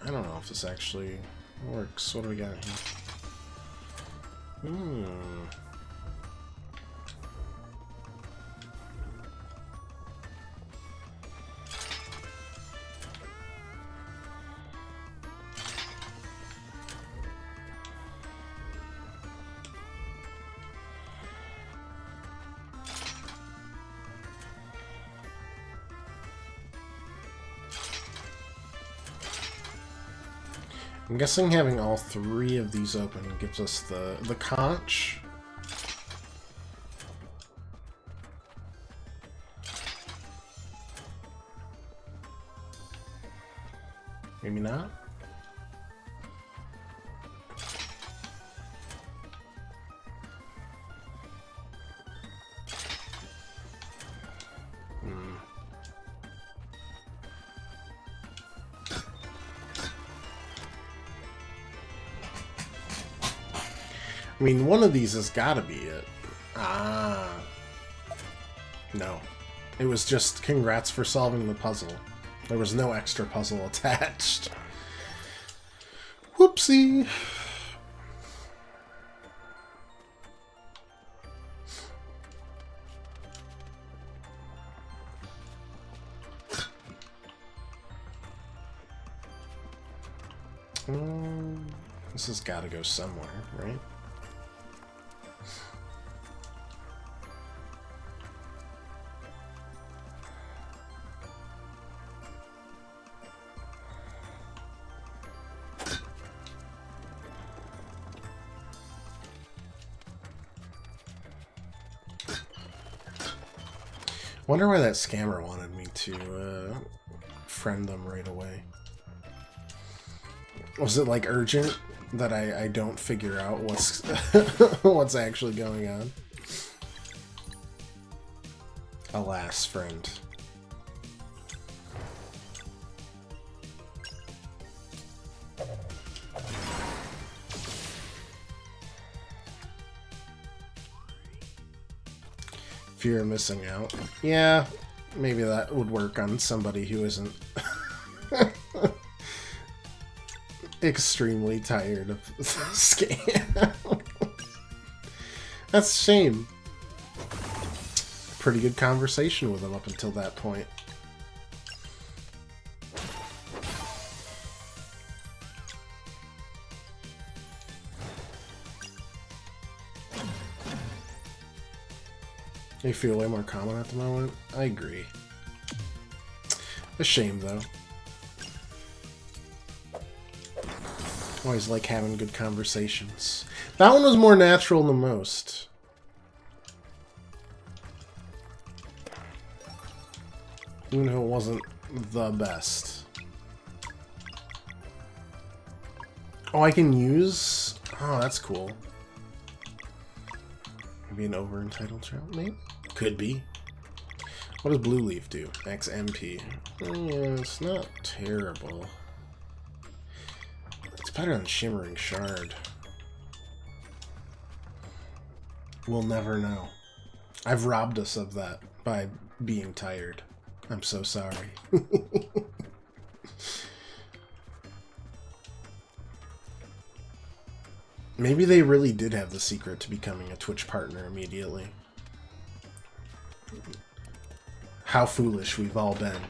Speaker 1: I don't know if this actually works. What do we got here? I'm guessing having all three of these open gives us the conch. Maybe not. I mean, one of these has got to be it. Ah. No. It was just congrats for solving the puzzle. There was no extra puzzle attached. Whoopsie. This has got to go somewhere, right? Wonder why that scammer wanted me to friend them right away. Was it like urgent that I don't figure out what's what's actually going on? Alas, friend. Fear of missing out. Yeah, maybe that would work on somebody who isn't extremely tired of scam. That's a shame. Pretty good conversation with him up until that point. They feel way more common at the moment. I agree. A shame, though. Always like having good conversations. That one was more natural than most. Even though it wasn't the best. Oh, I can use... Oh, that's cool. Maybe an over-entitled child, maybe? Could be. What does Blue Leaf do? Max MP. Yeah, it's not terrible. It's better than Shimmering Shard. We'll never know. I've robbed us of that by being tired. I'm so sorry. Maybe they really did have the secret to becoming a Twitch partner immediately. How foolish we've all been.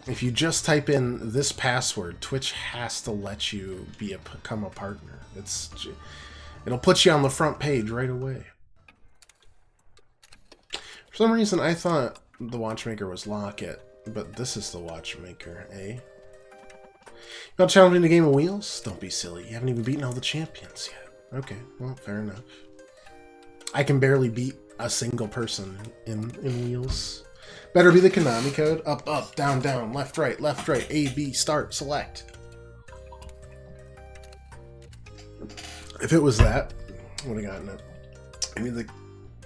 Speaker 1: If you just type in this password, Twitch has to let you become a partner. It'll put you on the front page right away. For some reason, I thought the watchmaker was Locket, but this is the watchmaker, eh? You want to challenge me in a game of wheels? Don't be silly. You haven't even beaten all the champions yet. Okay, well, fair enough. I can barely beat a single person in wheels. Better be the Konami code. Up, up, down, down, left, right, A, B, start, select. If it was that, I would have gotten it.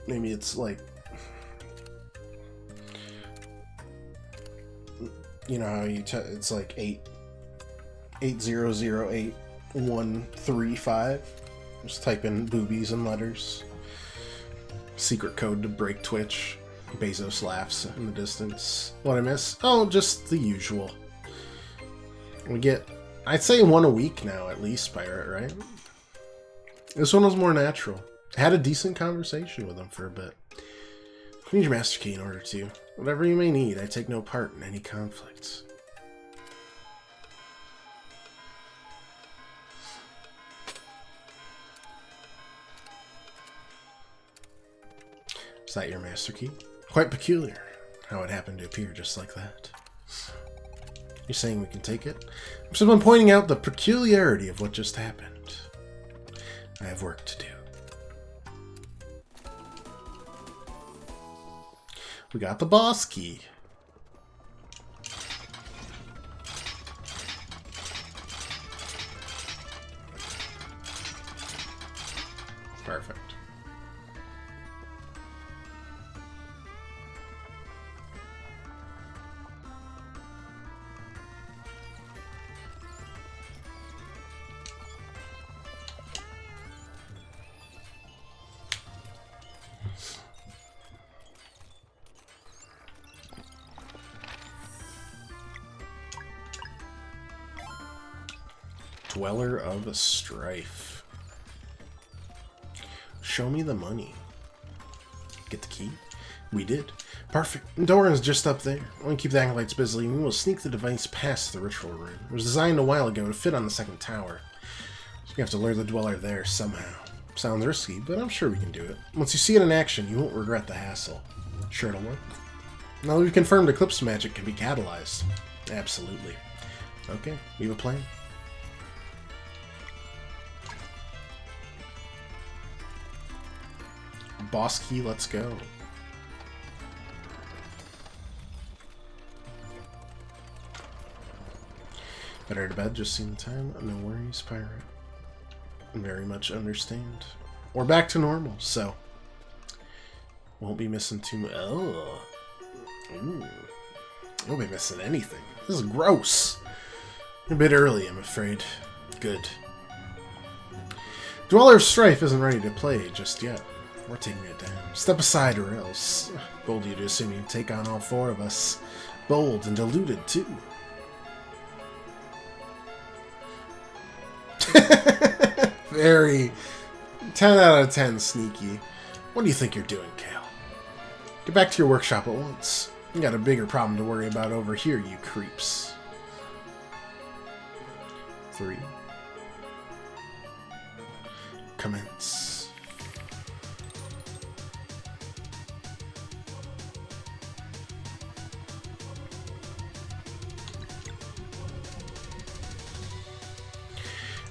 Speaker 1: Maybe it's like, you know how it's like 8008135. Just type in boobies and letters. Secret code to break Twitch. Bezos laughs in the distance. What I miss? Oh, just the usual. We get, I'd say, one a week now at least, Pirate, right? This one was more natural. I had a decent conversation with him for a bit. You need your master key in order to. Whatever you may need, I take no part in any conflicts. Is that your master key? Quite peculiar how it happened to appear just like that. You're saying we can take it? I'm simply pointing out the peculiarity of what just happened. I have work to do. We got the boss key. Perfect. Dweller of Strife. Show me the money. Get the key? We did. Perfect. Doran's just up there. Only keep the acolytes busy, and we will sneak the device past the ritual room. It was designed a while ago to fit on the second tower. You have to lure the Dweller there somehow. Sounds risky, but I'm sure we can do it. Once you see it in action, you won't regret the hassle. Sure it'll work. Now that we've confirmed Eclipse magic can be catalyzed. Absolutely. Okay, we have a plan. Boss key, let's go. Better to bed, just seen the time. No worries, pirate. Very much understand. We're back to normal, so won't be missing too much. Oh, ooh, won't be missing anything. This is gross. A bit early, I'm afraid. Good. Dweller of Strife isn't ready to play just yet. We're taking it down. Step aside or else. Bold you to assume you take on all four of us. Bold and deluded, too. Very 10 out of 10 sneaky. What do you think you're doing, Kale? Get back to your workshop at once. You got a bigger problem to worry about over here, you creeps. 3. Commence.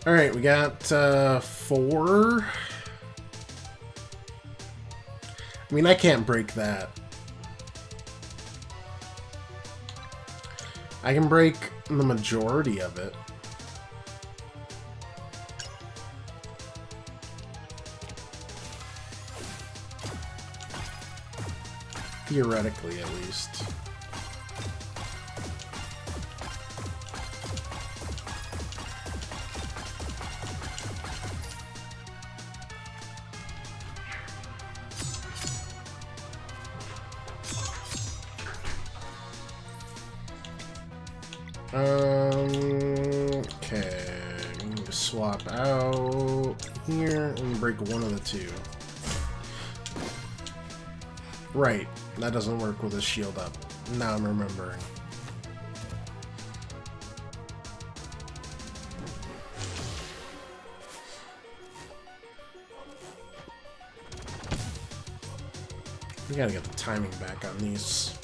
Speaker 1: Alright, we got 4. I mean, I can't break that. I can break the majority of it. Theoretically, at least. Okay, we need to swap out here and break one of the 2. Right, that doesn't work with a shield up. Now I'm remembering. We gotta get the timing back on these.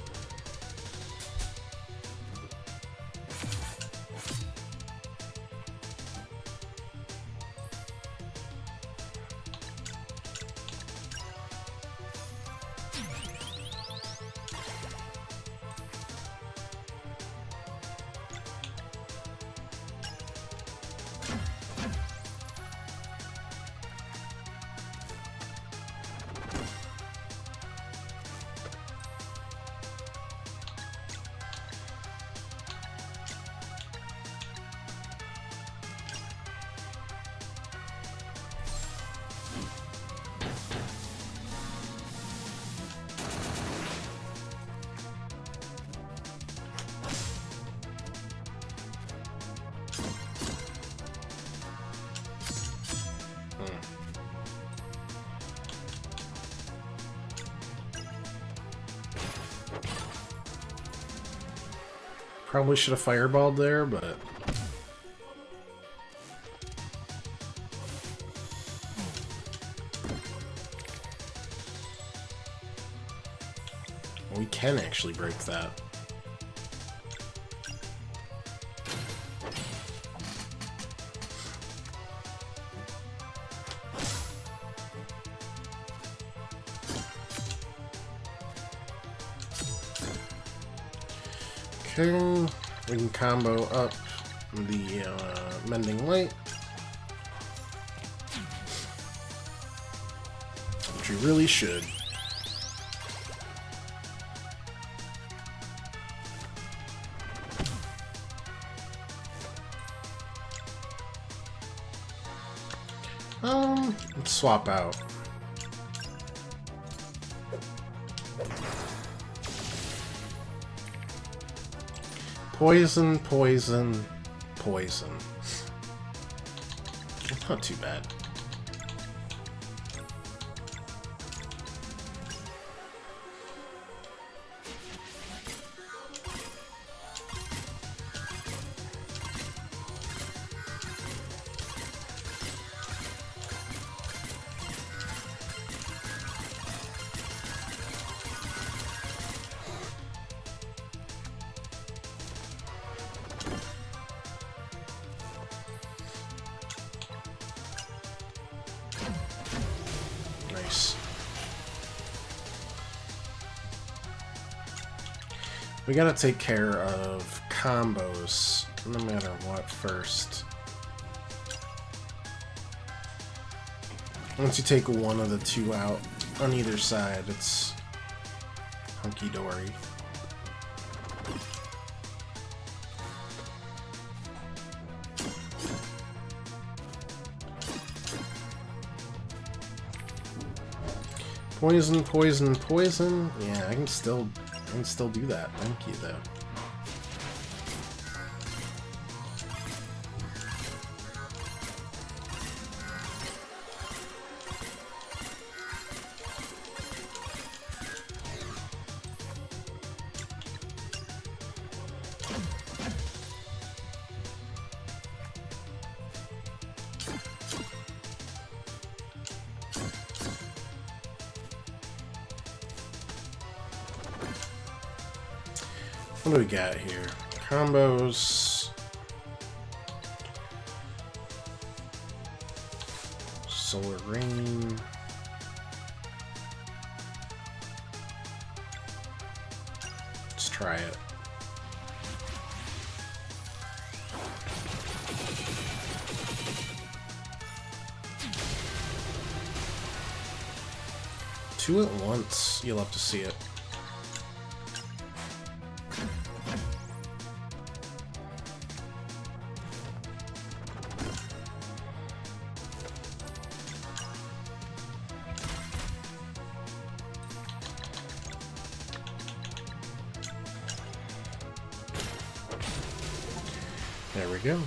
Speaker 1: Probably should have fireballed there, but... we can actually break that. Okay, we can combo up the Mending Light, which we really should. Let's swap out. Poison, poison, poison. Not too bad. We gotta take care of combos, no matter what, first. Once you take one of the two out on either side, it's hunky-dory. Poison, poison, poison. Yeah, I can still do that. Thank you, though. What do we got here? Combos. Solar Rain. Let's try it. Two at once. You'll have to see it. There we go.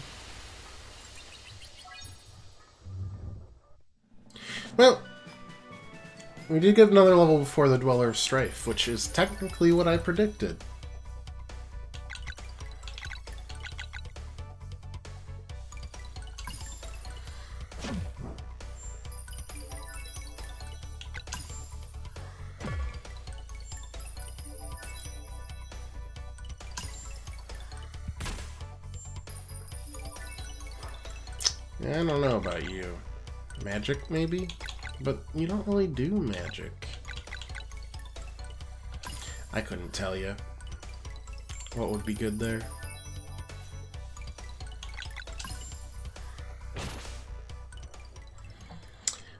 Speaker 1: Well, we did get another level before the Dweller of Strife, which is technically what I predicted. I don't know about you. Magic, maybe? But you don't really do magic. I couldn't tell you what would be good there.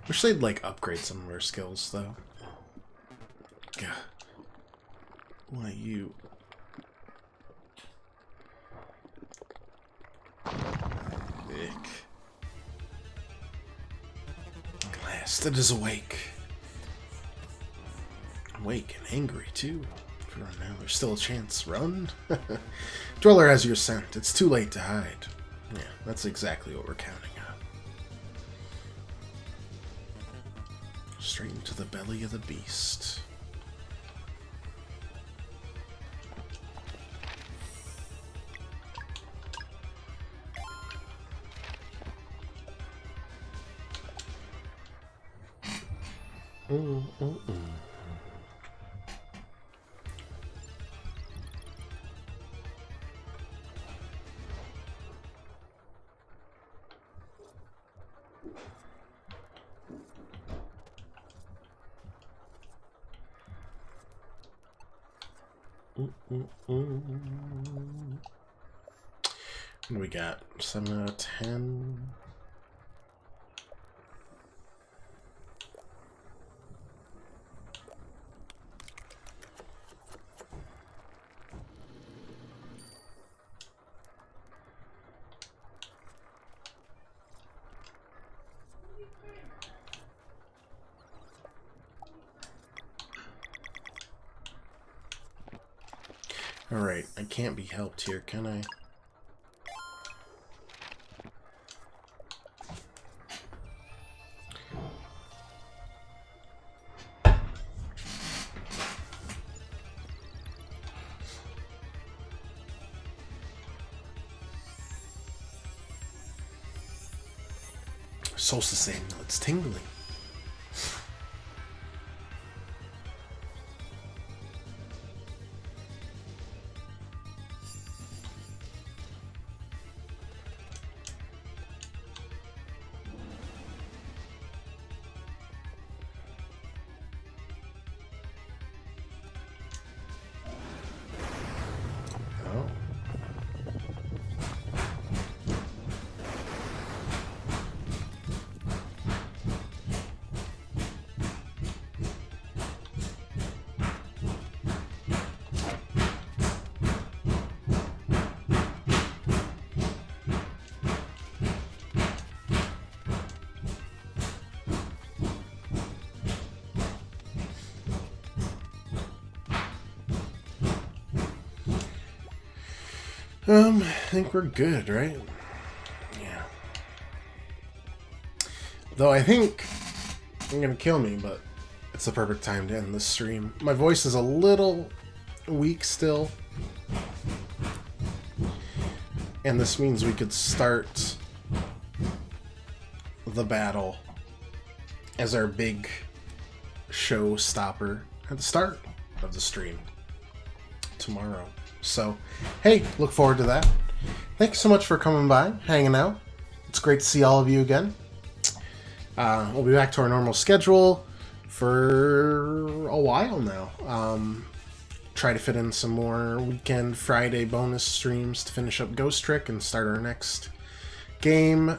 Speaker 1: Wish they'd, like, upgrade some of our skills, though. God. Why you... Ick. It is awake. Awake and angry, too. For now, there's still a chance. Run? Dweller has your scent. It's too late to hide. Yeah, that's exactly what we're counting on. Straight into the belly of the beast. What do we got? 7 out of 10. Alright, I can't be helped here, can I? Solstice amulet, it's tingling. I think we're good, right? Yeah. Though I think you're gonna kill me, but it's the perfect time to end this stream. My voice is a little weak still. And this means we could start the battle as our big showstopper at the start of the stream tomorrow. So, hey, look forward to that. Thanks so much for coming by, hanging out. It's great to see all of you again. We'll be back to our normal schedule for a while now. Try to fit in some more weekend Friday bonus streams to finish up Ghost Trick and start our next game.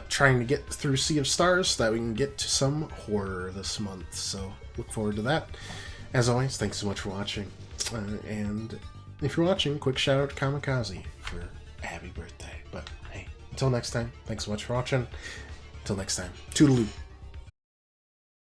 Speaker 1: Trying to get through Sea of Stars so that we can get to some horror this month. So, look forward to that. As always, thanks so much for watching. And if you're watching, quick shout out to Kamikaze for a happy birthday. But hey, until next time, thanks so much for watching. Until next time, toodaloo.